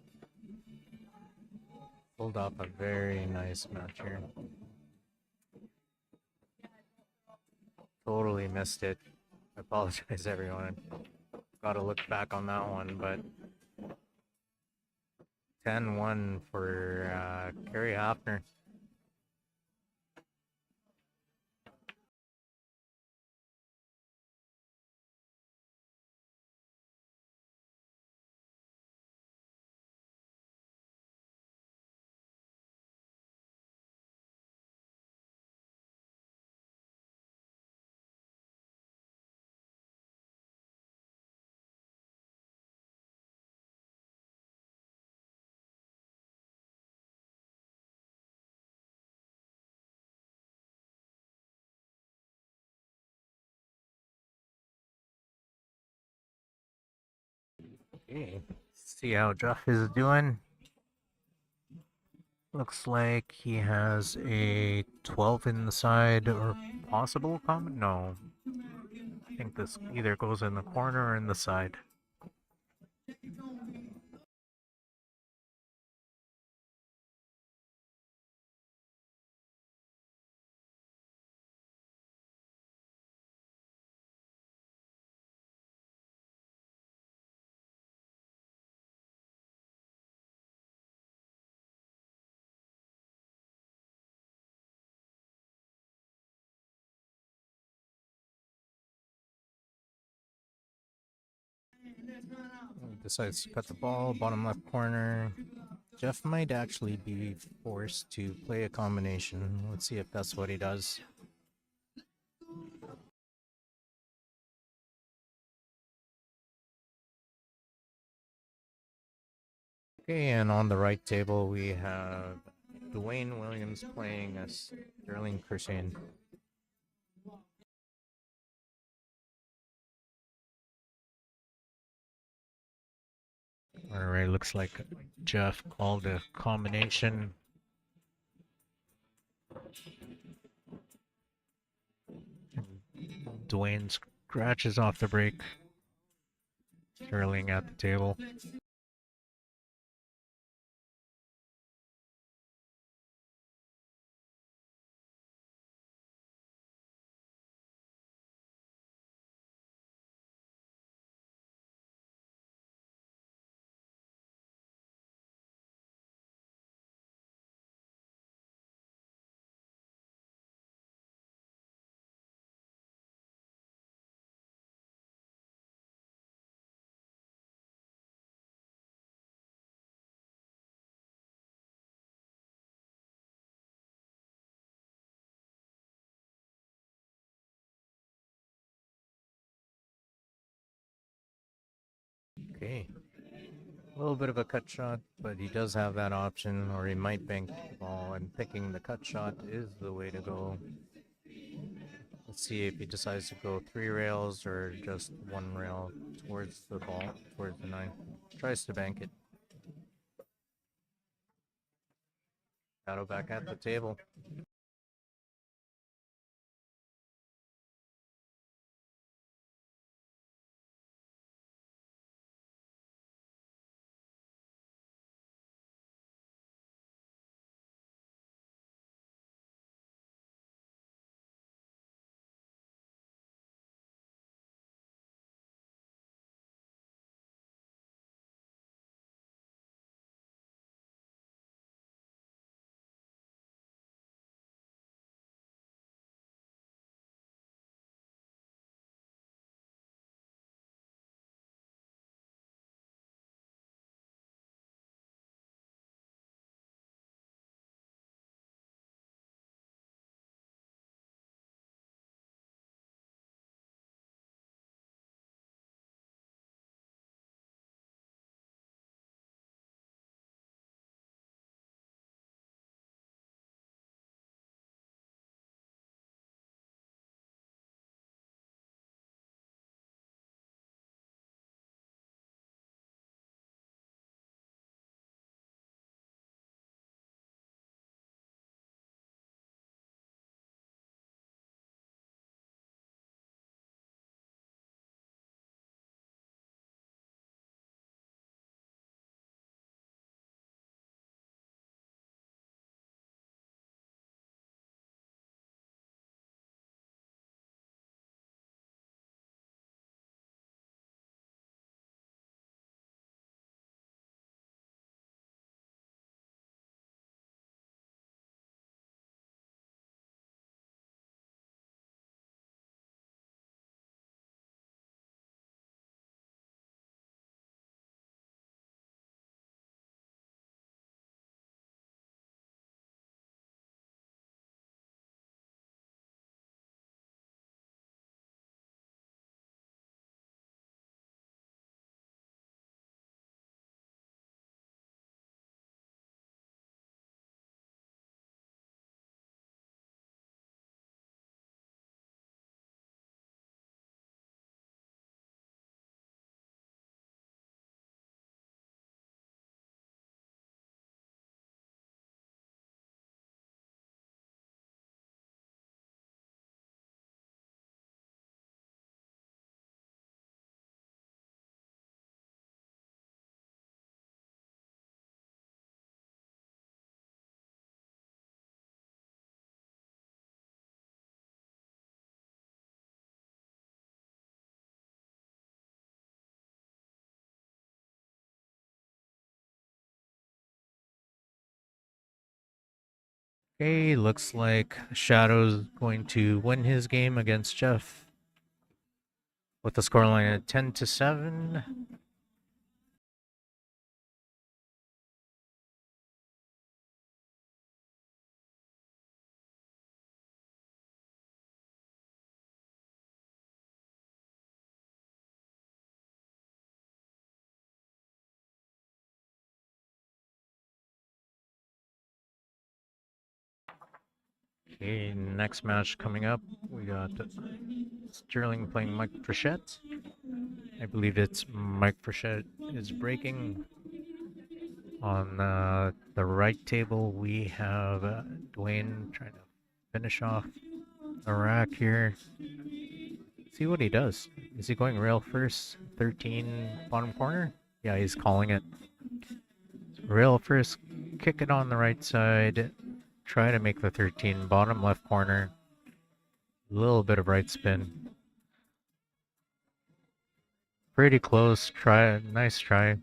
pulled off a very nice match here. Totally missed it. I apologize, everyone. Gotta look back on that one, but 10-1 for Kerry Hafner. Okay, see how Jeff is doing. Looks like he has a 12 in the side or possible comment. No, I think this either goes in the corner or in the side. Decides to cut the ball, bottom left corner. Jeff might actually be forced to play a combination. Let's see if that's what he does. Okay, and on the right table we have Dwayne Williams playing as Sterling Kershaw. Alright, looks like Jeff called a combination. Dwayne scratches off the break. Sterling at the table. Okay. A little bit of a cut shot, but he does have that option, or he might bank the ball, and picking the cut shot is the way to go. Let's see if he decides to go 3 rails or just 1 rail towards the ball, towards the 9. Tries to bank it. Shadow back at the table. Okay, looks like Shadow's going to win his game against Jeff with the scoreline at 10-7. Okay, next match coming up, we got Sterling playing Mike Frechette. I believe it's Mike Frechette is breaking. On the right table, we have Dwayne trying to finish off a rack here. See what he does. Is he going rail first? 13 bottom corner? Yeah, he's calling it. Rail first, kick it on the right side. Try to make the 13 bottom left corner. A little bit of right spin. Pretty close. Nice try.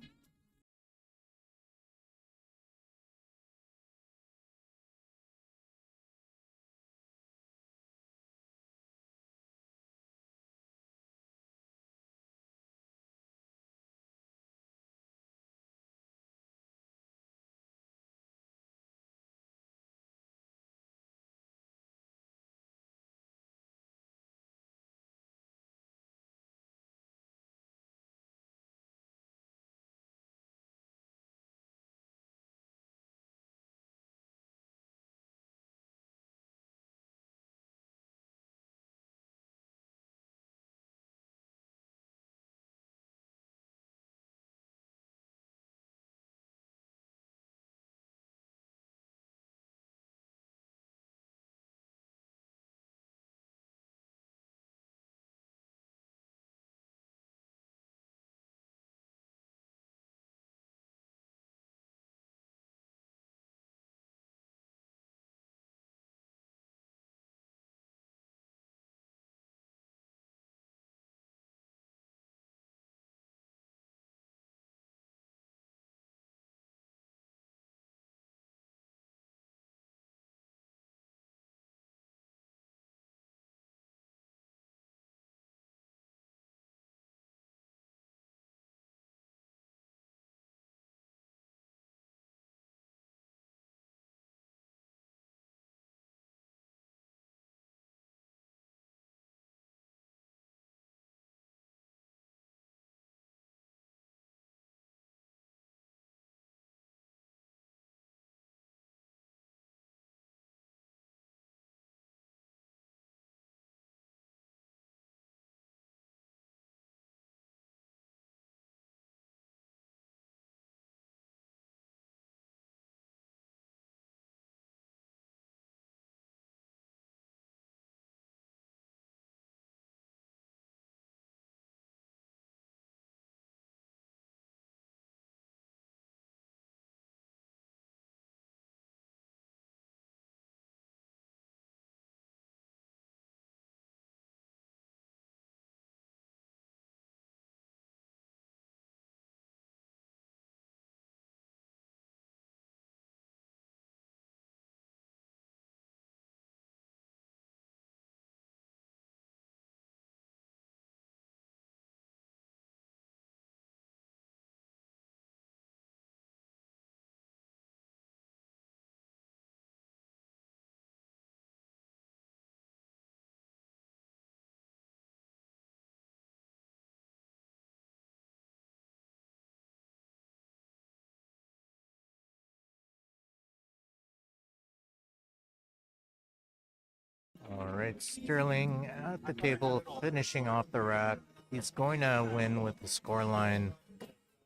All right, Sterling at the table, finishing off the rack. He's going to win with the scoreline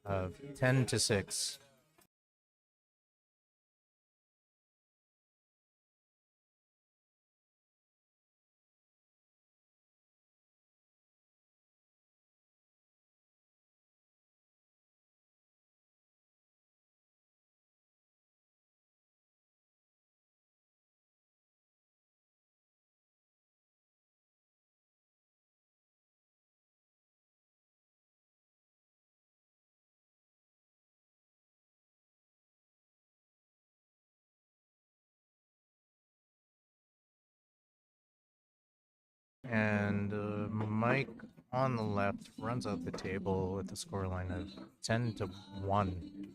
of 10-6. And Mike on the left runs out the table with a scoreline of 10-1.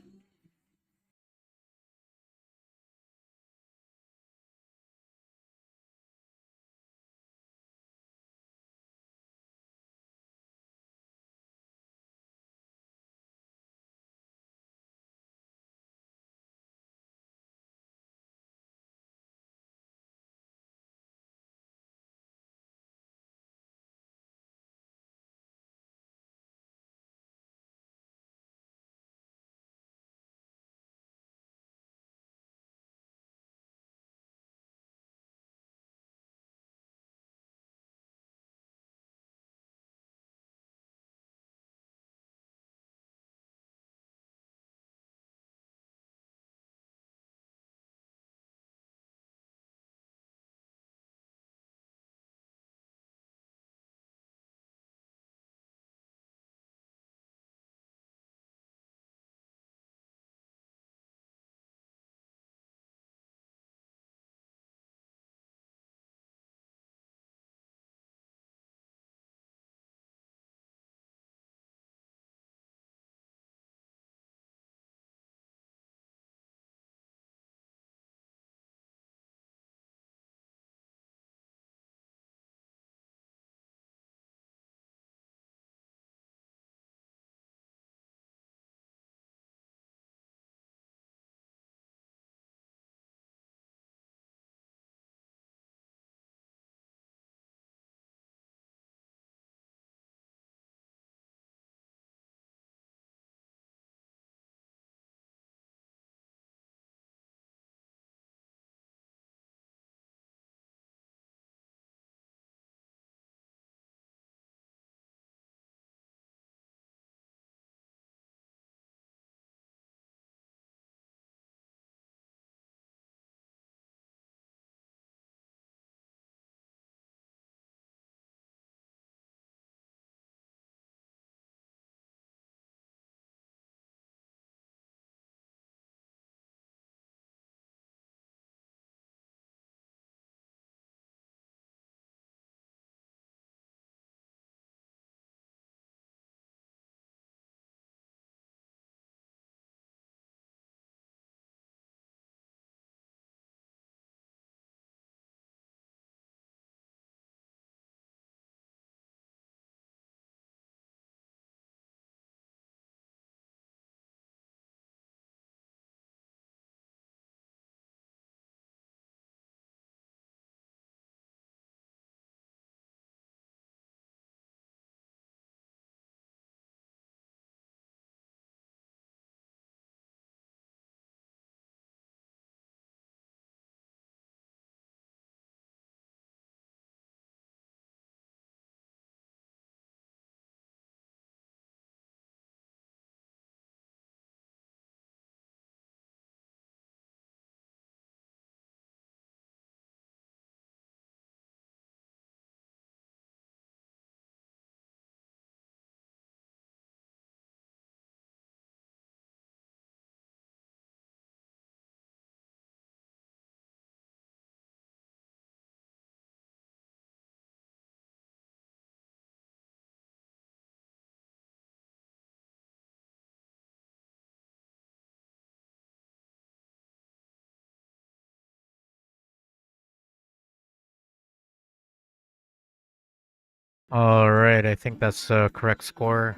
All right, I think that's the correct score.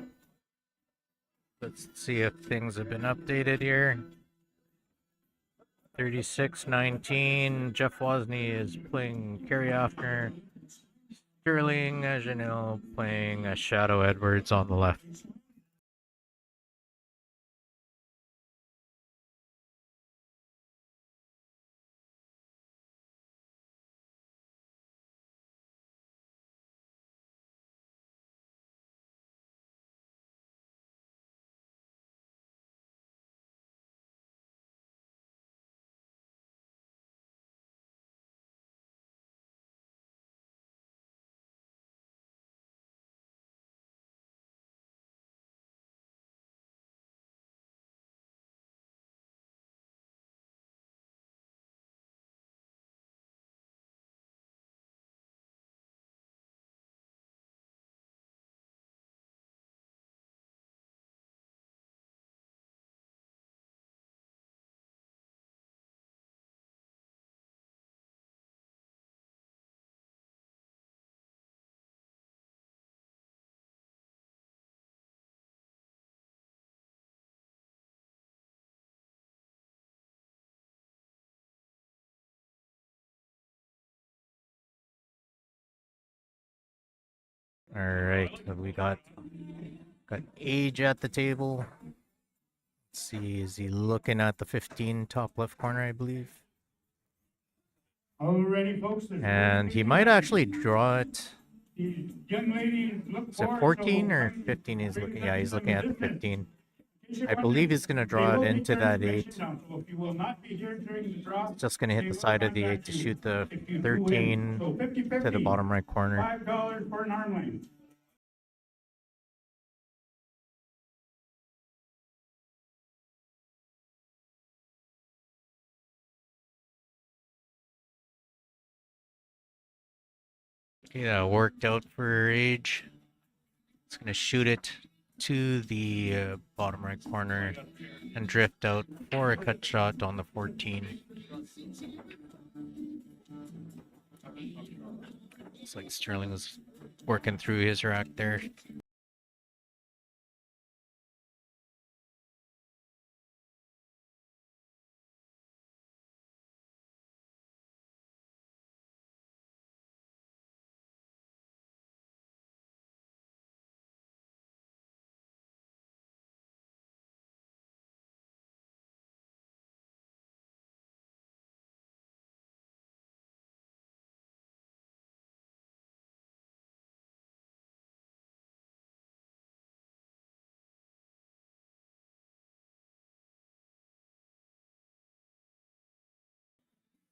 Let's see if things have been updated here. 36-19. Jeff Wozni is playing Kerry Offner. Sterling Janelle playing Shadow Edwards on the left. All right, we got Age at the table. Let's see, is he looking at the 15 top left corner, I believe? All ready, folks? And he might actually draw it. The young lady look Is it forward, 14 so or kindly 15? He's pay looking. Yeah, he's attention looking to at the this. 15. In case you're I believe wondering, he's gonna they draw it will be into that transformation 8. now, so if you will not be here during the draw, Just gonna hit they the will side of the 8 contact to you shoot the if you do win. 13 So 50-50, to the bottom right corner. $5 for an arm length. Yeah, worked out for Age. It's gonna shoot it to the bottom right corner and drift out for a cut shot on the 14. It's like Sterling was working through his rack there.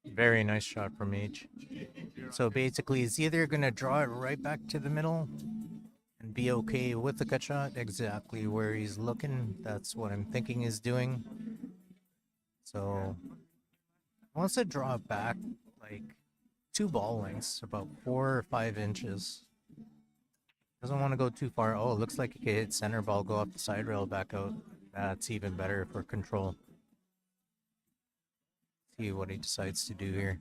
Very nice shot from Age. So basically, he's either going to draw it right back to the middle and be okay with the cut shot, exactly where he's looking. That's what I'm thinking he's doing. So he wants to draw it back like 2 ball lengths, about 4 or 5 inches. Doesn't want to go too far. Oh, it looks like he could hit center ball, go off the side rail, back out. That's even better for control. See what he decides to do here.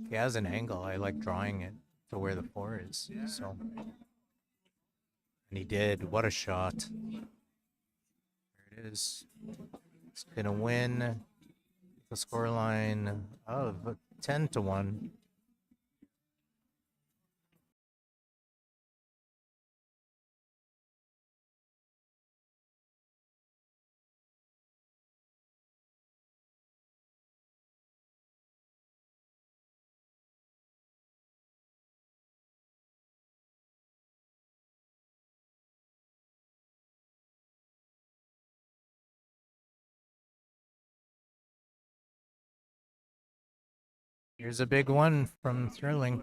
He has an angle. I like drawing it to where the 4 is. So, and he did. What a shot! There it is. It's gonna win the scoreline of 10-1. Here's a big one from Sterling.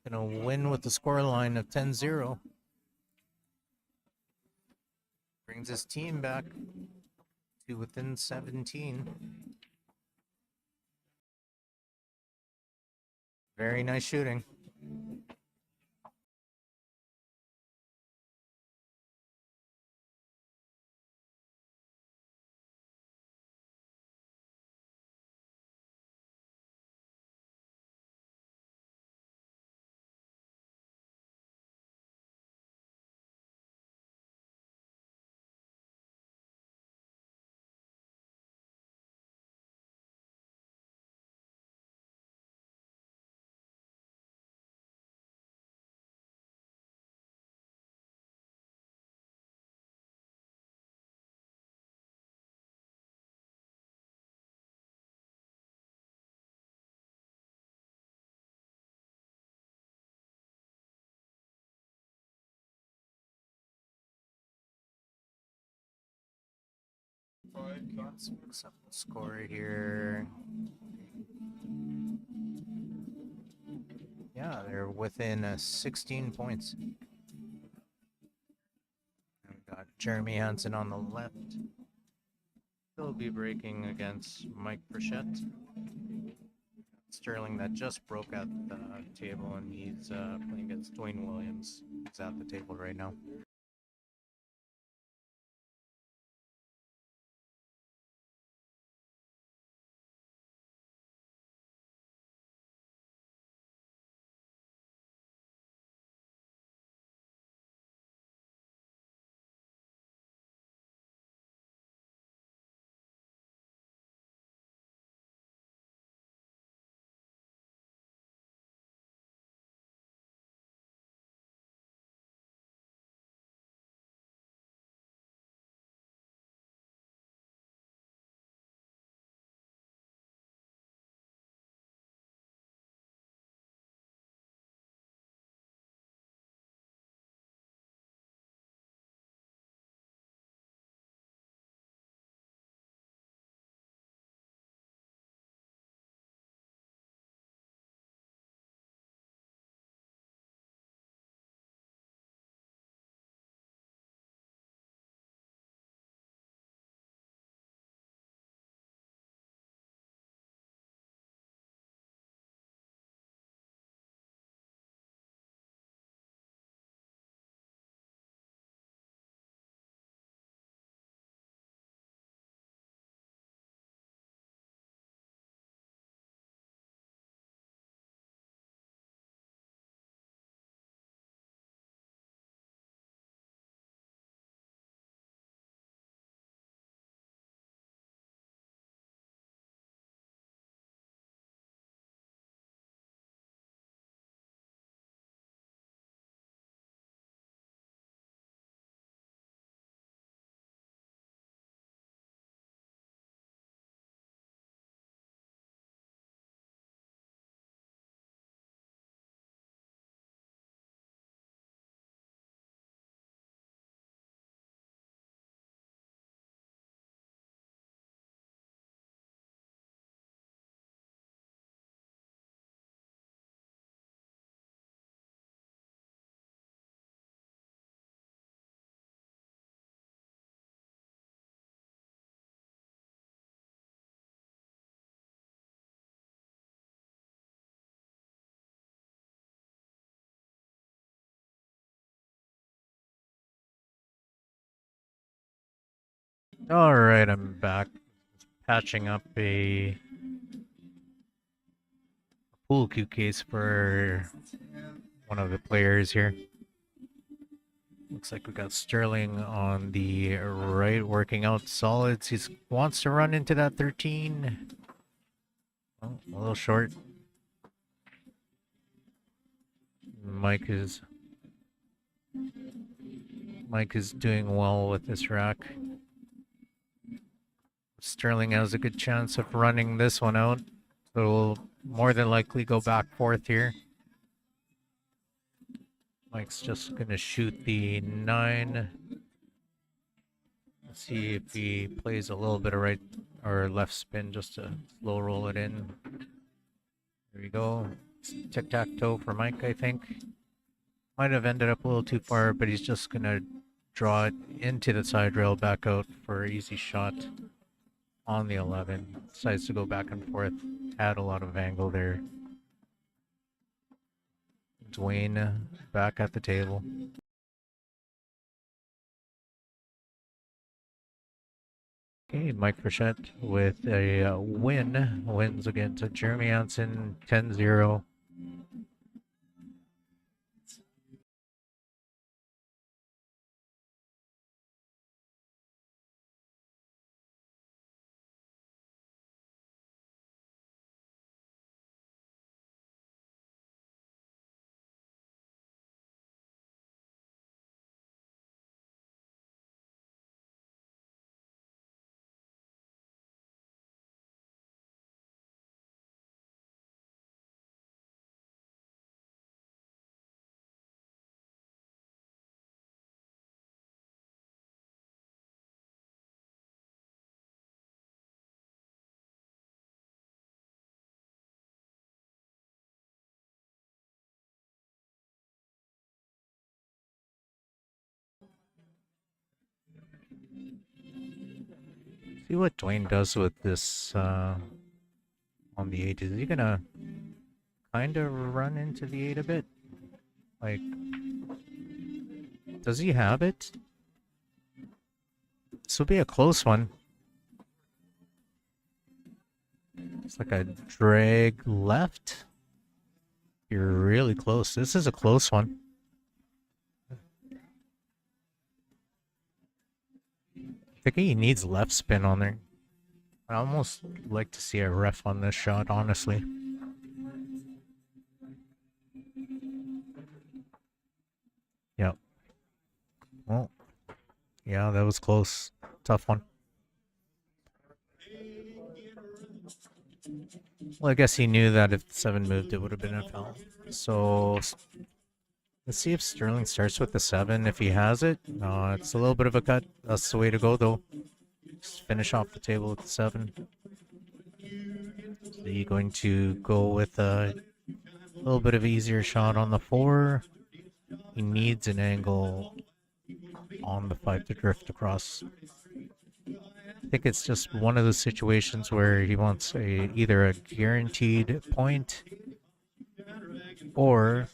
Gonna win with the scoreline of 10-0. Brings his team back to within 17. Very nice shooting. Let's mix up the score here. Yeah, they're within 16 points. And we've got Jeremy Hansen on the left. He'll be breaking against Mike Frechette. Sterling that just broke at the table, and he's playing against Dwayne Williams. He's at the table right now. All right, I'm back. Patching up a pool cue case for one of the players here. Looks like we got Sterling on the right, working out solids. He wants to run into that 13. Oh, a little short. Mike is doing well with this rack. Sterling has a good chance of running this one out, so we'll more than likely go back fourth here. Mike's just gonna shoot the 9. Let's see if he plays a little bit of right or left spin just to slow roll it in. There we go. Tic-tac-toe for Mike, I think. Might have ended up a little too far, but he's just gonna draw it into the side rail, back out for an easy shot on the 11. Decides to go back and forth. Had a lot of angle there. Dwayne back at the table. Okay, Mike Frechette with a win. Wins against Jeremy Hansen 10-0. See what Dwayne does with this on the 8. Is he gonna kind of run into the 8 a bit? Like, does he have it? This will be a close one. It's like a drag left. You're really close. This is a close one. I think he needs left spin on there. I almost like to see a ref on this shot, honestly. Yep. Well, yeah, that was close. Tough one. Well, I guess he knew that if the 7 moved, it would have been a foul. So let's see if Sterling starts with the 7. If he has it, it's a little bit of a cut. That's the way to go, though. Just finish off the table with the 7. So you're going to go with a little bit of easier shot on the 4. He needs an angle on the 5 to drift across. I think it's just one of those situations where he wants either a guaranteed point or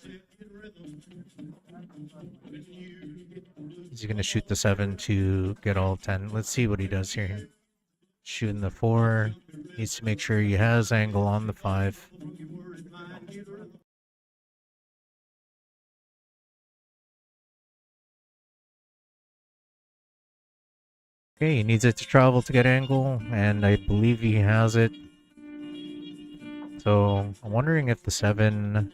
he's going to shoot the 7 to get all 10. Let's see what he does here. Shooting the 4. Needs to make sure he has angle on the 5. Okay, he needs it to travel to get angle, and I believe he has it. So I'm wondering if the 7...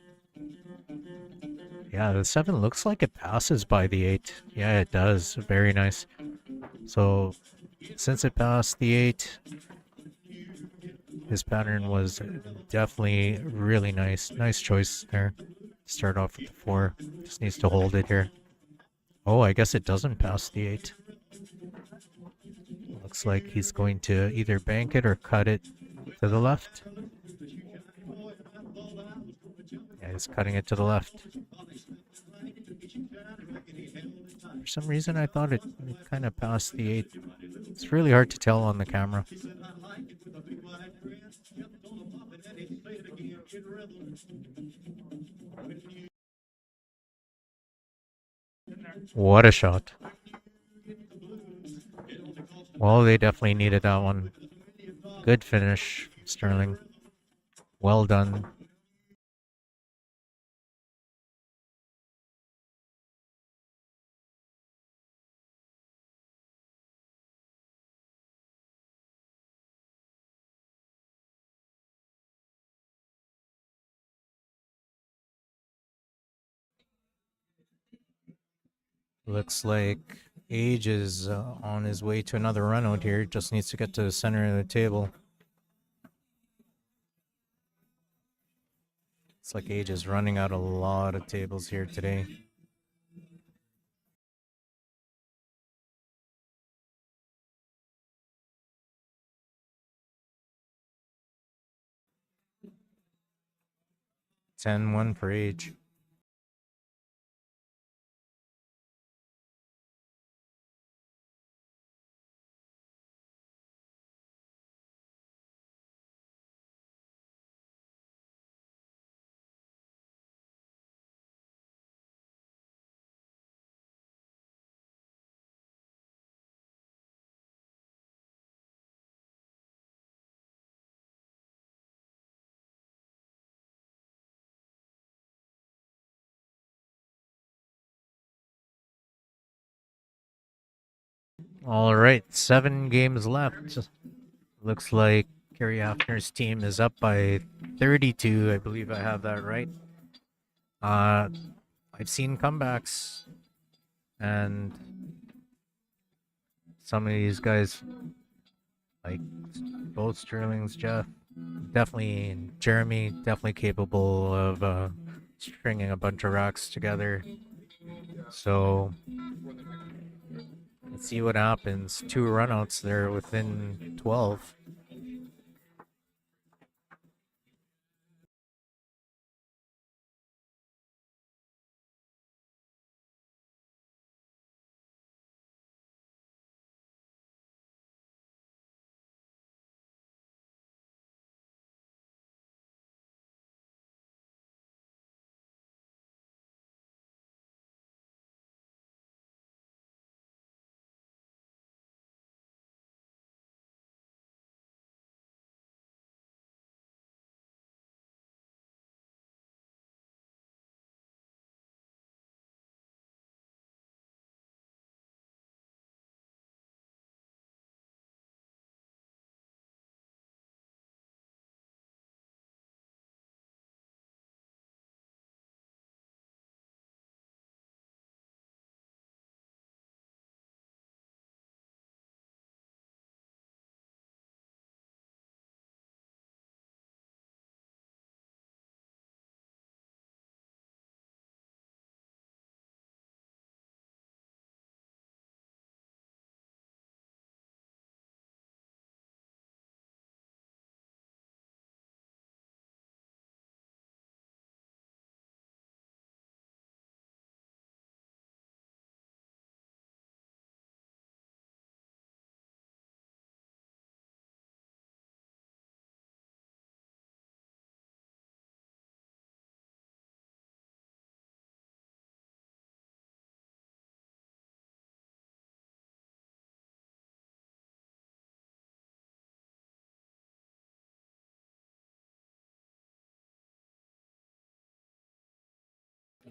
Yeah, the 7 looks like it passes by the 8. Yeah, it does. Very nice. So since it passed the 8, his pattern was definitely really nice. Nice choice there. Start off with the 4. Just needs to hold it here. Oh, I guess it doesn't pass the 8. Looks like he's going to either bank it or cut it to the left. Yeah, he's cutting it to the left. For some reason, I thought it kind of passed the 8. It's really hard to tell on the camera. What a shot. Well, they definitely needed that one. Good finish, Sterling. Well done. Looks like Age is on his way to another run out here. Just needs to get to the center of the table. It's like Age is running out a lot of tables here today. Ten-one for Age. All right, 7 games left. Looks like Kerry Hafner's team is up by 32. I believe I have that right. I've seen comebacks, and some of these guys, like both Sterling's, Jeff, definitely, and Jeremy, definitely capable of stringing a bunch of rocks together. So let's see what happens. 2 runouts there within 12.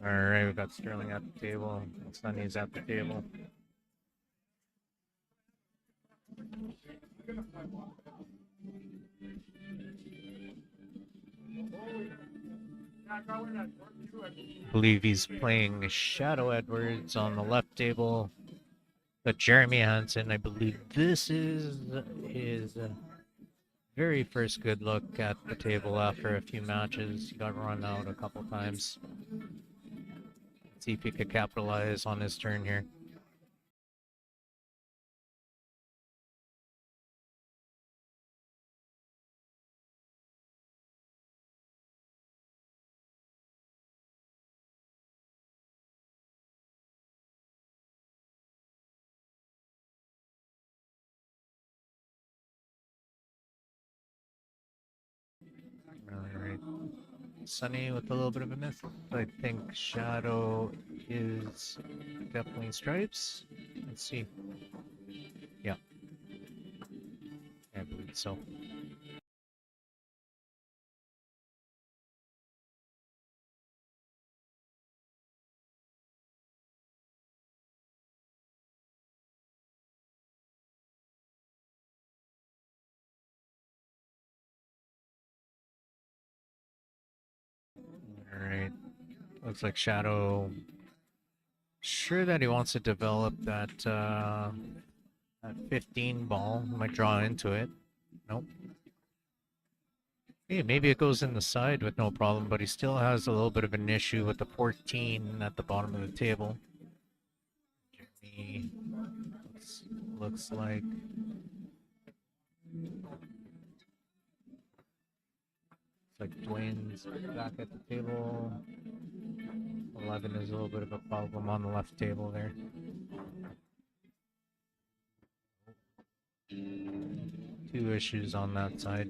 All right, we've got Sterling at the table. Sunny's at the table. I believe he's playing Shadow Edwards on the left table. But Jeremy Hansen, I believe this is his very first good look at the table after a few matches. He got run out a couple times. Let's see if he could capitalize on his turn here. All right. Sunny with a little bit of a miss. I think Shadow is definitely stripes. Let's see. Yeah. I believe so. All right. Looks like Shadow. Sure that he wants to develop that 15 ball. Might draw into it. Nope. Hey, maybe it goes in the side with no problem, but he still has a little bit of an issue with the 14 at the bottom of the table. Jeremy looks like Dwayne's back at the table. 11 is a little bit of a problem on the left table there. Two issues on that side.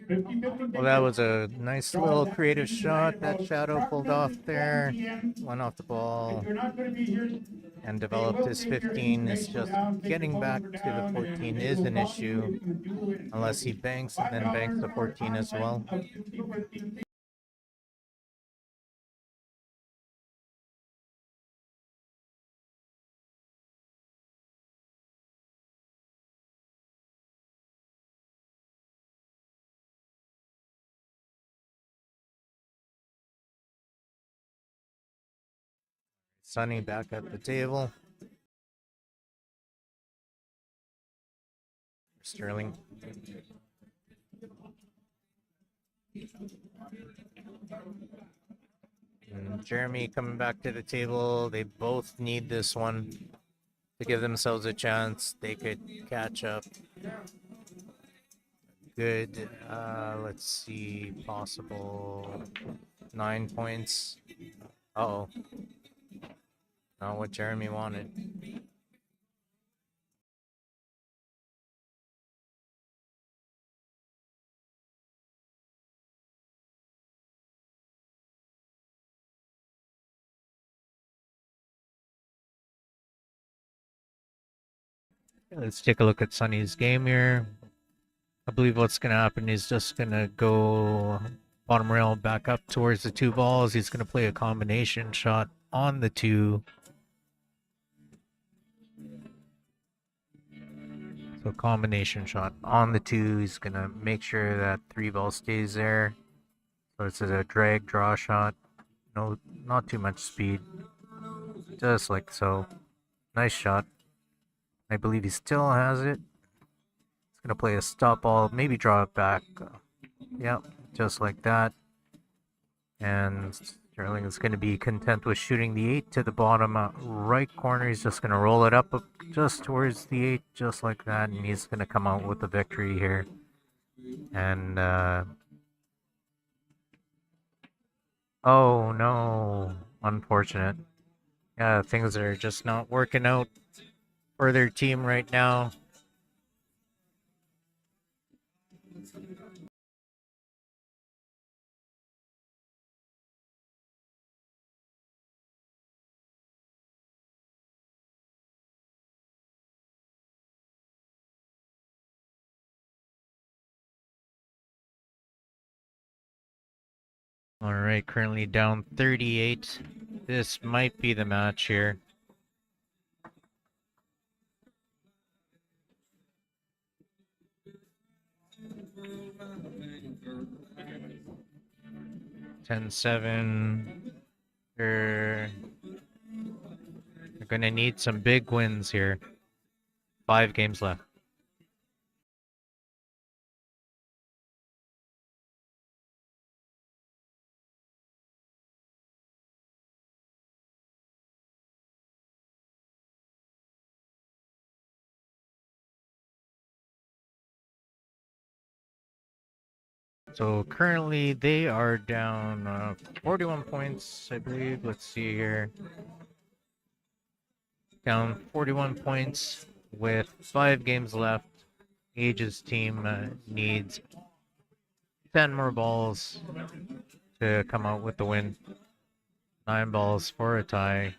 Well, that was a nice little creative shot that Shadow pulled off there. Went off the ball and developed his 15. It's just getting back to the 14 is an issue unless he banks and then banks the 14 as well. Sunny back at the table. Sterling. And Jeremy coming back to the table. They both need this one to give themselves a chance. They could catch up. Good. Let's see. Possible 9 points. Uh-oh. Not what Jeremy wanted. Let's take a look at Sunny's game here. I believe what's going to happen is just going to go bottom rail back up towards the two balls. He's going to play a combination shot on the two. So combination shot on the two. He's going to make sure that three ball stays there. So it's a drag draw shot. No, not too much speed. Just like so. Nice shot. I believe he still has it. He's going to play a stop ball, maybe draw it back. Yep, just like that. And Sterling is going to be content with shooting the 8 to the bottom right corner. He's just going to roll it up just towards the 8, just like that. And he's going to come out with the victory here. And, oh no, unfortunate. Yeah, things are just not working out for their team right now. All right, currently down 38. This might be the match here. (10-7). They're gonna need some big wins here. 5 games left. So currently they are down 41 points, I believe. Let's see here. Down 41 points with 5 games left. Age's team needs 10 more balls to come out with the win. 9 balls for a tie.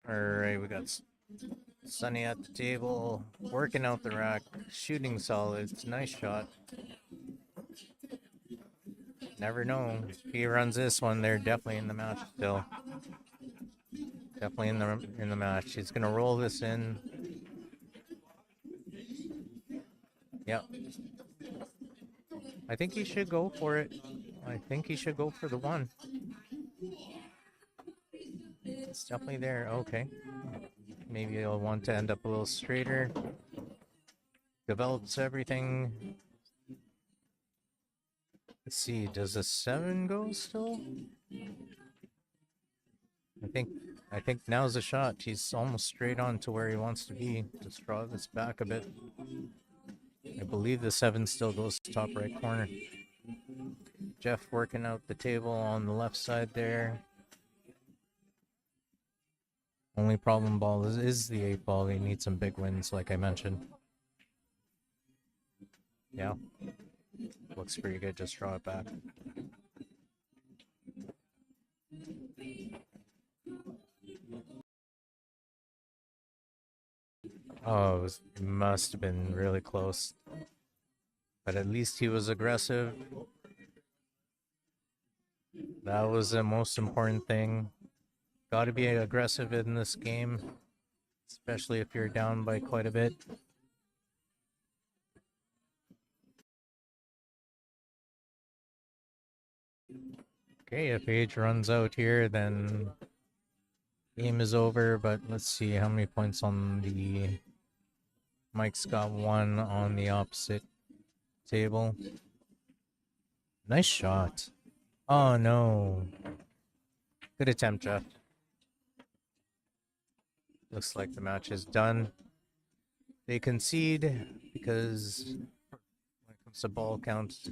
All right, we got Sunny at the table, working out the rack, shooting solids. Nice shot. Never know. If he runs this one, they're definitely in the match still. Definitely in the match. He's gonna roll this in. Yep. I think he should go for it. I think he should go for the one. It's definitely there. Okay. Maybe he'll want to end up a little straighter. Develops everything. Let's see. Does the 7 go still? I think now's the shot. He's almost straight on to where he wants to be. Just draw this back a bit. I believe the 7 still goes to top right corner. Jeff working out the table on the left side there. Only problem ball is the 8 ball. They need some big wins, like I mentioned. Yeah. Looks pretty good. Just draw it back. Oh, it must have been really close. But at least he was aggressive. That was the most important thing. Got to be aggressive in this game, especially if you're down by quite a bit. Okay, if Age runs out here, then game is over. But let's see how many points on the... Mike's got 1 on the opposite table. Nice shot. Oh no. Good attempt, Jeff. Looks like the match is done. They concede because when it comes to ball counts,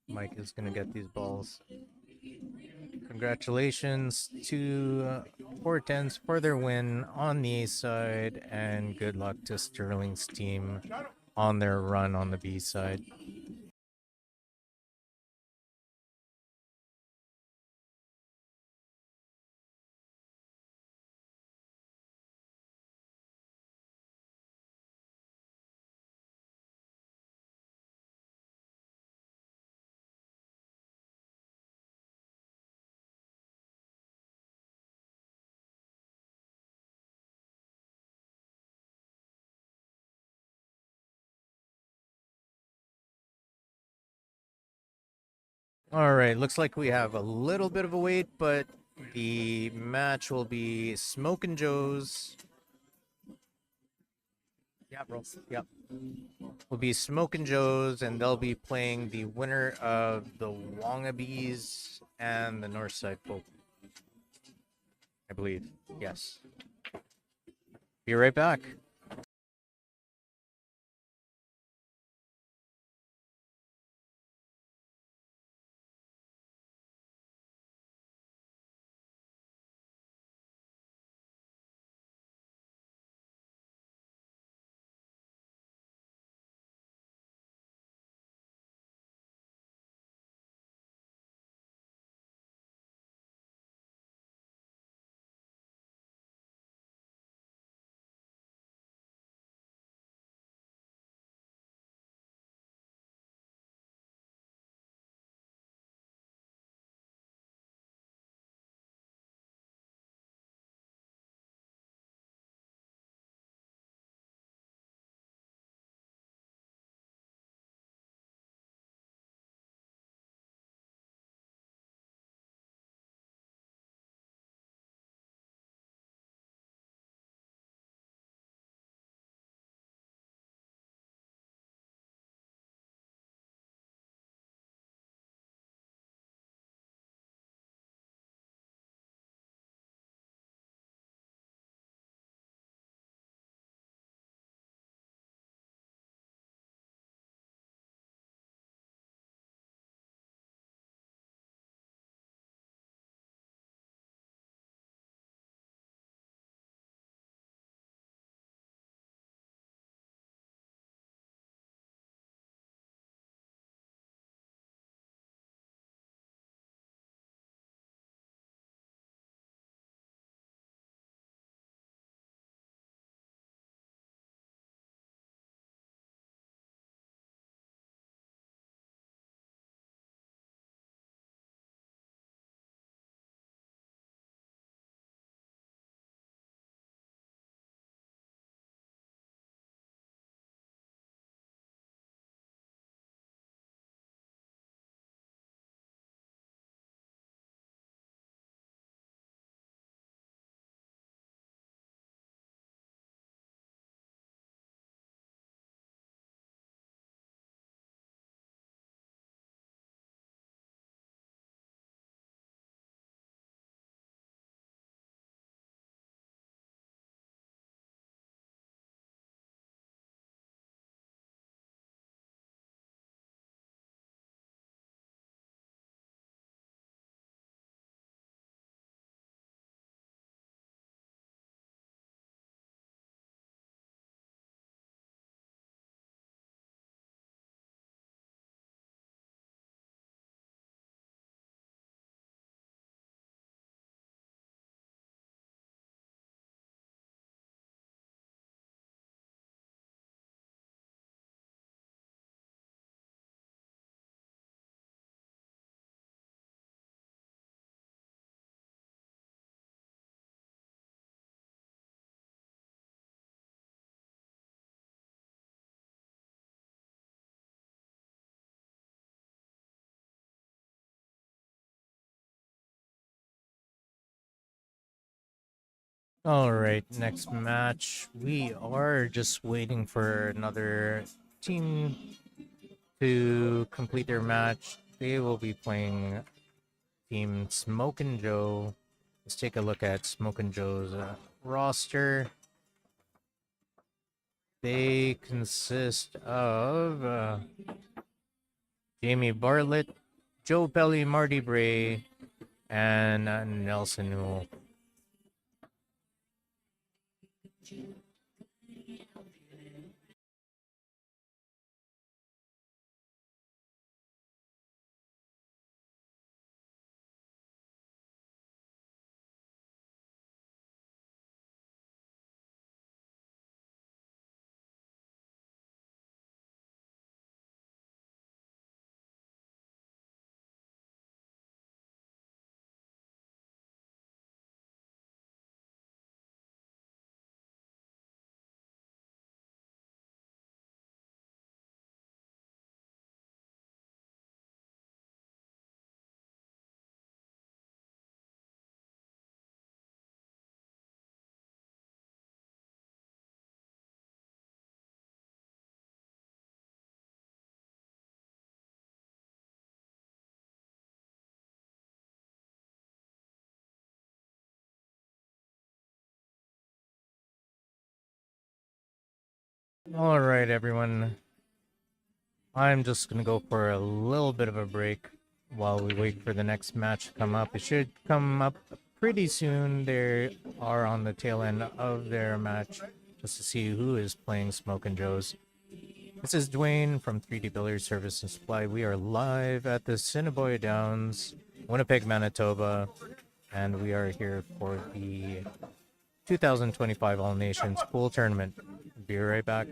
Mike is going to get these balls. Congratulations to Portents for their win on the A side, and good luck to Sterling's team on their run on the B side. All right, looks like we have a little bit of a wait, but the match will be Smokin' Joe's. Yeah, bro. Yep. Will be Smokin' Joe's, and they'll be playing the winner of the Wongabis and the Northside Folk. I believe. Yes. Be right back. All right, next match. We are just waiting for another team to complete their match. They will be playing Team Smokin' Joe. Let's take a look at Smokin' Joe's roster. They consist of Jamie Bartlett, Joe Pelly, Marty Bray, and Nelson Newell. All right, everyone. I'm just going to go for a little bit of a break while we wait for the next match to come up. It should come up pretty soon. They are on the tail end of their match just to see who is playing Smokin' Joe's. This is Dwayne from 3D Billiard Service and Supply. We are live at the Assiniboia Downs, Winnipeg, Manitoba, and we are here for the 2025 All Nations Pool Tournament. Be right back.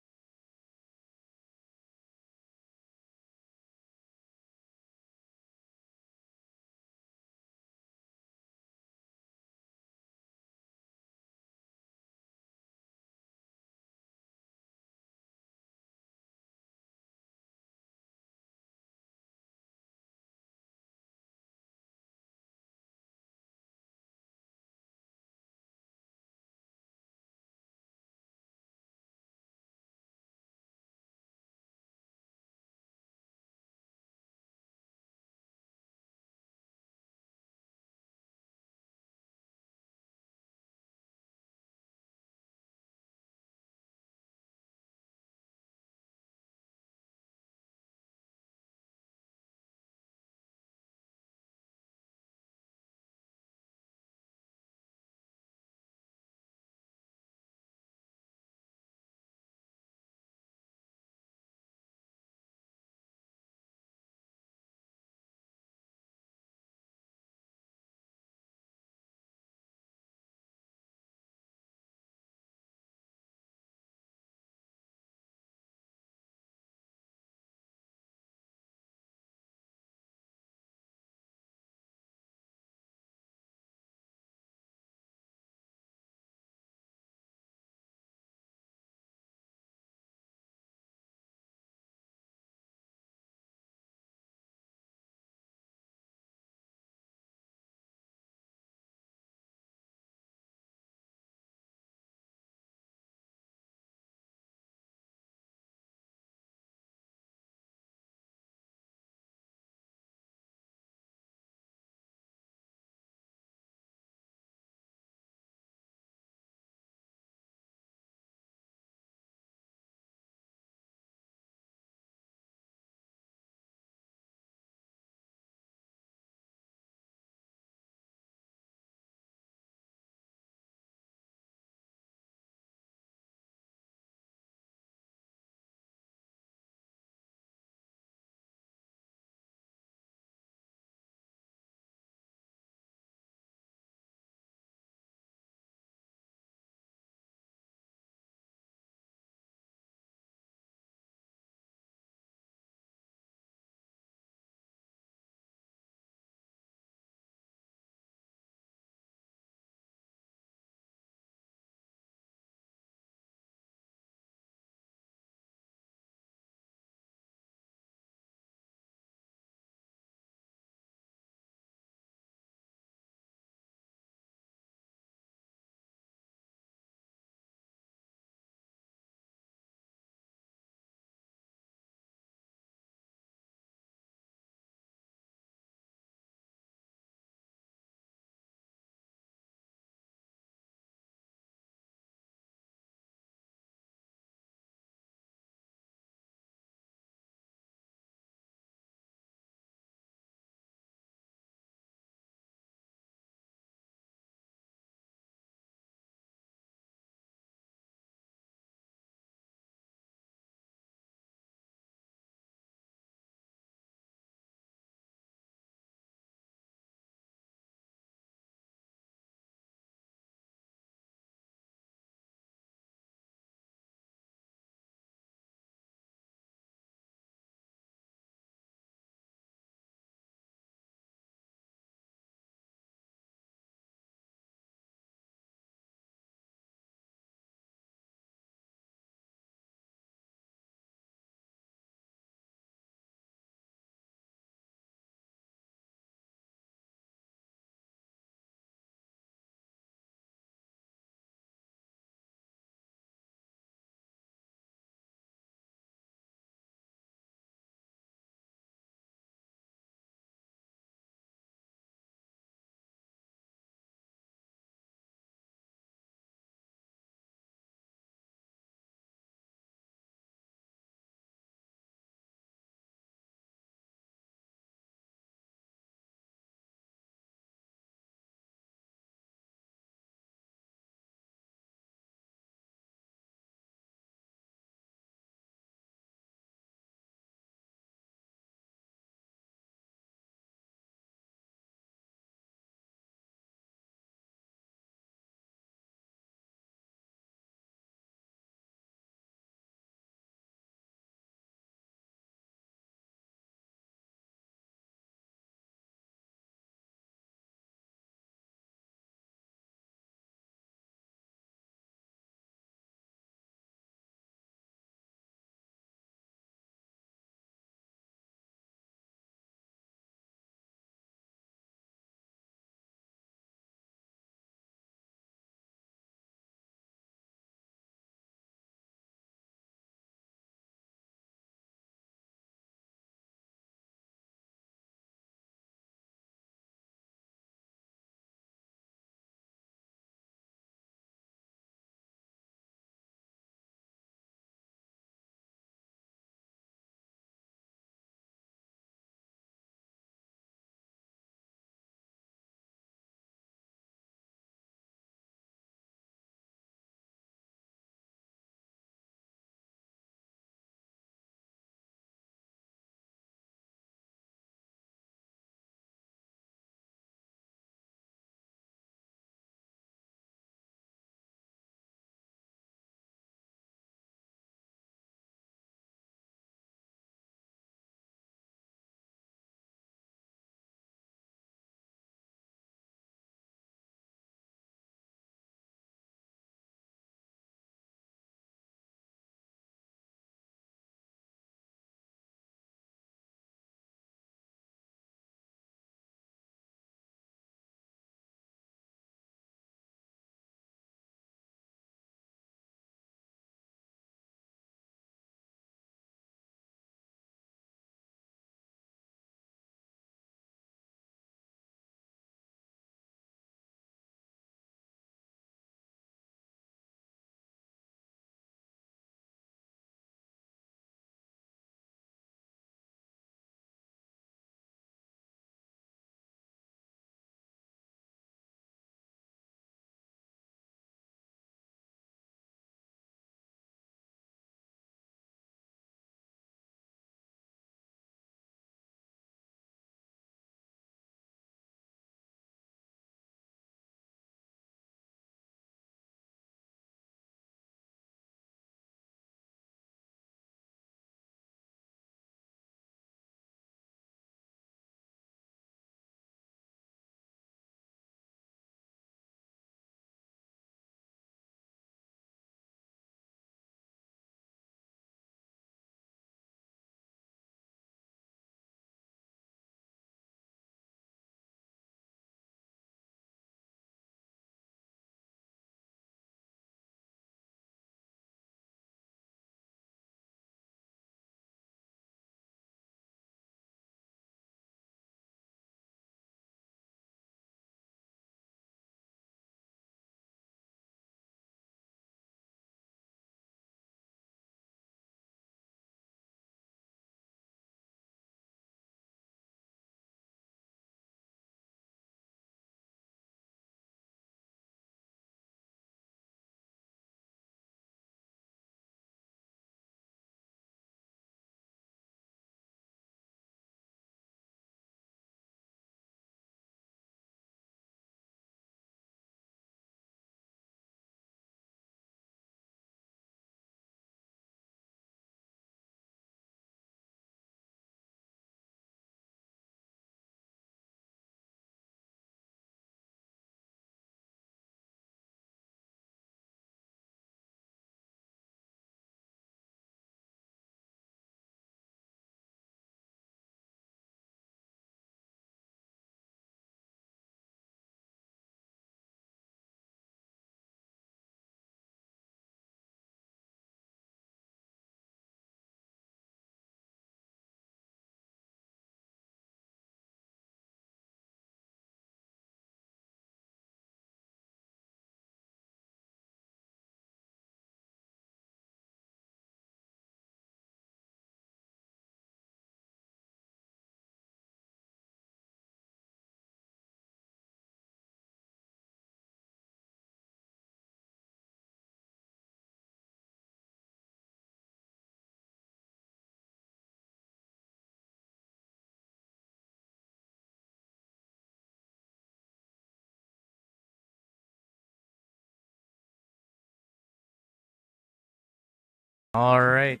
All right,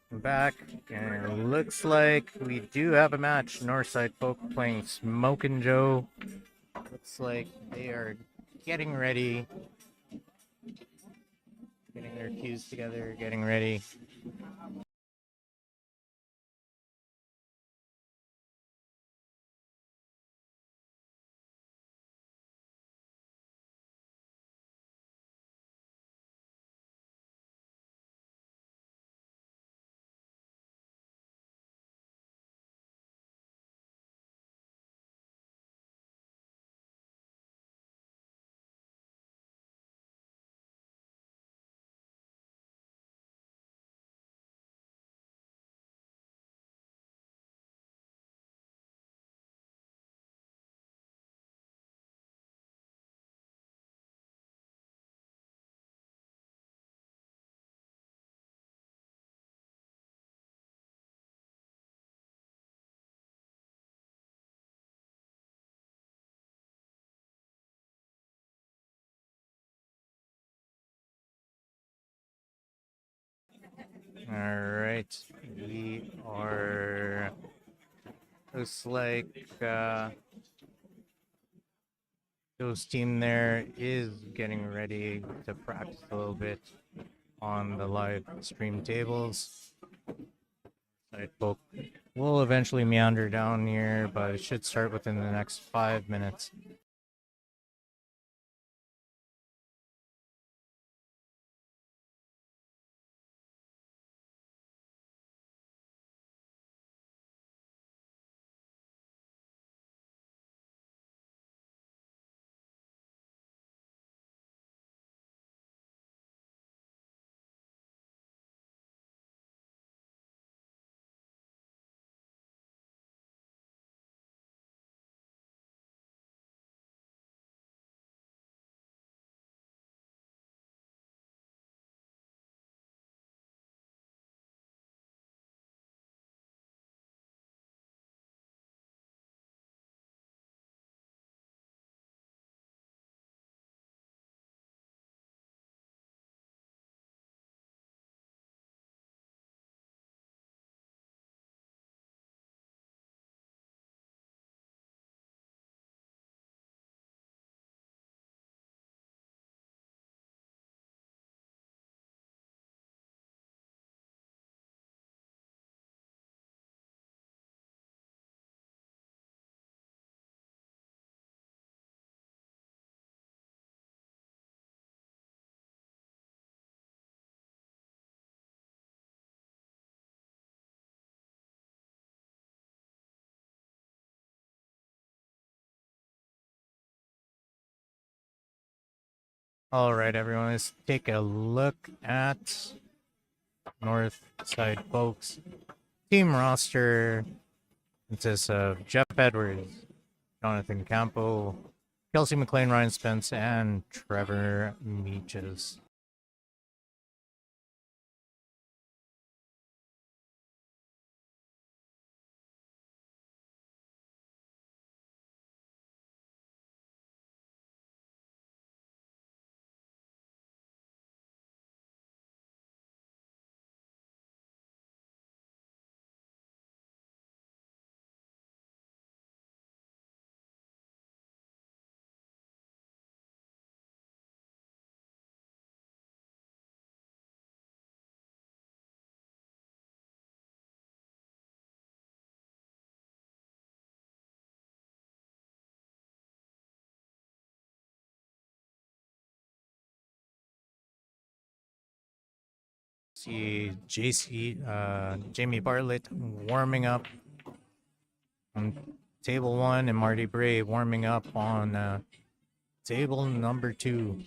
we're back, and it looks like we do have a match. Northside folk playing Smokin' Joe. Looks like they are getting ready, getting their cues together, getting ready. All right, we are. Looks like Joe's team there is getting ready to practice a little bit on the live stream tables. Side folk will eventually meander down here, but it should start within the next 5 minutes. All right, everyone, let's take a look at North Side folks team roster. Consists of Jeff Edwards, Jonathan Campo, Kelsey McLean, Ryan Spence, and Trevor Meaches. See Jamie Bartlett warming up on table one, and Marty Bray warming up on table number 2.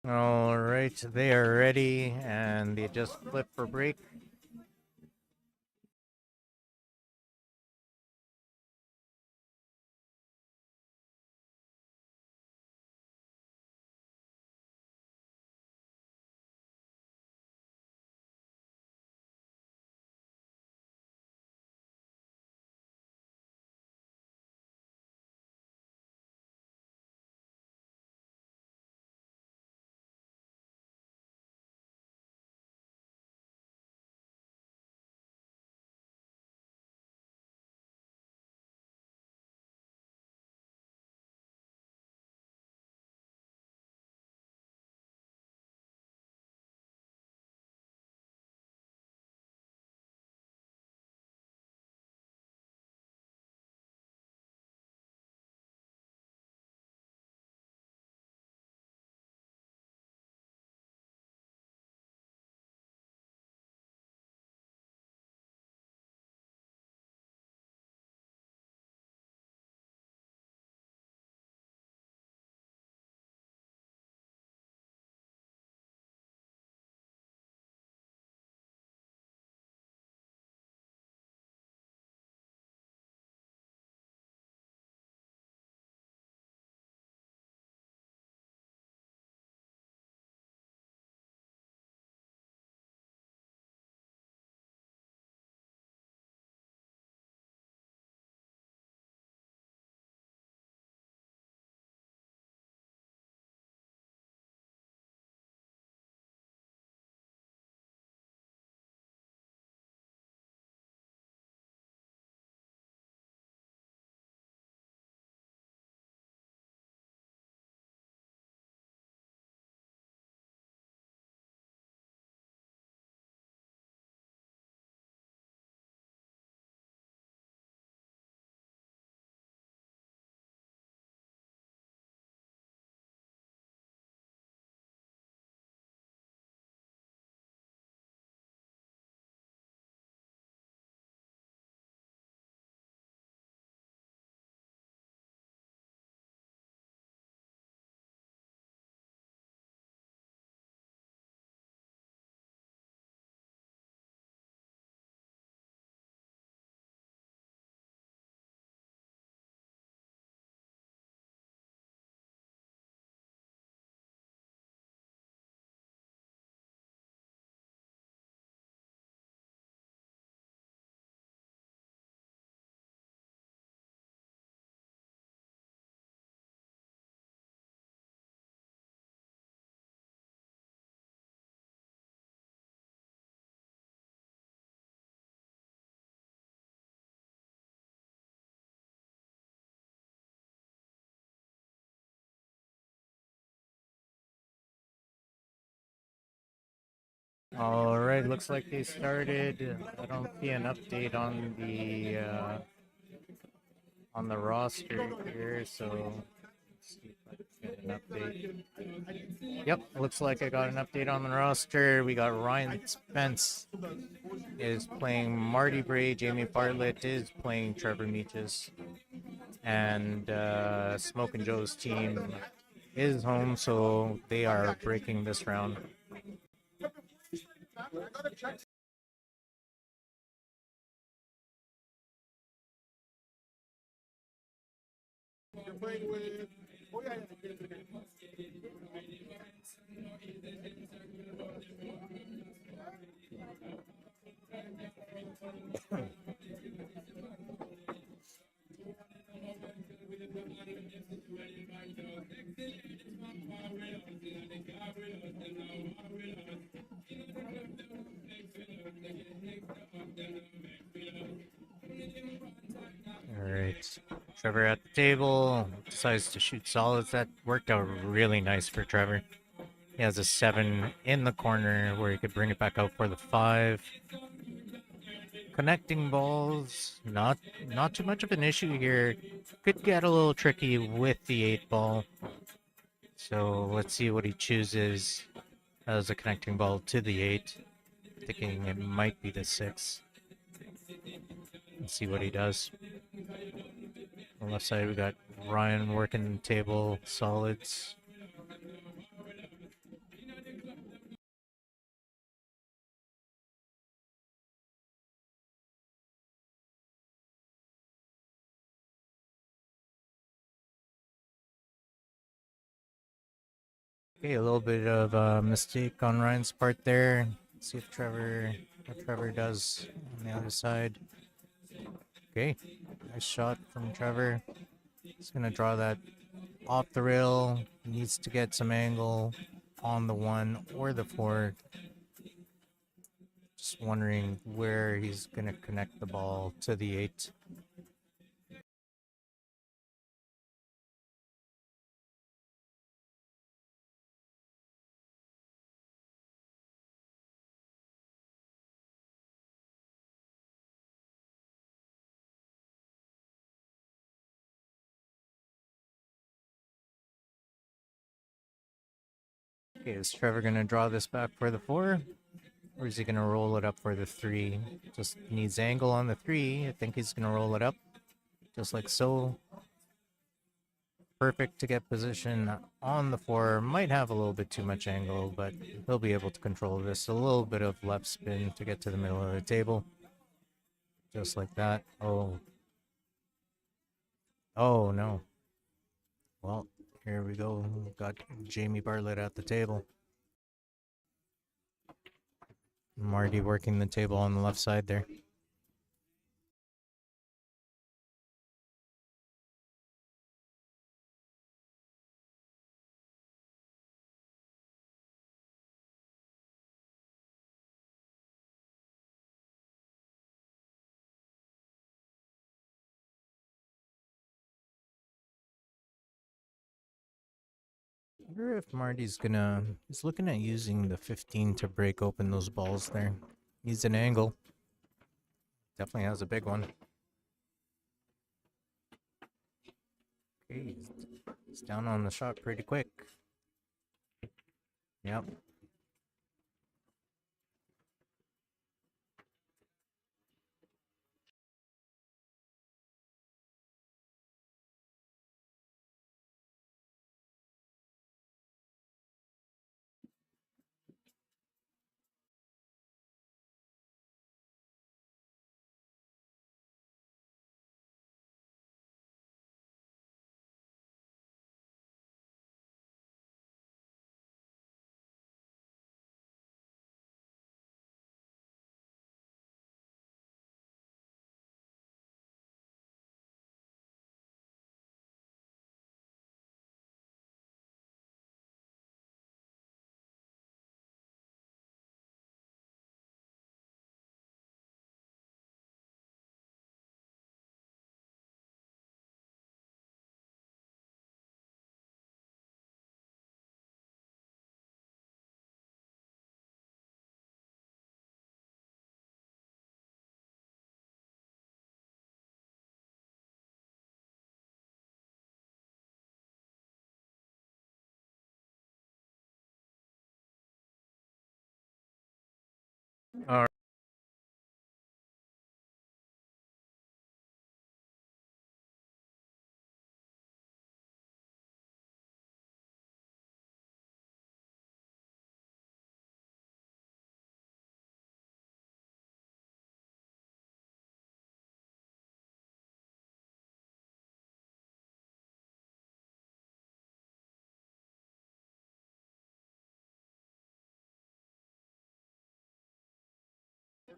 All right, they are ready, and they just flip for break. All right, looks like they started. I don't see an update on the roster here, so let's see if I can get an update. Yep, looks like I got an update on the roster. We got Ryan Spence is playing Marty Bray, Jamie Bartlett is playing Trevor Meaches, and Smoke and Joe's team is home, so they are breaking this round. You're playing with, oh yeah, All right, Trevor at the table decides to shoot solids. That worked out really nice for Trevor. He has a 7 in the corner where he could bring it back out for the 5. Connecting balls, not too much of an issue here. Could get a little tricky with the 8 ball. So let's see what he chooses as a connecting ball to the 8. Thinking it might be the 6. Let's see what he does. On the left side, we got Ryan working table solids. Okay, a little bit of a mistake on Ryan's part there. Let's see if what Trevor does on the other side. Okay, nice shot from Trevor. He's gonna draw that off the rail. Needs to get some angle on the 1 or the 4. Just wondering where he's gonna connect the ball to the 8. Okay, is Trevor gonna draw this back for the 4? Or is he gonna roll it up for the 3? Just needs angle on the 3. I think he's gonna roll it up. Just like so. Perfect to get position on the 4. Might have a little bit too much angle, but he'll be able to control this. A little bit of left spin to get to the middle of the table. Just like that. Oh. Oh, no. Well, here we go. We've got Jamie Bartlett at the table. Marty working the table on the left side there. I wonder if Marty's gonna... He's looking at using the 15 to break open those balls there. Needs an angle. Definitely has a big one. Okay, he's down on the shot pretty quick. Yep. All right.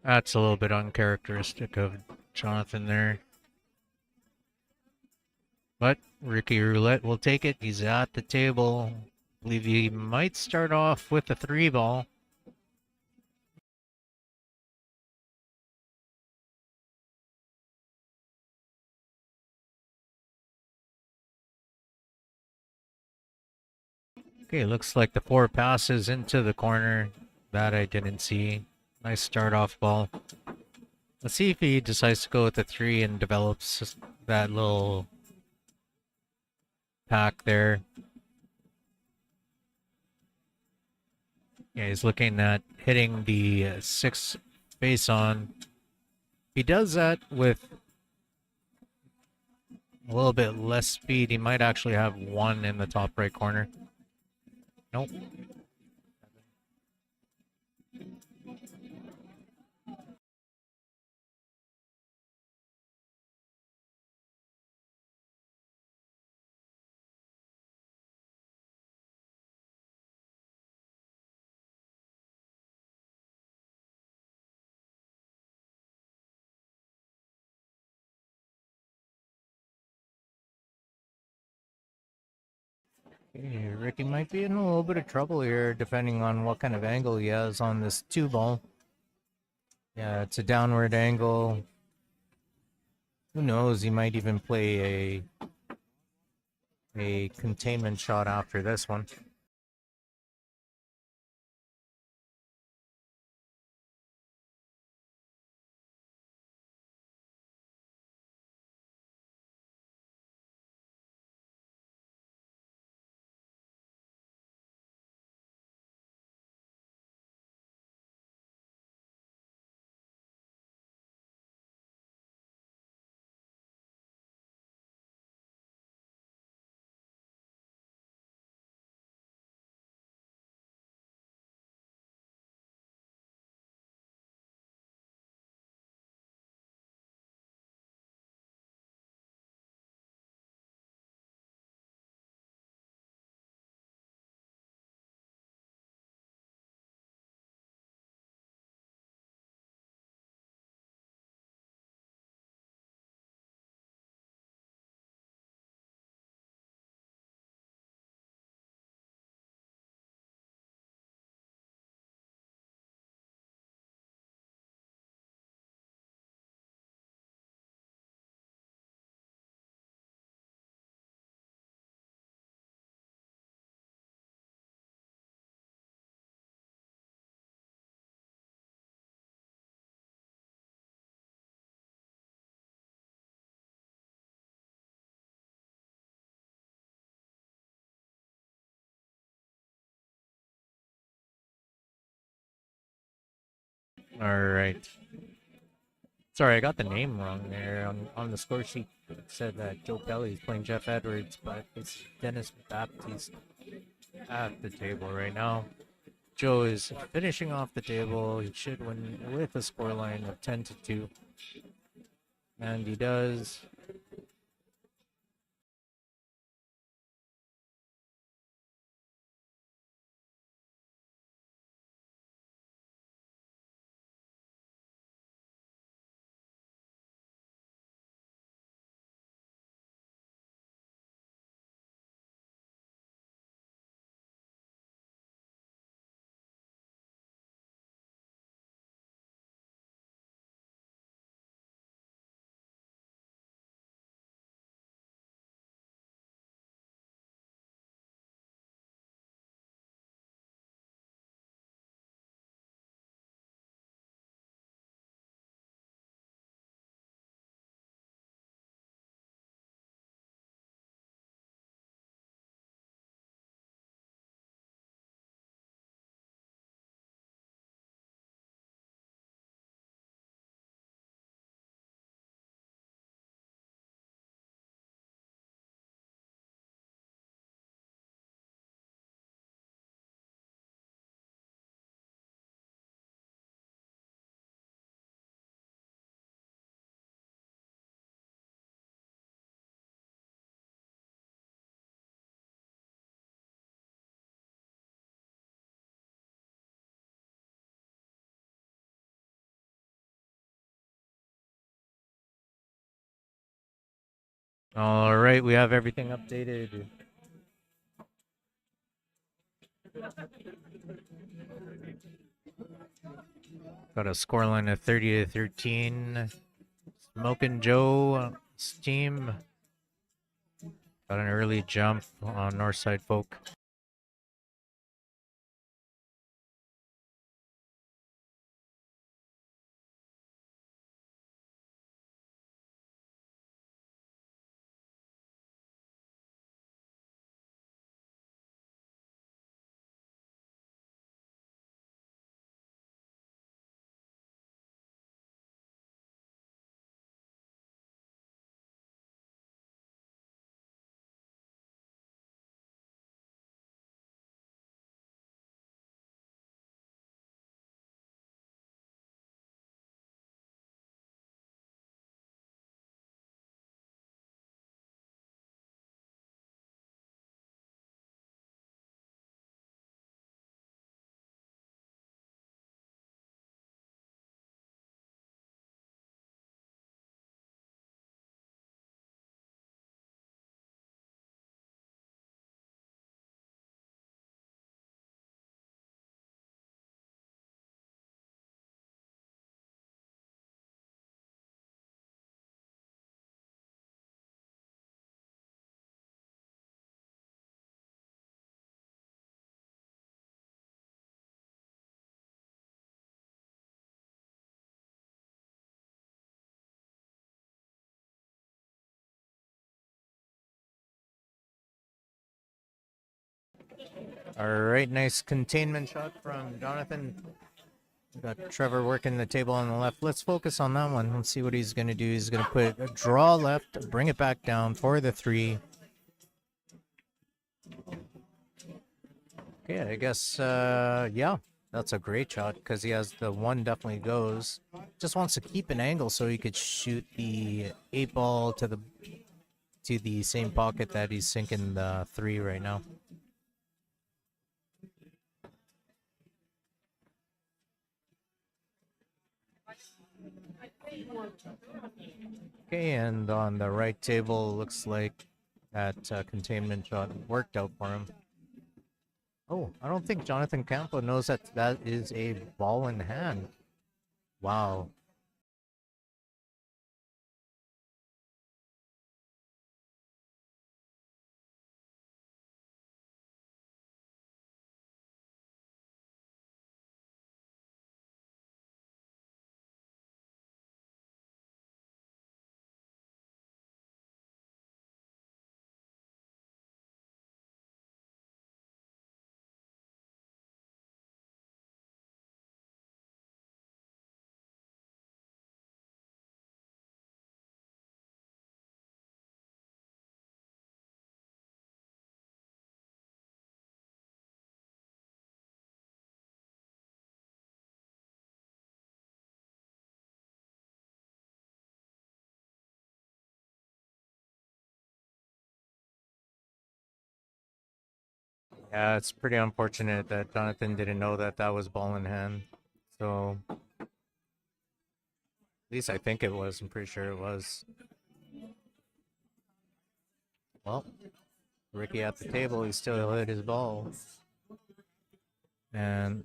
That's a little bit uncharacteristic of Jonathan there. But Ricky Roulette will take it. He's at the table. I believe he might start off with a 3 ball. Okay, looks like the 4 passes into the corner. That I didn't see. Nice start off ball. Let's see if he decides to go with the 3 and develops that little pack there. Yeah, he's looking at hitting the 6 face on. He does that with a little bit less speed. He might actually have 1 in the top right corner. Nope. Okay, Ricky might be in a little bit of trouble here, depending on what kind of angle he has on this two ball. Yeah, it's a downward angle. Who knows? He might even play a containment shot after this one. All right. Sorry, I got the name wrong there. On the score sheet, it said that Joe Kelly is playing Jeff Edwards, but it's Dennis Baptiste at the table right now. Joe is finishing off the table. He should win with a scoreline of 10-2. And he does. All right, we have everything updated. Got a scoreline of 30-13. Smoking Joe's team got an early jump on Northside Folk. All right, nice containment shot from Jonathan. Got Trevor working the table on the left. Let's focus on that one. Let's see what he's going to do. He's going to put a draw left, bring it back down for the 3. Okay, I guess, yeah, that's a great shot because he has the 1 definitely goes. Just wants to keep an angle so he could shoot the 8 ball to the same pocket that he's sinking the 3 right now. Okay, and on the right table, looks like that containment shot worked out for him. Oh, I don't think Jonathan Campo knows that that is a ball in hand. Wow. Yeah, it's pretty unfortunate that Jonathan didn't know that that was ball in hand. So, at least I think it was. I'm pretty sure it was. Well, Ricky at the table, he still hit his ball. And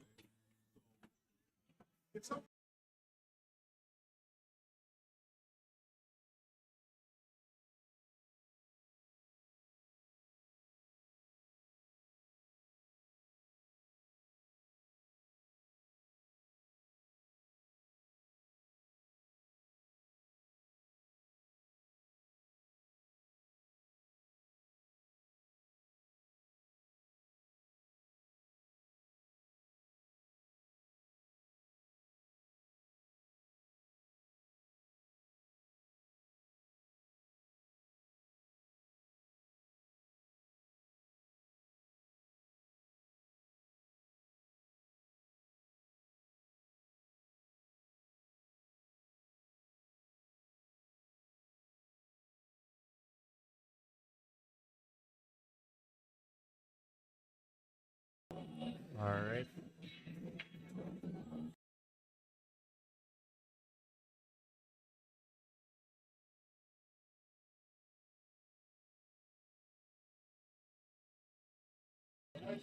all right.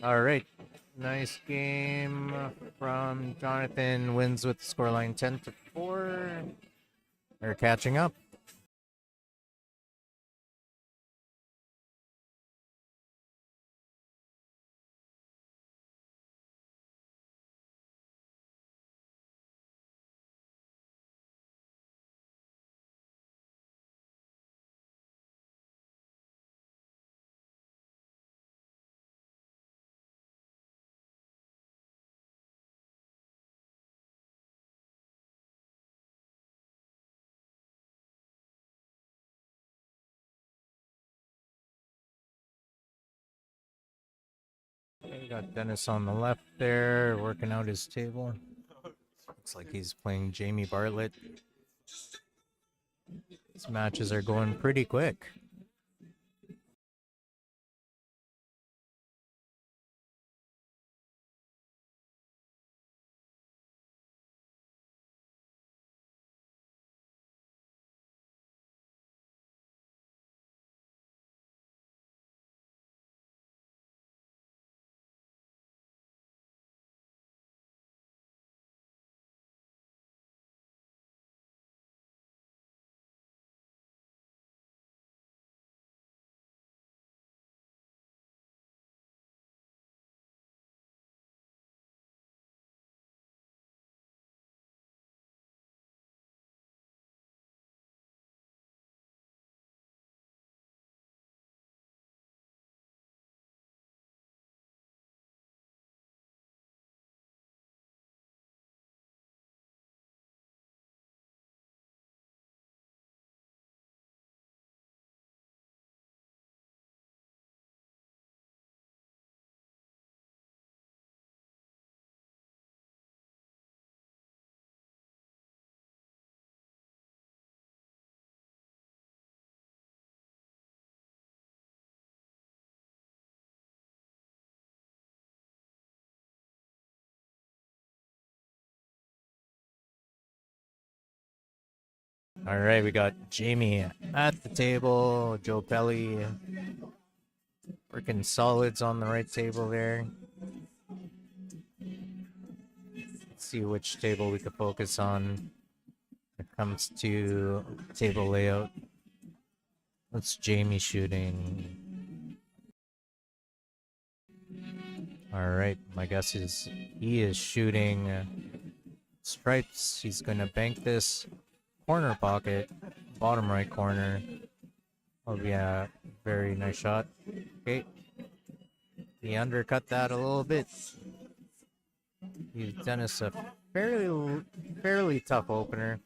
All right. Nice game from Jonathan. Wins with the scoreline 10-4. They're catching up. We got Dennis on the left there, working out his table. Looks like he's playing Jamie Bartlett. These matches are going pretty quick. All right, we got Jamie at the table. Joe Pelly working solids on the right table there. Let's see which table we could focus on when it comes to table layout. What's Jamie shooting? All right, my guess is he is shooting stripes. He's gonna bank this corner pocket, bottom right corner. That'll be a very nice shot. Okay, he undercut that a little bit. He's done us a fairly tough opener.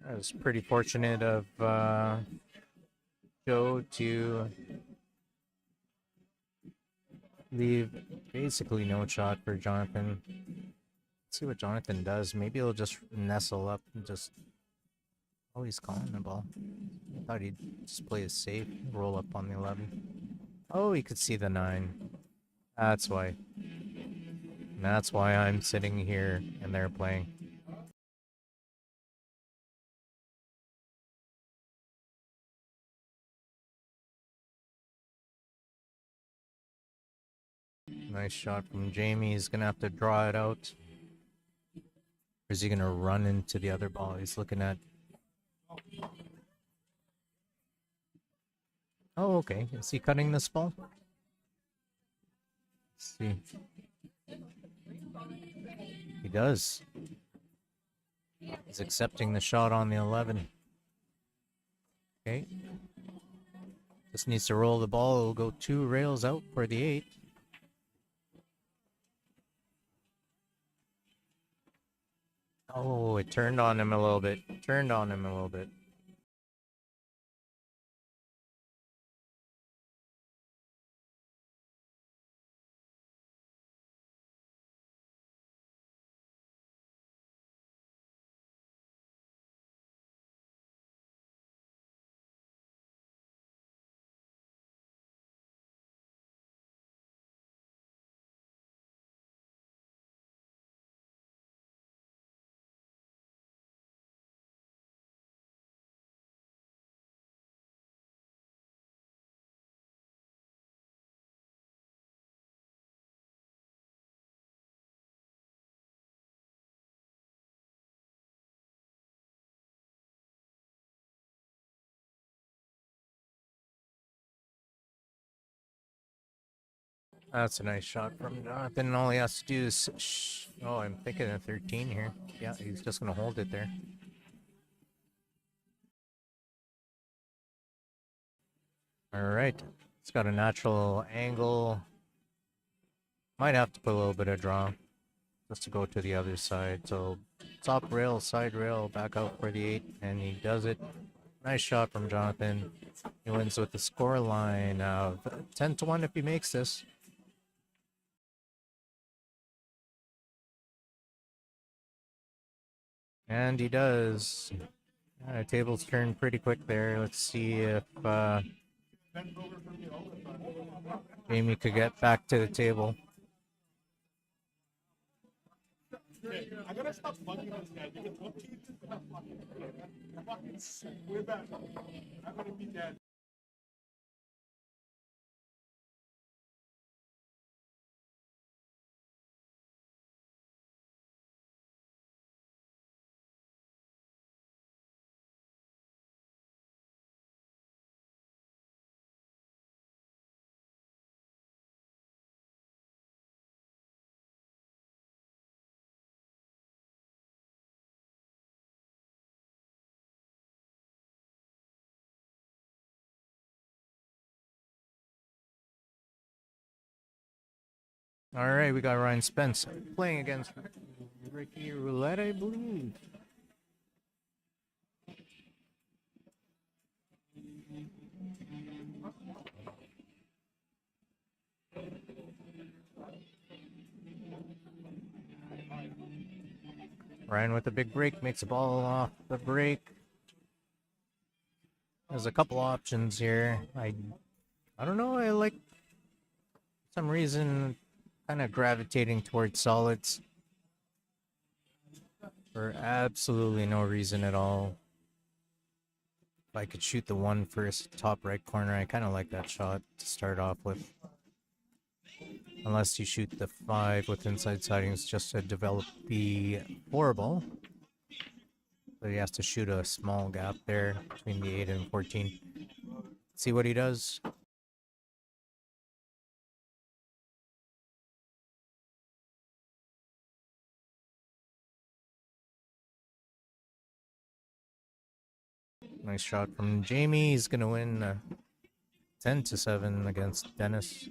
I was pretty fortunate of Joe to leave basically no shot for Jonathan. Let's see what Jonathan does. Maybe he'll just nestle up and just. Oh, he's calling the ball. I thought he'd just play it safe, roll up on the 11. Oh, he could see the 9. That's why. And that's why I'm sitting here and they're playing. Nice shot from Jamie. He's going to have to draw it out. Or is he going to run into the other ball? He's looking at... Oh, okay. Is he cutting this ball? Let's see. He does. He's accepting the shot on the 11. Okay. Just needs to roll the ball. It'll go 2 rails out for the 8. Oh, it turned on him a little bit. Turned on him a little bit. That's a nice shot from Jonathan. All he has to do is... Oh, I'm thinking of 13 here. Yeah, he's just going to hold it there. All right. It's got a natural angle. Might have to put a little bit of draw just to go to the other side. So top rail, side rail, back out for the 8, and he does it. Nice shot from Jonathan. He wins with the score line of 10-1 if he makes this. And he does. Tables turn pretty quick there. Let's see if Jamie could get back to the table. I gotta stop bugging this guy because what keeps fucking we're back. I'm gonna be dead. All right, we got Ryan Spence playing against Ricky Roulette, I believe. Ryan with a big break, makes the ball off the break. There's a couple options here. I don't know, I like some reason kind of gravitating towards solids for absolutely no reason at all. If I could shoot the one first top right corner, I kind of like that shot to start off with. Unless you shoot the 5 with inside sightings just to develop the 4 ball. But he has to shoot a small gap there between the 8 and 14. See what he does. Nice shot from Jamie. He's going to win 10-7 against Dennis.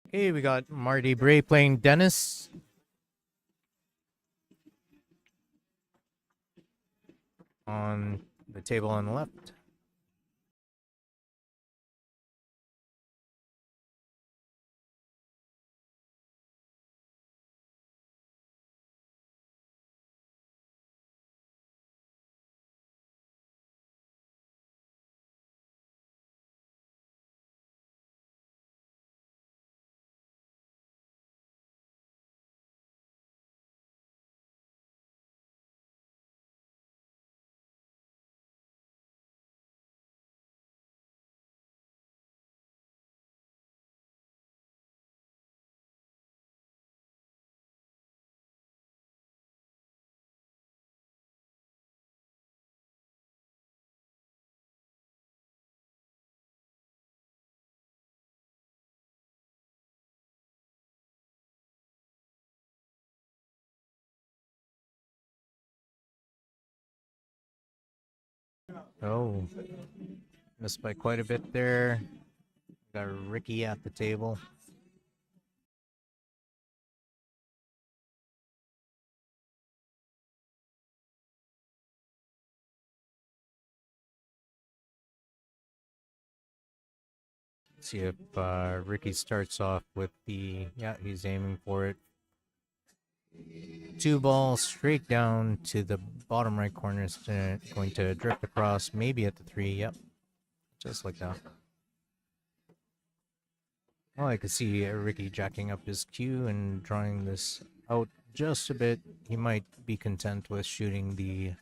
Okay, we got Marty Bray playing Dennis. On the table on the left. Oh, missed by quite a bit there. Got Ricky at the table. See if Ricky starts off with the, yeah, he's aiming for it. 2 balls straight down to the bottom right corner. It's going to drift across, maybe at the 3. Yep, just like that. Well, I could see Ricky jacking up his cue and drawing this out just a bit. He might be content with shooting the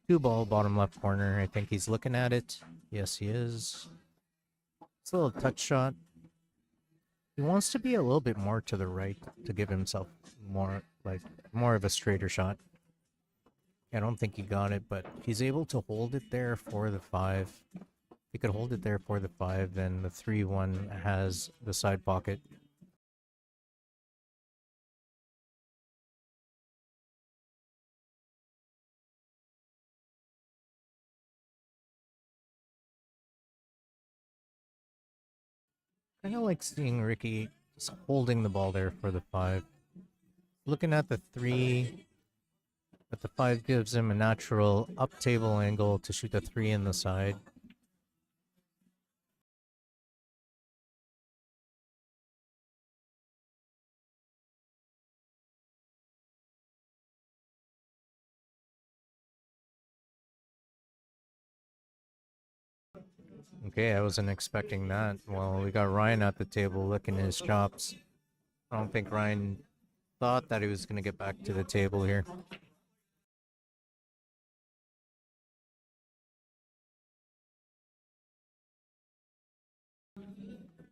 2 ball bottom left corner. I think he's looking at it. Yes, he is. It's a little touch shot. He wants to be a little bit more to the right to give himself more of a straighter shot. I don't think he got it, but he's able to hold it there for the 5. If he could hold it there for the 5, then the 3-1 has the side pocket. Kind of like seeing Ricky just holding the ball there for the 5. Looking at the 3, but the 5 gives him a natural up table angle to shoot the 3 in the side. Okay, I wasn't expecting that. Well, we got Ryan at the table licking his chops. I don't think Ryan thought that he was going to get back to the table here.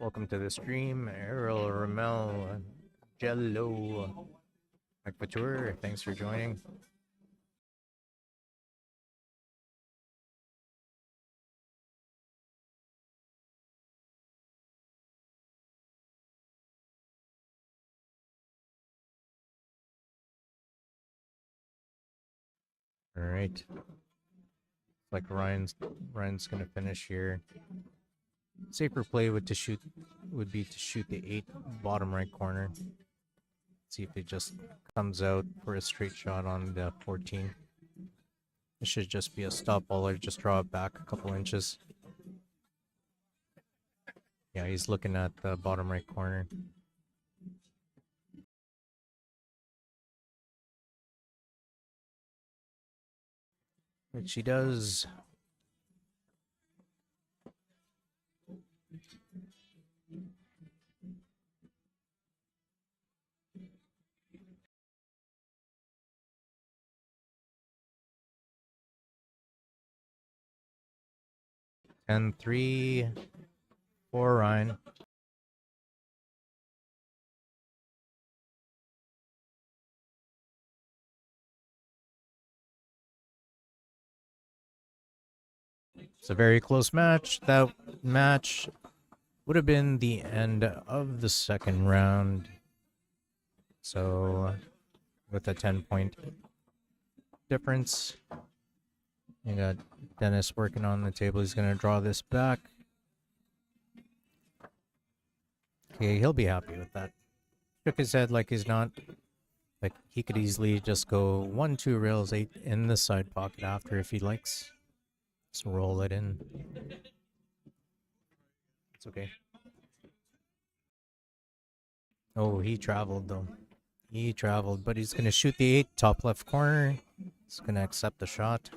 Welcome to the stream, Errol, Ramel, Jello, McVature. Thanks for joining. All right. Like Ryan's gonna finish here. Safer play would be to shoot the 8 bottom right corner. See if it just comes out for a straight shot on the 14. It should just be a stop ball or just draw it back a couple inches. Yeah, he's looking at the bottom right corner. Which he does. And 3 for Ryan. It's a very close match. That match would have been the end of the second round. So, with a 10-point difference, you got Dennis working on the table. He's going to draw this back. Okay, he'll be happy with that. Shook his head like he's not. Like, he could easily just go 1-2 rails 8 in the side pocket after if he likes. Just roll it in. It's okay. Oh, he traveled though. He traveled, but he's going to shoot the 8 top left corner. He's going to accept the shot.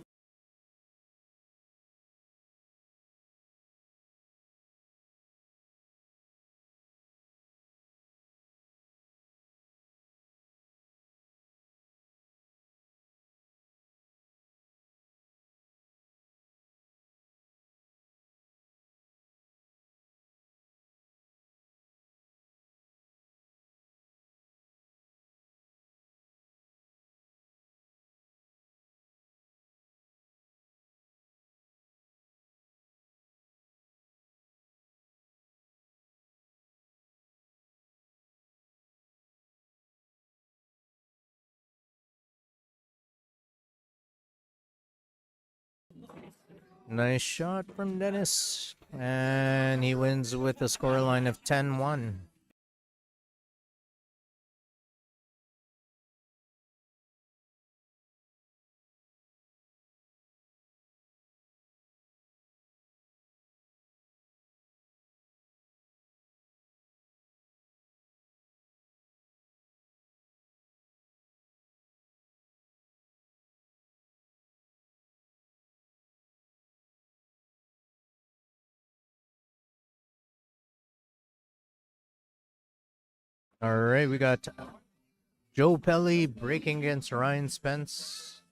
Nice shot from Dennis. And he wins with a scoreline of 10-1. All right, we got Joe Pelly breaking against Ryan Spence.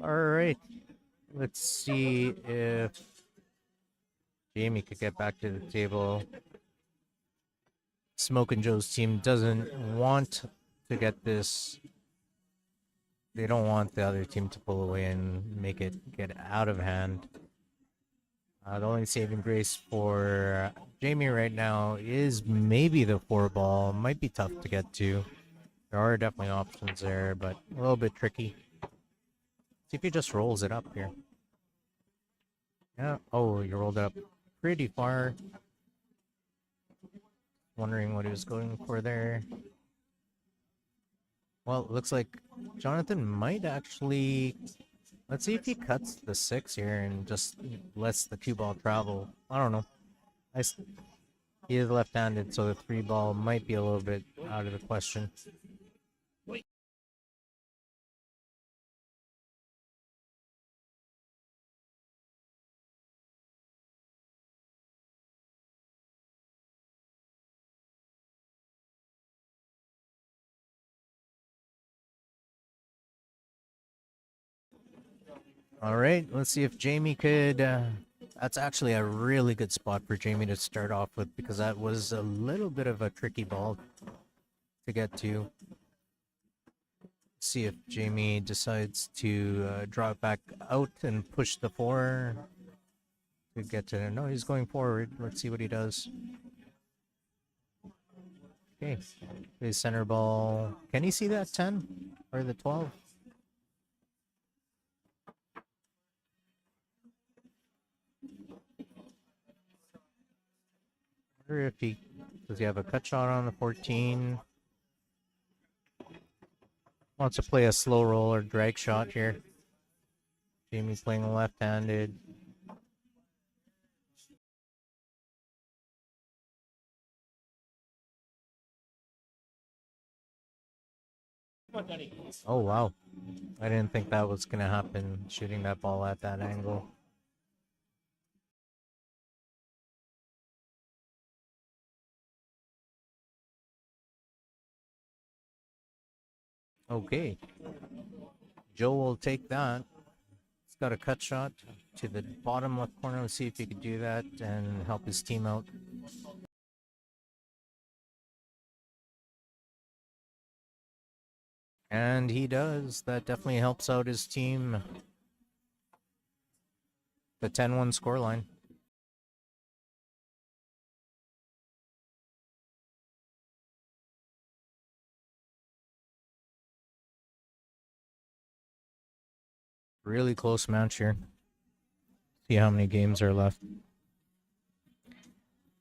All right, let's see if Jamie could get back to the table. Smokin' Joe's team doesn't want to get this. They don't want the other team to pull away and make it get out of hand. The only saving grace for Jamie right now is maybe the 4-ball. Might be tough to get to. There are definitely options there, but a little bit tricky. See if he just rolls it up here. Yeah. Oh, you rolled it up pretty far. wondering what he was going for there. Well, it looks like Jonathan might actually. Let's see if he cuts the 6 here and just lets the cue ball travel. I don't know. He is left-handed, so the 3 ball might be a little bit out of the question. All right, let's see if Jamie could. That's actually a really good spot for Jamie to start off with because that was a little bit of a tricky ball to get to. See if Jamie decides to draw it back out and push the 4 to get to. No, he's going forward. Let's see what he does. Okay, his center ball. Can he see that 10 or the 12? Wonder if he does he have a cut shot on the 14? Wants to play a slow roll or drag shot here. Jamie playing left-handed. Oh wow. I didn't think that was gonna happen, shooting that ball at that angle. Okay. Joe will take that. He's got a cut shot to the bottom left corner. Let's see if he could do that and help his team out. And he does. That definitely helps out his team. The 10-1 scoreline. Really close match here. See how many games are left.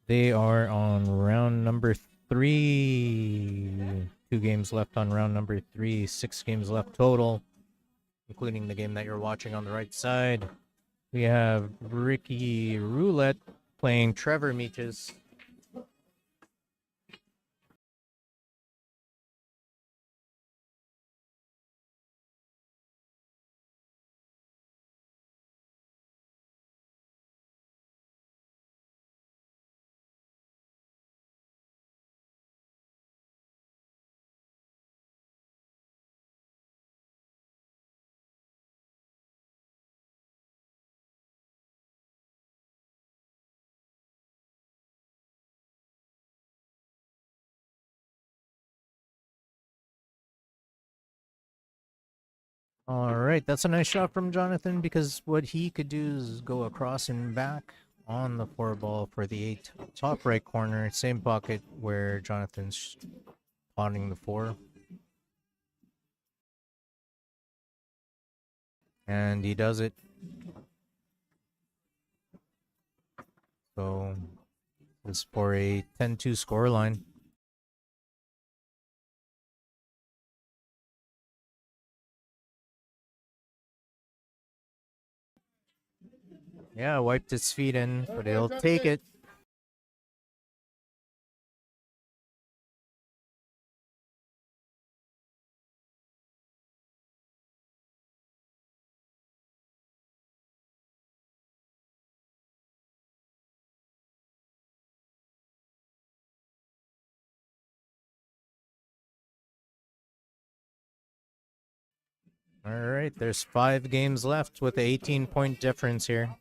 They are on round number 3. 2 games left on round number 3. 6 games left total, including the game that you're watching on the right side. We have Ricky Roulette playing Trevor Meaches. All right, that's a nice shot from Jonathan because what he could do is go across and back on the 4 ball for the 8 top right corner, same pocket where Jonathan's potting the 4. And he does it. So this for a 10-2 scoreline. Yeah, wiped its feet in, but he'll take it. All right, there's 5 games left with an 18-point difference here.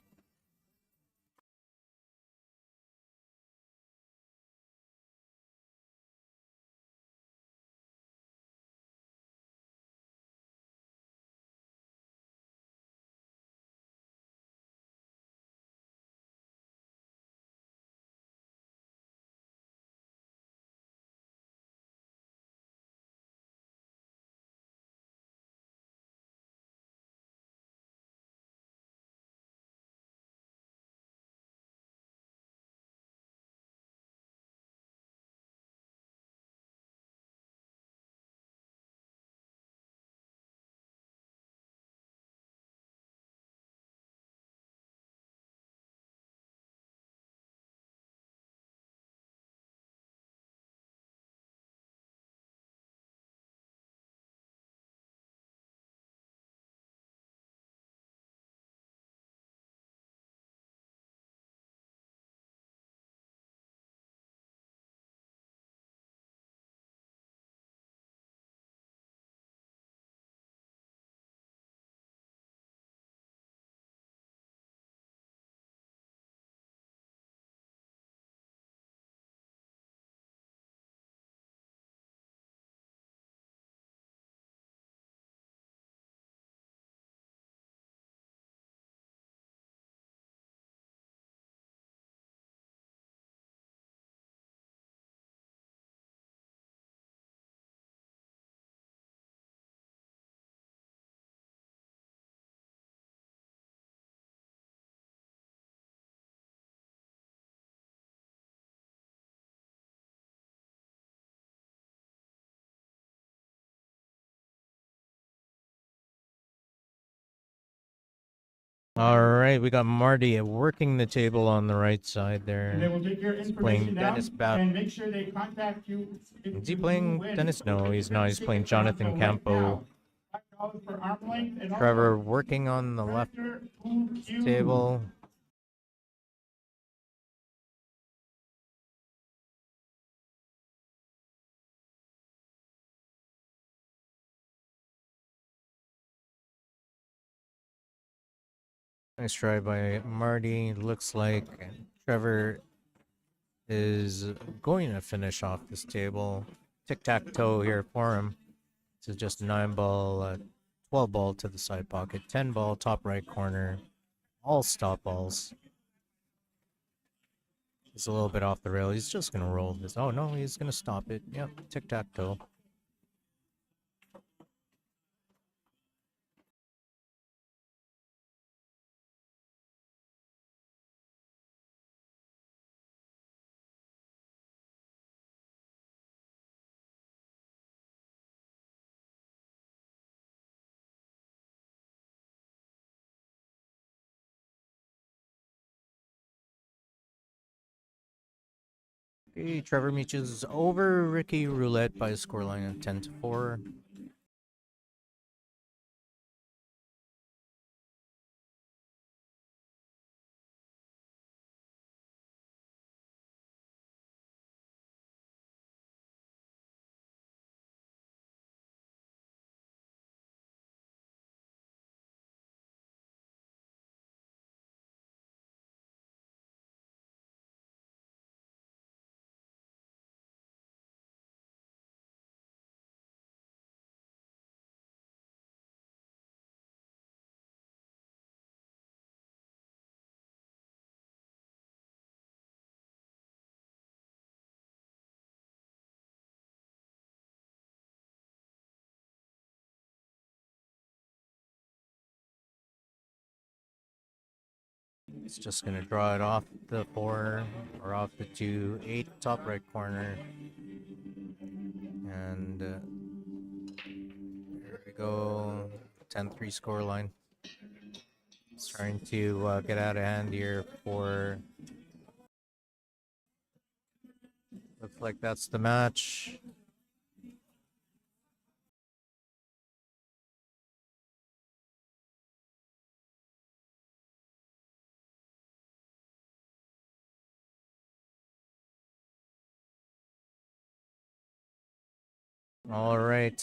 All right, we got Marty working the table on the right side And they there. will take your He's playing information down Dennis Bath. and make sure they contact you. if Is he you playing win. Dennis? No, he's not. He's playing Tickets are on Jonathan sale right Campo. now. $5 per arm length, and Trevor also working on the left Predator OQ. table. Nice try by Marty. Looks like Trevor is going to finish off this table. Tic-tac-toe here for him. This is just 9 ball, 12 ball to the side pocket, 10 ball top right corner. All stop balls. He's a little bit off the rail. He's just going to roll this. Oh, no, he's going to stop it. Yep, tic-tac-toe. Okay, Trevor Meaches over Ricky Roulette by a scoreline of 10-4. He's just going to draw it off the 4 or off the 2, 8 top right corner. And there we go. 10-3 score line. Starting to get out of hand here for. Looks like that's the match. All right.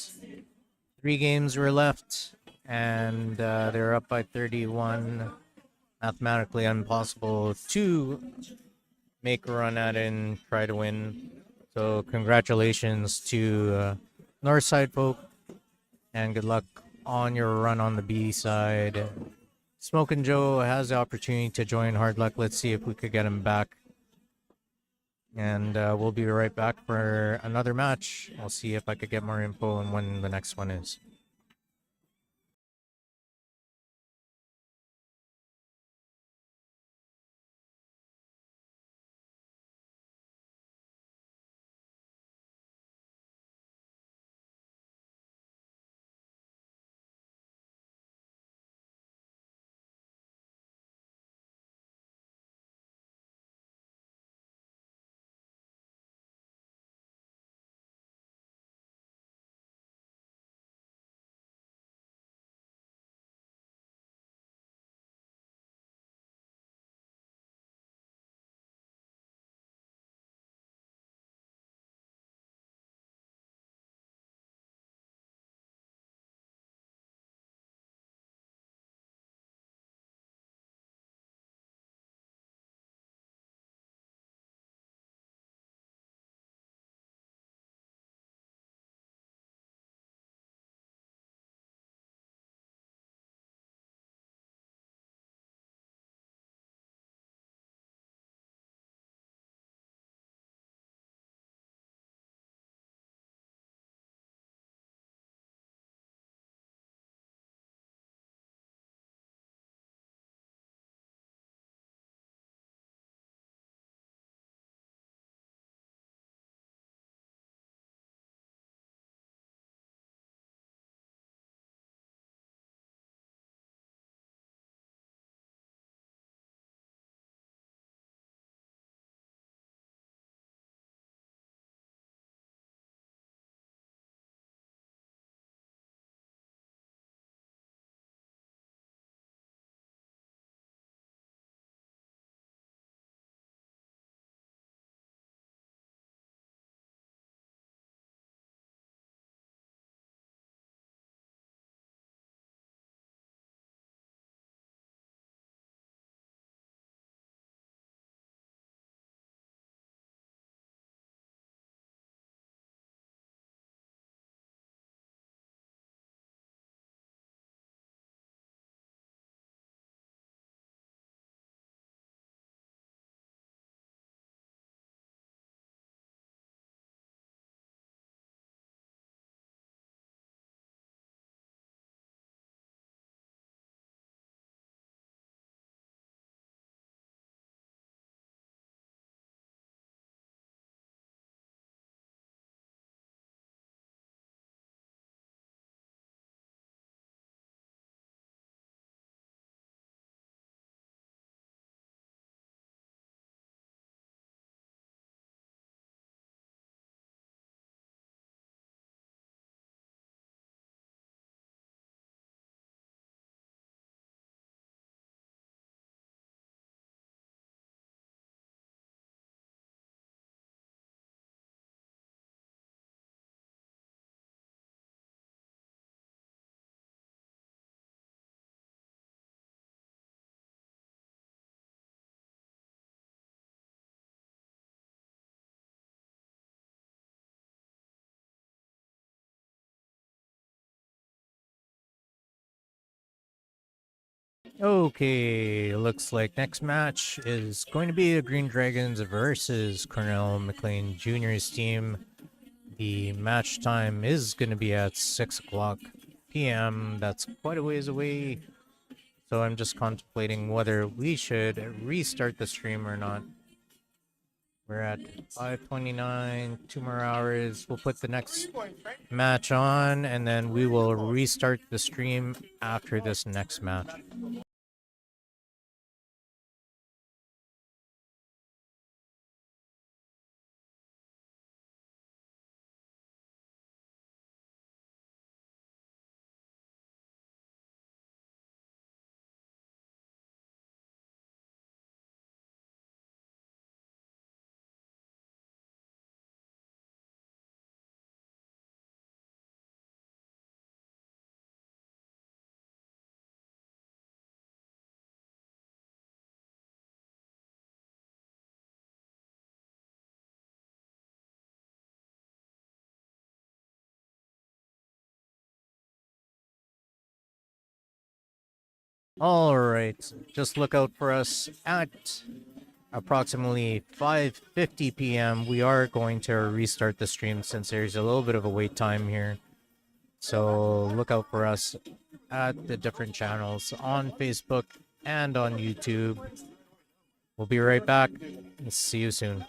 3 games were left, and they're up by 31. Mathematically impossible to make a run at it and try to win. So congratulations to Northside folk, and good luck on your run on the B side. Smokin' Joe has the opportunity to join Hard Luck. Let's see if we could get him back. And we'll be right back for another match. I'll see if I could get more info on when the next one is. Okay, looks like next match is going to be the Green Dragons versus Cornell McLean Jr.'s team. The match time is going to be at 6 o'clock p.m. That's quite a ways away. So I'm just contemplating whether we should restart the stream or not. We're at 5:29, 2 more hours. We'll put the next match on and then we will restart the stream after this next match. All right, just look out for us at approximately 5:50 p.m. We are going to restart the stream since there's a little bit of a wait time here. So look out for us at the different channels on Facebook and on YouTube. We'll be right back. See you soon.